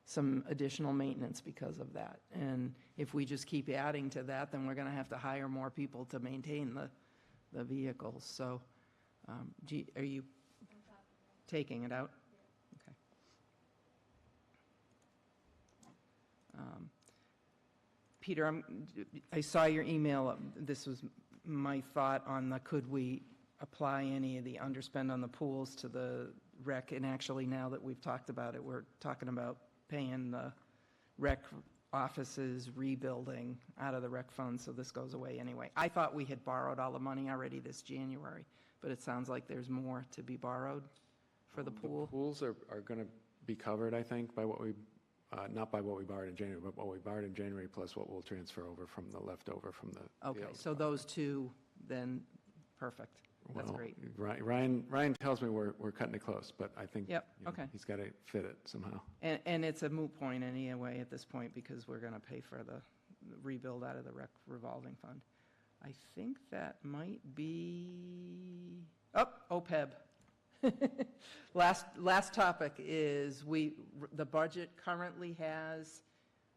some additional maintenance because of that. And if we just keep adding to that, then we're going to have to hire more people to maintain the vehicles. So are you taking it out? Peter, I saw your email. This was my thought on the, could we apply any of the underspend on the pools to the rec? And actually, now that we've talked about it, we're talking about paying the rec offices rebuilding out of the rec fund, so this goes away anyway. I thought we had borrowed all the money already this January, but it sounds like there's more to be borrowed for the pool. The pools are going to be covered, I think, by what we, not by what we borrowed in January, but what we borrowed in January plus what we'll transfer over from the leftover from the. Okay, so those two, then, perfect. That's Well, great. Ryan tells me we're cutting it close, but I think Yep, you know, okay. he's got to fit it somehow. And it's a moot point anyway at this point, because we're going to pay for the rebuild out of the rec revolving fund. I think that might be, OPEB. Last topic is the budget currently has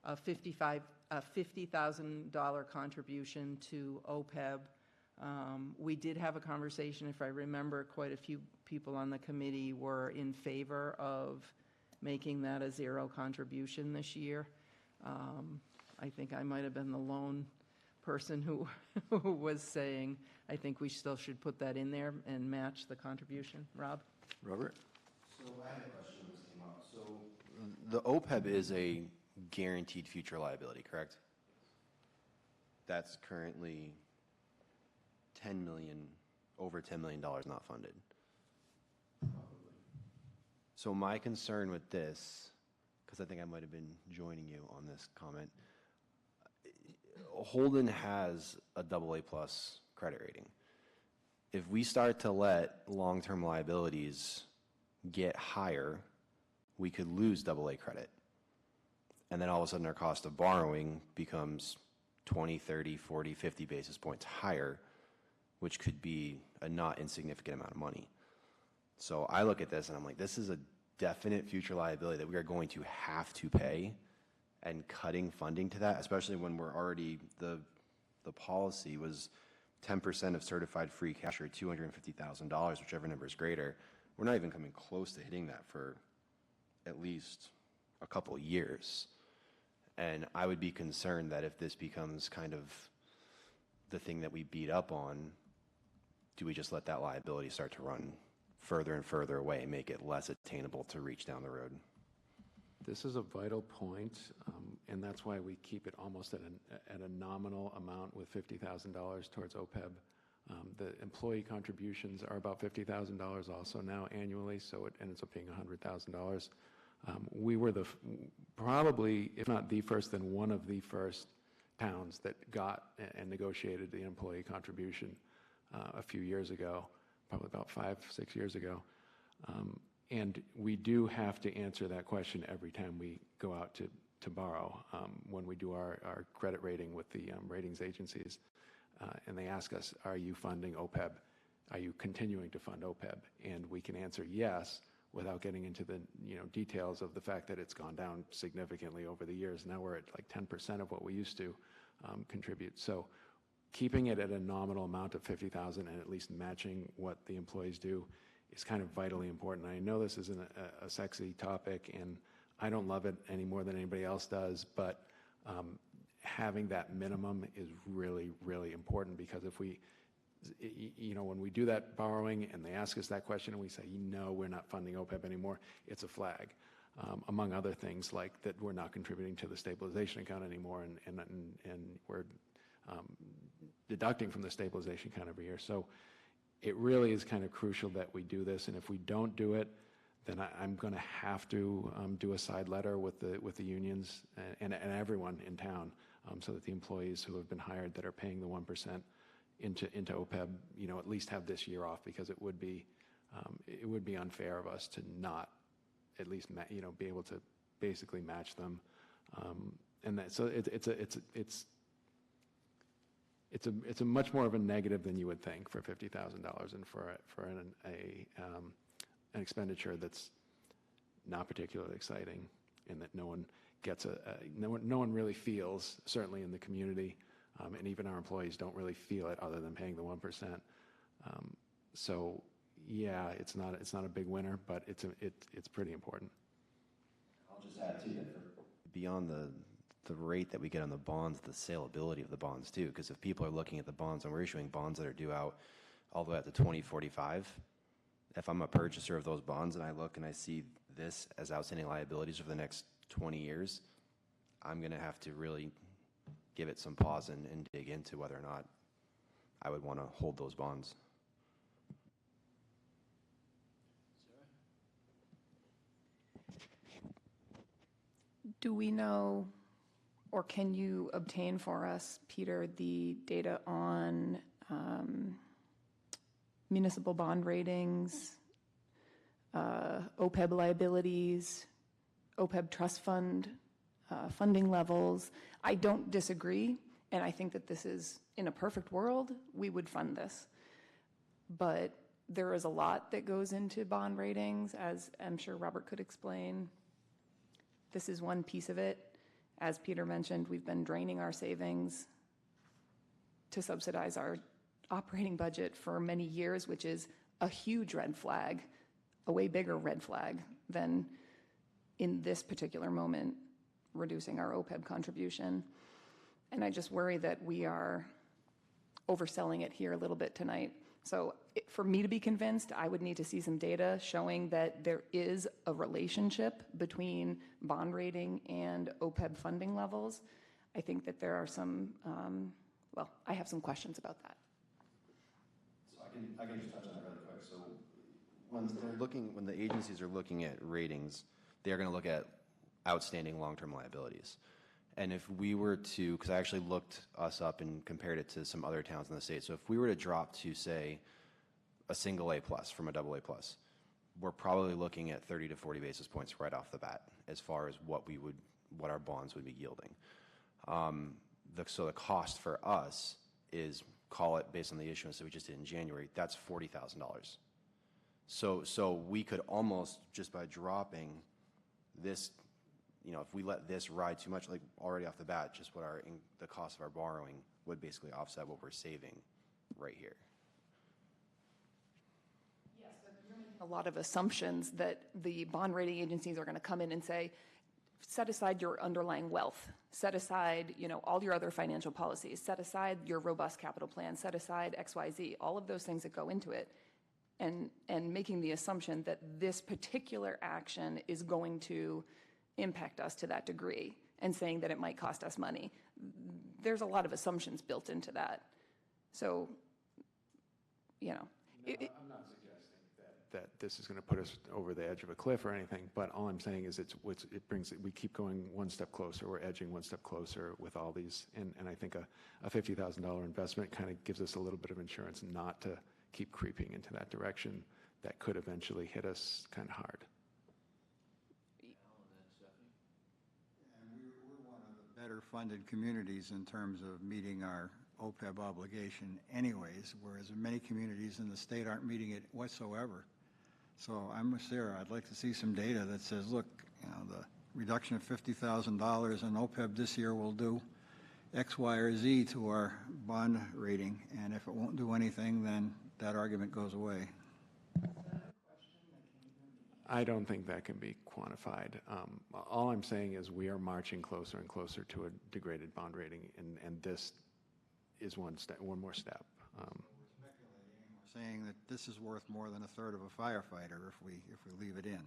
a $50,000 contribution to OPEB. We did have a conversation, if I remember, quite a few people on the committee were in favor of making that a zero contribution this year. I think I might have been the lone person who was saying, I think we still should put that in there and match the contribution. Rob? Robert? So I had a question when this came up. So the OPEB is a guaranteed future liability, correct? That's currently over $10 million not funded. Probably. So my concern with this, because I think I might have been joining you on this comment, Holden has a AA+ credit rating. If we start to let long-term liabilities get higher, we could lose AA credit. And then all of a sudden our cost of borrowing becomes 20, 30, 40, 50 basis points higher, which could be a not insignificant amount of money. So I look at this and I'm like, this is a definite future liability that we are going to have to pay, and cutting funding to that, especially when we're already, the policy was 10% of certified free cash, or $250,000, whichever number is greater. We're not even coming close to hitting that for at least a couple years. And I would be concerned that if this becomes kind of the thing that we beat up on, do we just let that liability start to run further and further away and make it less attainable to reach down the road? This is a vital point, and that's why we keep it almost at a nominal amount with $50,000 towards OPEB. The employee contributions are about $50,000 also now annually, so it ends up being $100,000. We were probably, if not the first, then one of the first towns that got and negotiated the employee contribution a few years ago, probably about 5-6 years ago. And we do have to answer that question every time we go out to borrow. When we do our credit rating with the ratings agencies, and they ask us, are you funding OPEB? Are you continuing to fund OPEB? And we can answer yes, without getting into the details of the fact that it's gone down significantly over the years. Now we're at like 10% of what we used to contribute. So keeping it at a nominal amount of $50,000 and at least matching what the employees do is kind of vitally important. I know this isn't a sexy topic, and I don't love it any more than anybody else does, but having that minimum is really, really important, because if we, when we do that borrowing and they ask us that question and we say, no, we're not funding OPEB anymore, it's a flag. Among other things, like that we're not contributing to the stabilization account anymore, and we're deducting from the stabilization account every year. So it really is kind of crucial that we do this, and if we don't do it, then I'm going to have to do a side letter with the unions and everyone in town, so that the employees who have been hired that are paying the 1% into OPEB, at least have this year off, because it would be unfair of us to not at least be able to basically match them, and that, so it's a much more of a negative than you would think for $50,000 and for an expenditure that's not particularly exciting, and that no one gets no one really feels, certainly in the community, and even our employees don't really feel it other than paying the 1%. So yeah, it's not a big winner, but it's pretty important. I'll just add too that beyond the the rate that we get on the bonds, the saleability of the bonds too. Because if people are looking at the bonds and we're issuing bonds that are due out all the way out to 2045, if I'm a purchaser of those bonds and I look and I see this as outstanding liabilities over the next 20 years, I'm going to have to really give it some pause and dig into whether or not I would want to hold those bonds. Do we know, or can you obtain for us, Peter, the data on municipal bond ratings, OPEB liabilities, OPEB trust fund, funding levels? I don't disagree, and I think that this is, in a perfect world, we would fund this. But there is a lot that goes into bond ratings, as I'm sure Robert could explain. This is one piece of it. As Peter mentioned, we've been draining our savings to subsidize our operating budget for many years, which is a huge red flag, a way bigger red flag than in this particular moment, reducing our OPEB contribution. And I just worry that we are overselling it here a little bit tonight. So for me to be convinced, I would need to see some data showing that there is a relationship between bond rating and OPEB funding levels. I think that there are some, well, I have some questions about that. So I can just touch on that really quick. So when the agencies are looking at ratings, they are going to look at outstanding long-term liabilities. And if we were to, because I actually looked us up and compared it to some other towns in the state. So if we were to drop to, say, a single A plus from a double A plus, we're probably looking at 30 to 40 basis points right off the bat as far as what our bonds would be yielding. So the cost for us is, call it based on the issuance that we just did in January, that's $40,000. So we could almost, just by dropping this, if we let this ride too much, like already off the bat, just what the cost of our borrowing would basically offset what we're saving right here. Yes, but you're making a lot of assumptions that the bond rating agencies are going to come in and say, set aside your underlying wealth, set aside, all your other financial policies, set aside your robust capital plan, set aside XYZ, all of those things that go into it, and making the assumption that this particular action is going to impact us to that degree, and saying that it might cost us money. There's a lot of assumptions built into that. So, I'm not suggesting that this is going to put us over the edge of a cliff or anything, but all I'm saying is we keep going one step closer, we're edging one step closer with all these, and I think a $50,000 investment kind of gives us a little bit of insurance not to keep creeping into that direction that could eventually hit us kind of hard. Better funded communities in terms of meeting our OPEB obligation anyways, whereas many communities in the state aren't meeting it whatsoever. So I'm with Sarah. I'd like to see some data that says, look, the reduction of $50,000 in OPEB this year will do X, Y, or Z to our bond rating, and if it won't do anything, then that argument goes away. I don't think that can be quantified. All I'm saying is we are marching closer and closer to a degraded bond rating, and this is one more step. We're speculating, and we're saying that this is worth more than a third of a firefighter if we leave it in.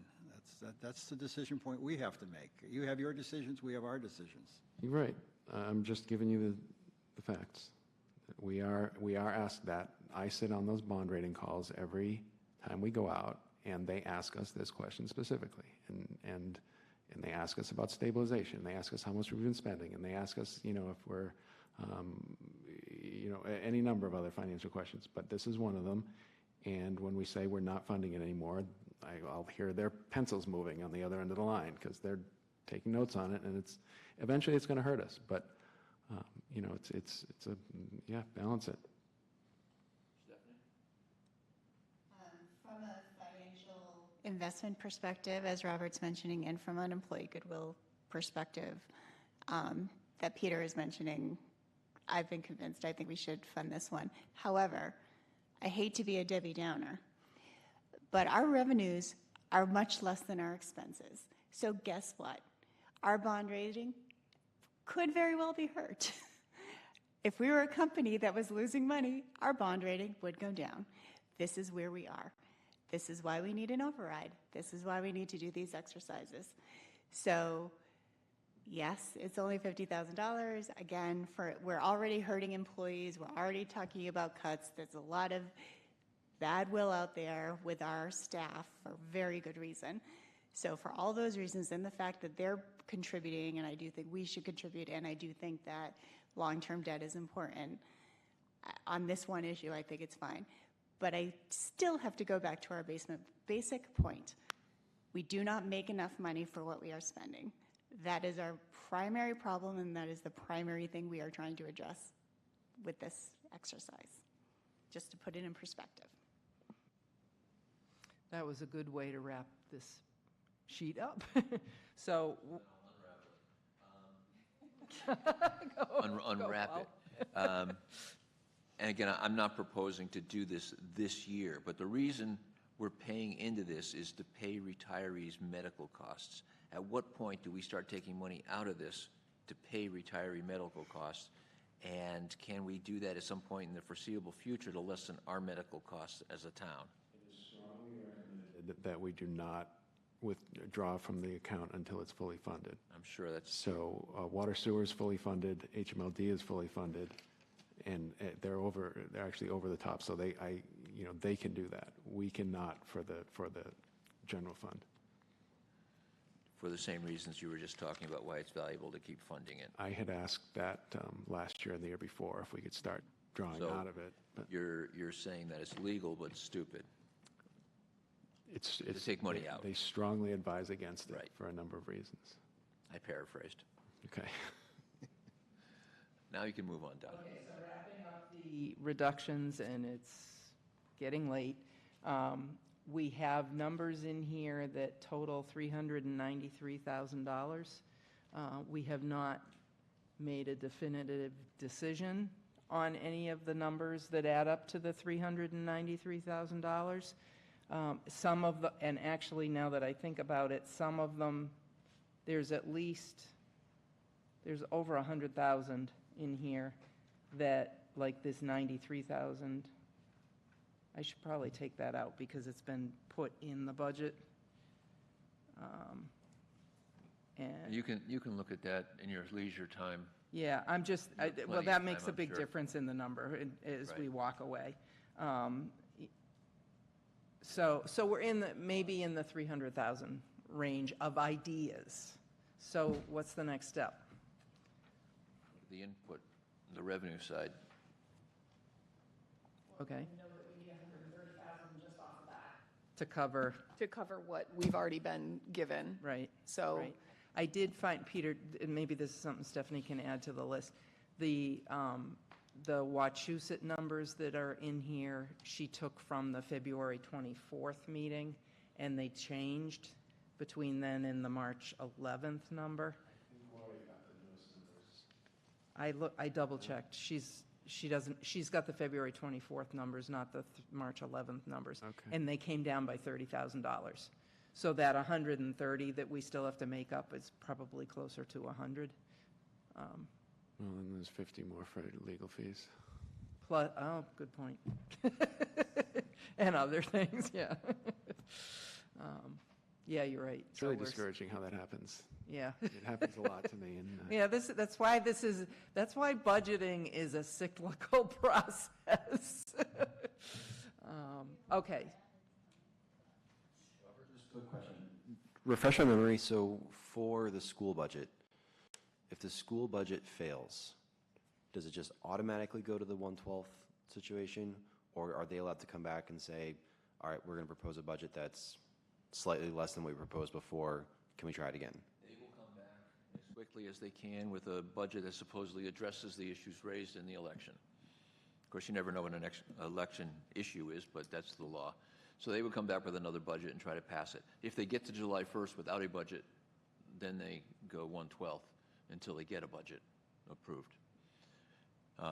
That's the decision point we have to make. You have your decisions, we have our decisions. You're right. I'm just giving you the facts. We are asked that. I sit on those bond rating calls every time we go out, and they ask us this question specifically, and they ask us about stabilization. They ask us how much we've been spending, and they ask us, if we're, any number of other financial questions. But this is one of them. And when we say we're not funding it anymore, I'll hear their pencils moving on the other end of the line because they're taking notes on it, and eventually it's going to hurt us. But balance it. From a financial investment perspective, as Robert's mentioning, and from an employee goodwill perspective that Peter is mentioning, I've been convinced I think we should fund this one. However, I hate to be a Debbie Downer, but our revenues are much less than our expenses. So guess what? Our bond rating could very well be hurt. If we were a company that was losing money, our bond rating would go down. This is where we are. This is why we need an override. This is why we need to do these exercises. So, yes, it's only $50,000. Again, we're already hurting employees. We're already talking about cuts. There's a lot of bad will out there with our staff for very good reason. So for all those reasons and the fact that they're contributing, and I do think we should contribute, and I do think that long-term debt is important, on this one issue, I think it's fine. But I still have to go back to our basic point. We do not make enough money for what we are spending. That is our primary problem, and that is the primary thing we are trying to address with this exercise, just to put it in perspective. That was a good way to wrap this sheet up. So. Unwrap it. And again, I'm not proposing to do this year, but the reason we're paying into this is to pay retirees' medical costs. At what point do we start taking money out of this to pay retiree medical costs? And can we do that at some point in the foreseeable future to lessen our medical costs as a town? It is strongly recommended that we do not withdraw from the account until it's fully funded. I'm sure that's... So water sewer is fully funded, HMLD is fully funded, and they're actually over the top. So they can do that. We cannot for the general fund. For the same reasons you were just talking about, why it's valuable to keep funding it. I had asked that last year and the year before if we could start drawing out of it. But you're saying that it's legal but stupid. It's to take money out. They strongly advise against it Right. for a number of reasons. I paraphrased. Okay. Now you can move on, Don. Okay, so wrapping up the reductions, and it's getting late. We have numbers in here that total $393,000. We have not made a definitive decision on any of the numbers that add up to the $393,000. Some of the, and actually now that I think about it, some of them, there's over 100,000 in here that, like this 93,000, I should probably take that out because it's been put in the budget. And You can look at that in your leisure time. yeah, I'm just, You have well, plenty that of makes time, a I'm big sure. difference in the number as we Right. walk away. So we're maybe in the 300,000 range of ideas. So what's the next step? The input, the revenue side. Okay, Know that we need 130,000 just off of that. to cover, To cover what we've already been given. right. So Right. I did find, Peter, and maybe this is something Stephanie can add to the list, the Wachusett numbers that are in here, she took from the February 24th meeting, and they changed between then and the March 11th number. I double-checked. She's got the February 24th numbers, not the March 11th numbers. Okay. And they came down by $30,000. So that 130 that we still have to make up is probably closer to 100. Well, then there's 50 more for legal fees. Plus, oh, good point. And other things, yeah. Yeah, you're right. It's So really we're- discouraging how that happens. Yeah. It happens a lot to me. And Yeah, that's why budgeting is a cyclical process. Okay. Just a quick question. Refresh my memory, so for the school budget, if the school budget fails, does it just automatically go to the 1/12 situation? Or are they allowed to come back and say, all right, we're going to propose a budget that's slightly less than we proposed before, can we try it again? They will come back as quickly as they can with a budget that supposedly addresses the issues raised in the election. Of course, you never know what an election issue is, but that's the law. So they would come back with another budget and try to pass it. If they get to July 1st without a budget, then they go 1/12 until they get a budget approved.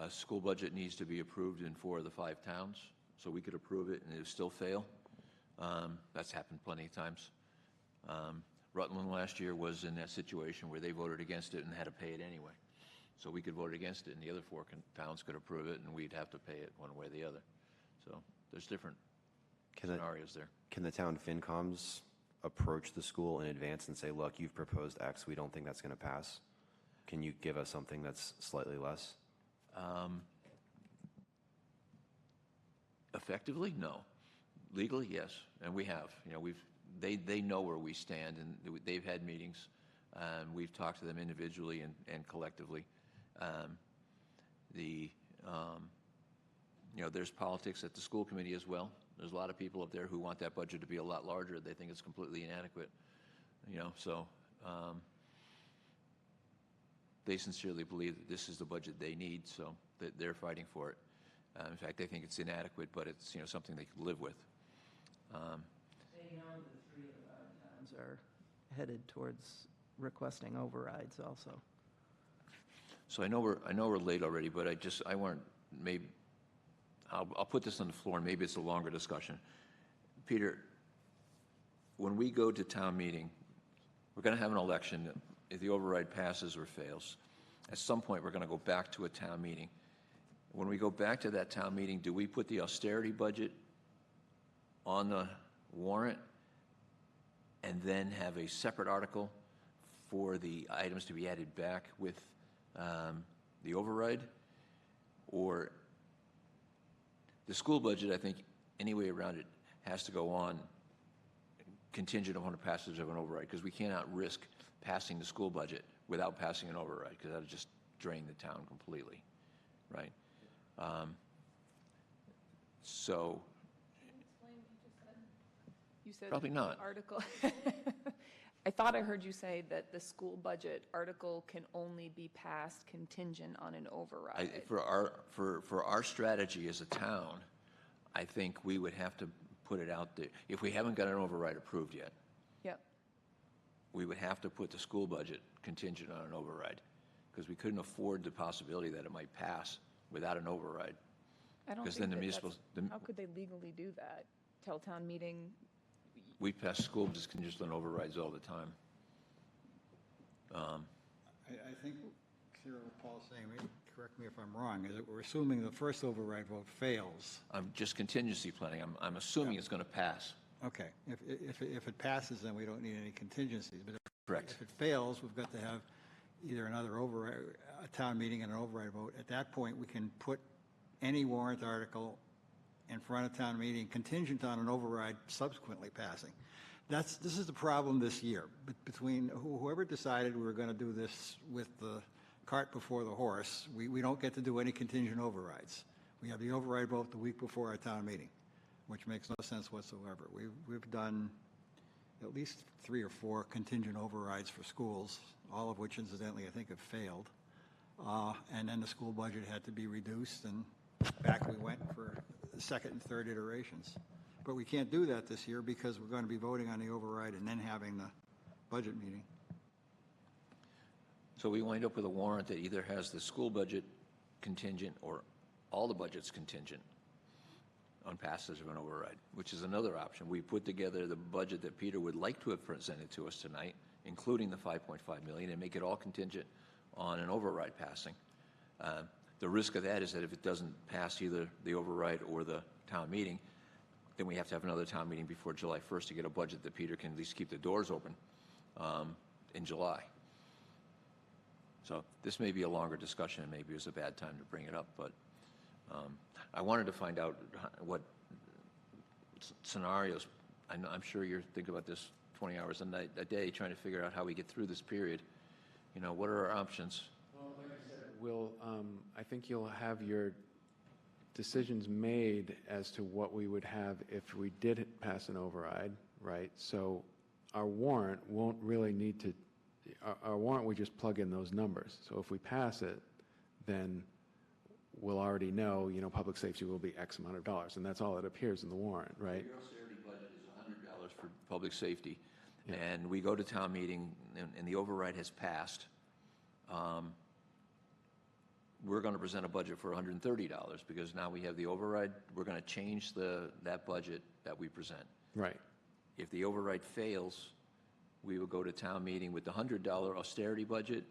School budget needs to be approved in 4 of the 5 towns, so we could approve it and it would still fail. That's happened plenty of times. Rutland last year was in that situation where they voted against it and had to pay it anyway. So we could vote against it, and the other four towns could approve it, and we'd have to pay it one way or the other. So there's different scenarios there. Can the town FinComs approach the school in advance and say, look, you've proposed X, we don't think that's going to pass? Can you give us something that's slightly less? Effectively, no. Legally, yes, and we have. You know, they know where we stand, and they've had meetings. We've talked to them individually and collectively. You know, there's politics at the school committee as well. There's a lot of people up there who want that budget to be a lot larger. They think it's completely inadequate. You know, so they sincerely believe that this is the budget they need, so that they're fighting for it. In fact, they think it's inadequate, but it's, you know, something they can live with. They know that 3 of the 5 towns are headed towards requesting overrides also. So I know we're late already, but I want maybe I'll put this on the floor, and maybe it's a longer discussion. Peter, when we go to town meeting, we're going to have an election. If the override passes or fails, at some point we're going to go back to a town meeting. When we go back to that town meeting, do we put the austerity budget on the warrant and then have a separate article for the items to be added back with the override? Or the school budget, I think, any way around it, has to go on contingent upon the passage of an override, because we cannot risk passing the school budget without passing an override, because that would just drain the town completely, right? So You said Probably not. the article. I thought I heard you say that the school budget article can only be passed contingent on an override. for our strategy as a town, I think we would have to put it out there. If we haven't got an override approved yet, Yep. we would have to put the school budget contingent on an override, because we couldn't afford the possibility that it might pass without an override. I don't Because think then the that municipal, how could they legally do that? Tell town meeting, we pass school budgets contingent on overrides all the time. I think, Sarah, what Paul's saying, correct me if I'm wrong, is that we're assuming the first override vote fails. I'm just contingency planning. I'm assuming it's going to pass. Okay, if it passes, then we don't need any contingencies. But Correct. if it fails, we've got to have either another override, a town meeting and an override vote. At that point, we can put any warrant article in front of town meeting contingent on an override subsequently passing. This is the problem this year. Between whoever decided we were going to do this with the cart before the horse, we don't get to do any contingent overrides. We have the override vote the week before our town meeting, which makes no sense whatsoever. We've done at least 3 or 4 contingent overrides for schools, all of which incidentally I think have failed. And then the school budget had to be reduced, and back we went for the second and third iterations. But we can't do that this year because we're going to be voting on the override and then having the budget meeting. So we wind up with a warrant that either has the school budget contingent or all the budgets contingent on passage of an override, which is another option. We put together the budget that Peter would like to have presented to us tonight, including the $5.5 million, and make it all contingent on an override passing. The risk of that is that if it doesn't pass either the override or the town meeting, then we have to have another town meeting before July 1st to get a budget that Peter can at least keep the doors open in July. So this may be a longer discussion, and maybe it was a bad time to bring it up, but I wanted to find out what scenarios. I'm sure you're thinking about this 20 hours a day, trying to figure out how we get through this period. You know, what are our options? Well, like I said, Will, I think you'll have your decisions made as to what we would have if we did pass an override, right? So our warrant won't really need to, our warrant would just plug in those numbers. So if we pass it, then we'll already know, you know, public safety will be X amount of dollars, and that's all that appears in the warrant, right? Your austerity budget is $100 for public safety, and we go to town meeting, and the override has passed. We're going to present a budget for $130 because now we have the override. We're going to change that budget that we present. Right. If the override fails, we will go to town meeting with the $100 austerity budget,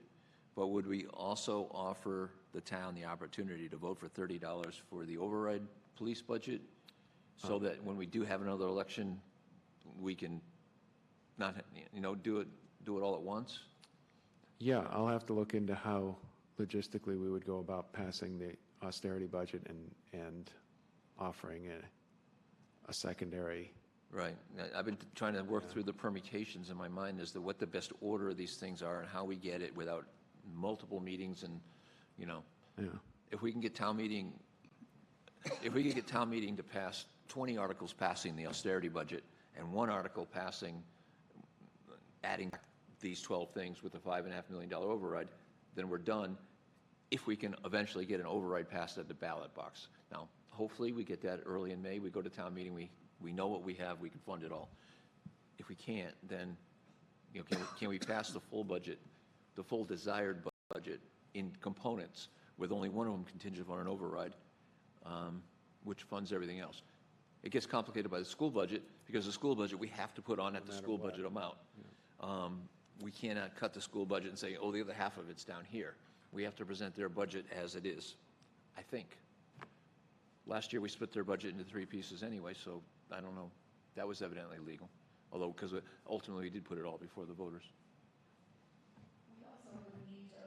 but would we also offer the town the opportunity to vote for $30 for the override police budget? So that when we do have another election, we can not, do it all at once? Yeah, I'll have to look into how logistically we would go about passing the austerity budget and offering a secondary. Right. I've been trying to work through the permutations in my mind as to what the best order of these things are and how we get it without multiple meetings and, Yeah. if we can get town meeting to pass 20 articles passing the austerity budget and one article passing, adding these 12 things with a $5.5 million override, then we're done if we can eventually get an override passed at the ballot box. Now, hopefully we get that early in May. We go to town meeting, we know what we have, we can fund it all. If we can't, then, can we pass the full budget, the full desired budget in components with only one of them contingent on an override, which funds everything else? It gets complicated by the school budget, because the school budget we have to put on at the school budget amount. We cannot cut the school budget and say, oh, the other half of it's down here. We have to present their budget as it is, I think. Last year, we split their budget into 3 pieces anyway, so I don't know. That was evidently legal, although, because ultimately we did put it all before the voters. We also need to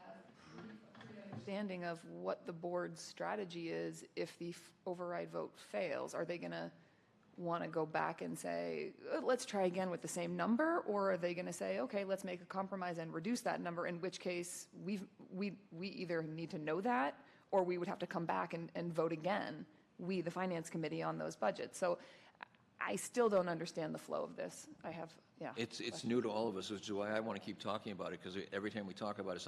have a pretty understanding of what the board's strategy is if the override vote fails. Are they going to want to go back and say, let's try again with the same number? Or are they going to say, okay, let's make a compromise and reduce that number, in which case we either need to know that, or we would have to come back and vote again, we, the Finance Committee, on those budgets. So I still don't understand the flow of this. It's new to all of us, which is why I want to keep talking about it, because every time we talk about it,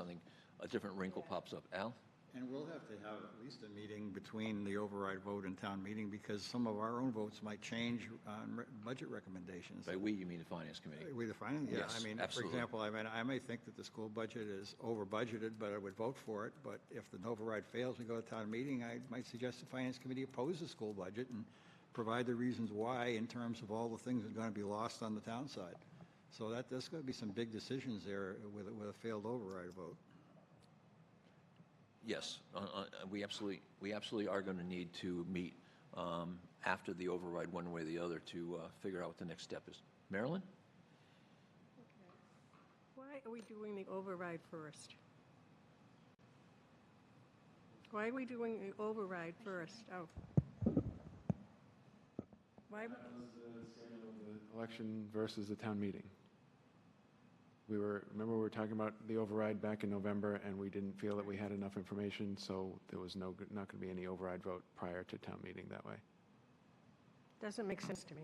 a different wrinkle pops up. Al? And we'll have to have at least a meeting between the override vote and town meeting, because some of our own votes might change on budget recommendations. By we, you mean the Finance Committee? We, the finance, yeah. Yes, I mean, absolutely. for example, I may think that the school budget is over budgeted, but I would vote for it. But if the override fails and go to town meeting, I might suggest the Finance Committee oppose the school budget and provide the reasons why in terms of all the things that are going to be lost on the town side. So there's going to be some big decisions there with a failed override vote. Yes, we absolutely are going to need to meet after the override, one way or the other, to figure out what the next step is. Marilyn? Why are we doing the override first? Why are we doing the override first? Oh. Why? That was the schedule of the election versus the town meeting. Remember we were talking about the override back in November, and we didn't feel that we had enough information, so there was not going to be any override vote prior to town meeting that way. Doesn't make sense to me.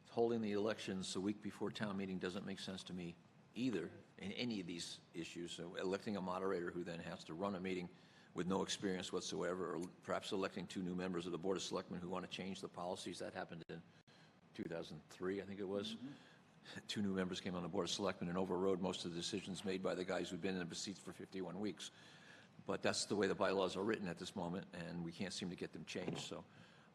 Holding the elections a week before town meeting doesn't make sense to me either in any of these issues. So electing a moderator who then has to run a meeting with no experience whatsoever, or perhaps electing 2 new members of the Board of Selectmen who want to change the policies. That happened in 2003, I think it was. 2 new members came on the Board of Selectmen and overrode most of the decisions made by the guys who'd been in the seats for 51 weeks. But that's the way the bylaws are written at this moment, and we can't seem to get them changed. So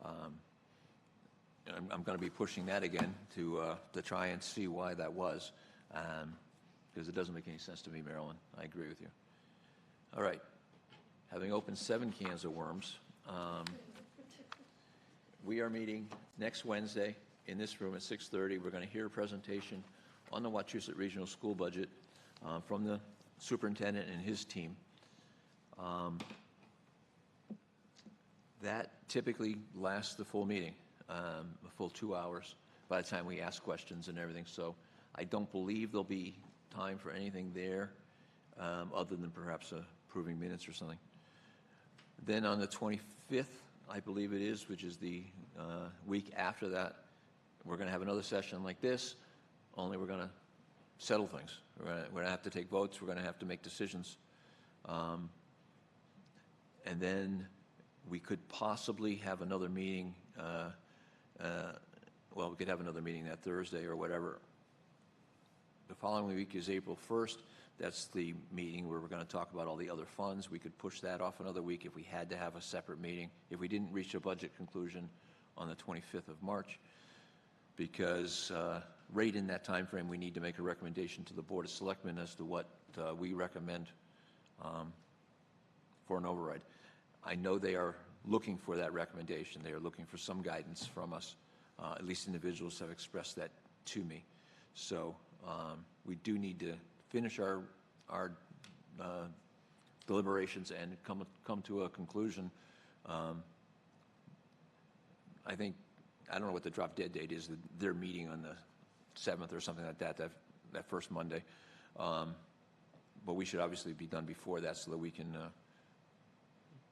I'm going to be pushing that again to try and see why that was, because it doesn't make any sense to me, Marilyn. I agree with you. All right. Having opened 7 cans of worms, we are meeting next Wednesday in this room at 6:30. We're going to hear a presentation on the Wachusett Regional School budget from the superintendent and his team. That typically lasts the full meeting, a full 2 hours by the time we ask questions and everything. So I don't believe there'll be time for anything there other than perhaps approving minutes or something. Then on the 25th, I believe it is, which is the week after that, we're going to have another session like this, only we're going to settle things. We're going to have to take votes. We're going to have to make decisions. And then we could possibly have another meeting. We could have another meeting that Thursday or whatever. The following week is April 1st. That's the meeting where we're going to talk about all the other funds. We could push that off another week if we had to have a separate meeting, if we didn't reach a budget conclusion on the 25th of March. because right in that time frame, we need to make a recommendation to the Board of Selectmen as to what we recommend for an override. I know they are looking for that recommendation. They are looking for some guidance from us. At least individuals have expressed that to me. So we do need to finish our deliberations and come to a conclusion. I think, I don't know what the drop dead date is. They're meeting on the 7th or something like that, that first Monday. But we should obviously be done before that so that we can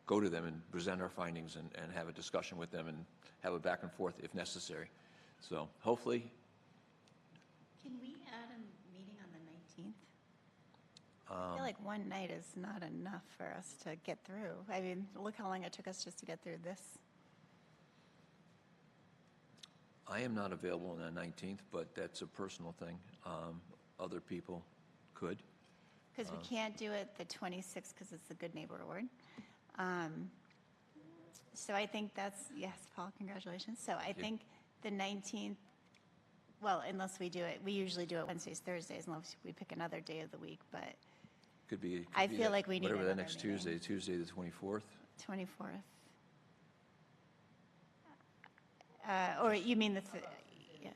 go to them and present our findings and have a discussion with them and have a back and forth if necessary. So hopefully. Can we add a meeting on the 19th? I feel like one night is not enough for us to get through. I mean, look how long it took us just to get through this. I am not available on the 19th, but that's a personal thing. Other people could. Because we can't do it the 26th because it's the Good Neighbor Award. So I think that's, yes, Paul, congratulations. So I think the 19th, well, unless we do it, we usually do it Wednesdays, Thursdays, unless we pick another day of the week, but Could be I feel like we need whatever that another next meeting. Tuesday the 24th. 24th. Or you mean yeah.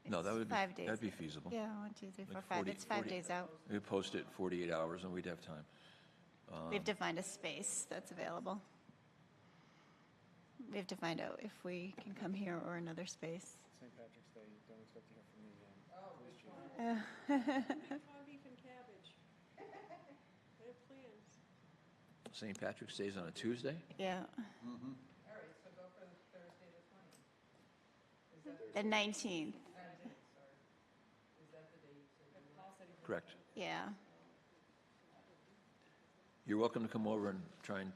No, that would be, 5 days. that'd be feasible. Yeah, 1, 2, 3, 4, Like 5. 40 It's 5 days out. We'd post it 48 hours and we'd have time. We have to find a space that's available. We have to find out if we can come here or another space. St. Patrick's Day, don't expect to hear from me again. Corned beef and cabbage. I have plans. St. Patrick's Day is on a Tuesday? Yeah. All right, so go for Thursday the 20th. The 19th. Is that the day you said? Correct. Yeah. You're welcome to come over and try and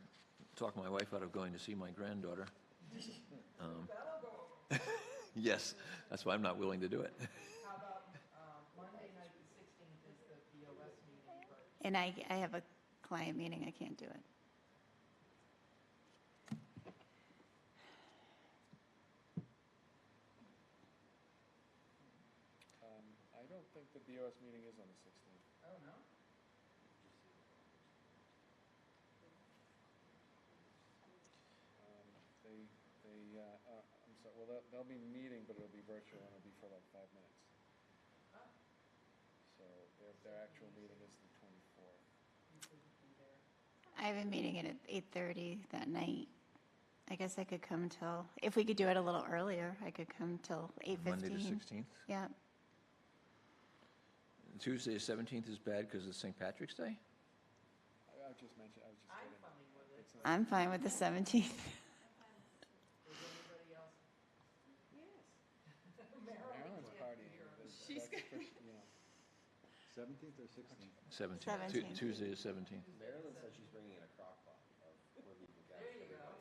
talk my wife out of going to see my granddaughter. Yes, that's why I'm not willing to do it. How about Monday night, the 16th is the BOS meeting, but And I have a client meeting. I can't do it. I don't think the BOS meeting is on the 16th. oh, no? I'm sorry, well, they'll be meeting, but it'll be virtual, and it'll be for like 5 minutes. So their actual meeting is the 24th. I have a meeting at 8:30 that night. I guess I could come till, if we could do it a little earlier, I could come till 8:15. Monday the 16th. Yeah. Tuesday the 17th is bad because it's St. Patrick's Day? I just mentioned, I was just I'm getting. fine with it. I'm fine with the 17th. Is anybody else? Marilyn's partying. She's you know. 17th or 16th? 17th. 17th. Tuesday the 17th. Marilyn said she's bringing in a crock pot of corned beef and cabbage. There you go.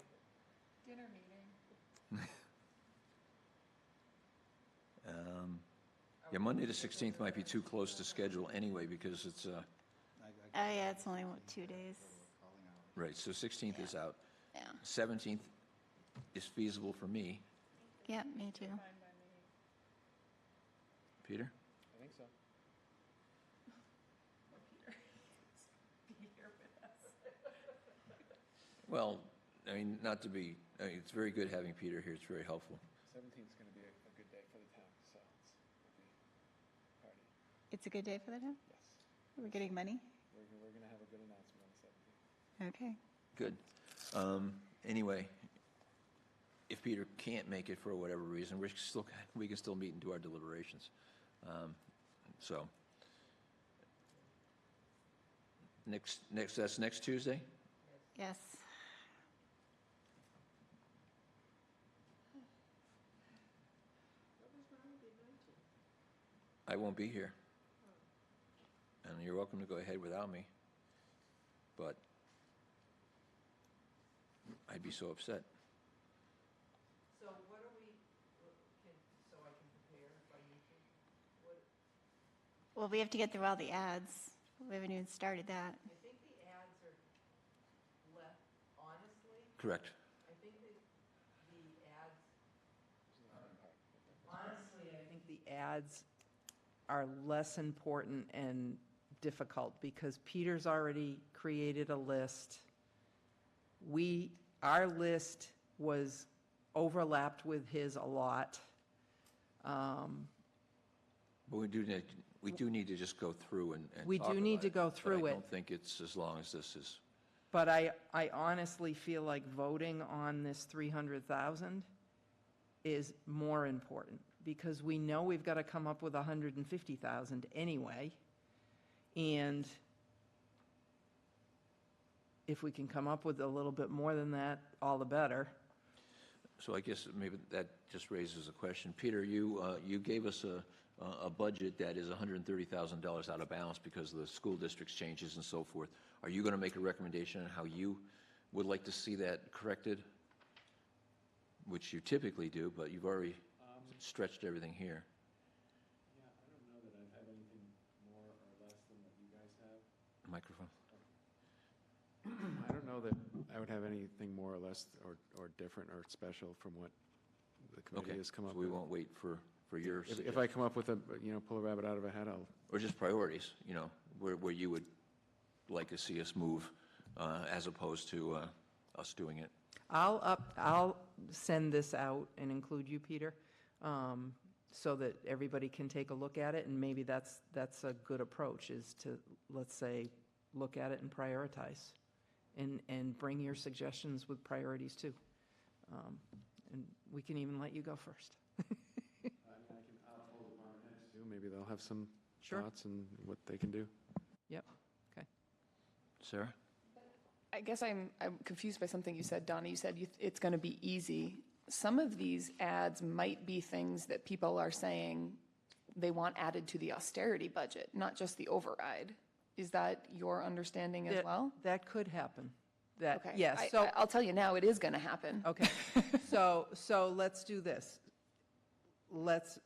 Dinner meeting. Yeah, Monday the 16th might be too close to schedule anyway because it's, Oh, yeah, it's only 2 days. right, so 16th is out. Yeah. 17th is feasible for me. Yeah, me too. Peter? I think so. Well, I mean, not to be, I mean, it's very good having Peter here. It's very helpful. 17th is going to be a good day for the town, so it'll be a party. It's a good day for the town? Yes. We're getting money? We're going to have a good announcement on the 17th. Okay. Good. Anyway, if Peter can't make it for whatever reason, we can still meet and do our deliberations. So, that's next Tuesday? Yes. I won't be here. And you're welcome to go ahead without me. But I'd be so upset. So what are we, so I can prepare if I need to? What, Well, we have to get through all the ads. We haven't even started that. I think the ads are less Correct. I think that the ads, honestly, I think the ads are less important and difficult because Peter's already created a list. Our list was overlapped with his a lot. But we do need to just go through and We talk do need about to go through But I it. don't think it's as long as this is. But I honestly feel like voting on this 300,000 is more important because we know we've got to come up with 150,000 anyway. And if we can come up with a little bit more than that, all the better. So I guess maybe that just raises a question. Peter, you gave us a budget that is $130,000 out of balance because of the school district's changes and so forth. Are you going to make a recommendation on how you would like to see that corrected? Which you typically do, but you've already stretched everything here. Yeah, I don't know that I've had anything more or less than what you guys have. Microphone. I don't know that I would have anything more or less or different or special from what the committee Okay, has come so up we with. won't wait for your If I suggestion. come up with pull a rabbit out of a hat, I'll, Or just priorities, where you would like to see us move as opposed to us doing it. I'll send this out and include you, Peter, so that everybody can take a look at it, and maybe that's a good approach, is to, let's say, look at it and prioritize, and bring your suggestions with priorities too. And we can even let you go first. I'll hold the department heads too. Maybe they'll have some Sure. thoughts and what they can do. Yep, okay. Sarah? I guess I'm confused by something you said, Donna. You said it's going to be easy. Some of these ads might be things that people are saying they want added to the austerity budget, not just the override. Is that your understanding as well? That could happen. Okay. Yes, I'll tell you now, it is going to happen. okay. So let's do this. Let's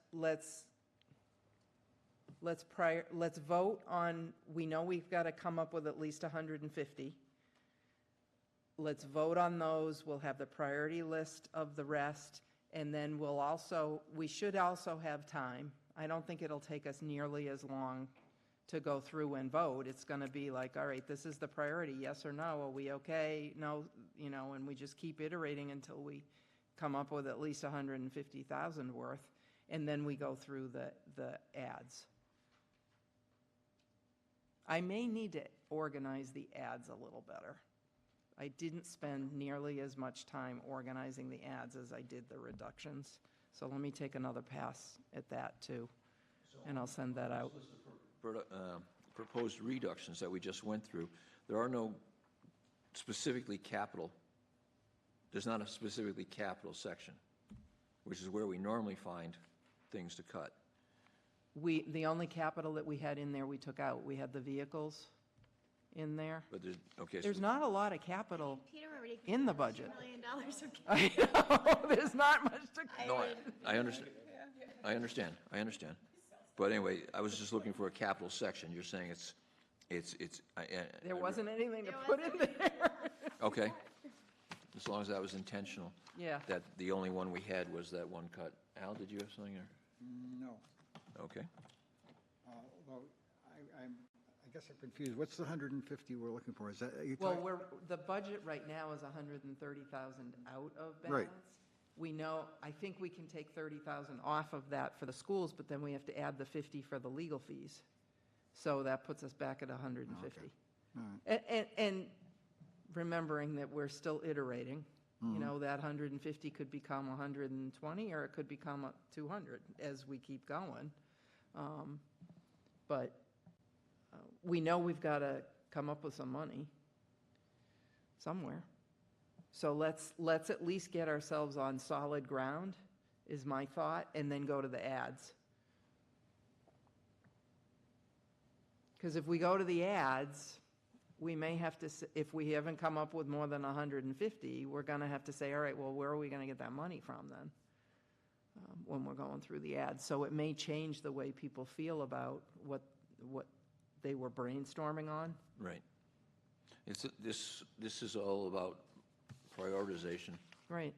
vote on, we know we've got to come up with at least 150. Let's vote on those. We'll have the priority list of the rest, and then we should also have time. I don't think it'll take us nearly as long to go through and vote. It's going to be like, all right, this is the priority, yes or no, are we okay? No, and we just keep iterating until we come up with at least 150,000 worth, and then we go through the ads. I may need to organize the ads a little better. I didn't spend nearly as much time organizing the ads as I did the reductions. So let me take another pass at that too, and I'll send that out. Proposed reductions that we just went through, there are no specifically capital. There's not a specifically capital section, which is where we normally find things to cut. The only capital that we had in there we took out. We had the vehicles in there. But okay. There's not a lot of capital Peter already. in the budget. $2 million of I know, there's not much to cut. No, I understand. I understand. But anyway, I was just looking for a capital section. You're saying There wasn't anything to put in there. Okay. As long as that was intentional. Yeah. That the only one we had was that one cut. Al, did you have something? No. Okay. Well, I guess I'm confused. What's the 150 we're looking for? Is that, are you Well, talking? the budget right now is 130,000 out of balance. Right. We know, I think we can take 30,000 off of that for the schools, but then we have to add the 50 for the legal fees. So that puts us back at 150. All right. And remembering that we're still iterating, that 150 could become 120, or it could become 200 as we keep going. But we know we've got to come up with some money somewhere. So let's at least get ourselves on solid ground, is my thought, and then go to the ads. Because if we go to the ads, we may have to, if we haven't come up with more than 150, we're going to have to say, all right, well, where are we going to get that money from then? When we're going through the ads. So it may change the way people feel about what they were brainstorming on. Right. This is all about prioritization. Right.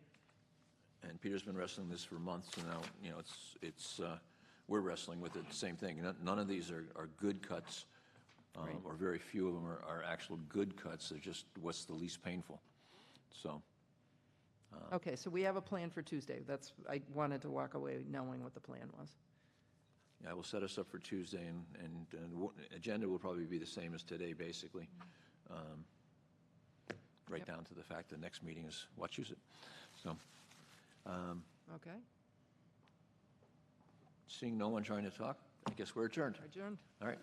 And Peter's been wrestling this for months, and now, we're wrestling with it, same thing. None of these are good cuts, Right. or very few of them are actual good cuts. They're just what's the least painful. So, Okay, so we have a plan for Tuesday. I wanted to walk away knowing what the plan was. yeah, we'll set us up for Tuesday, and the agenda will probably be the same as today, basically. Right Yep. down to the fact the next meeting is Wachusett. So, Okay, seeing no one trying to talk, I guess we're adjourned. adjourned. All right.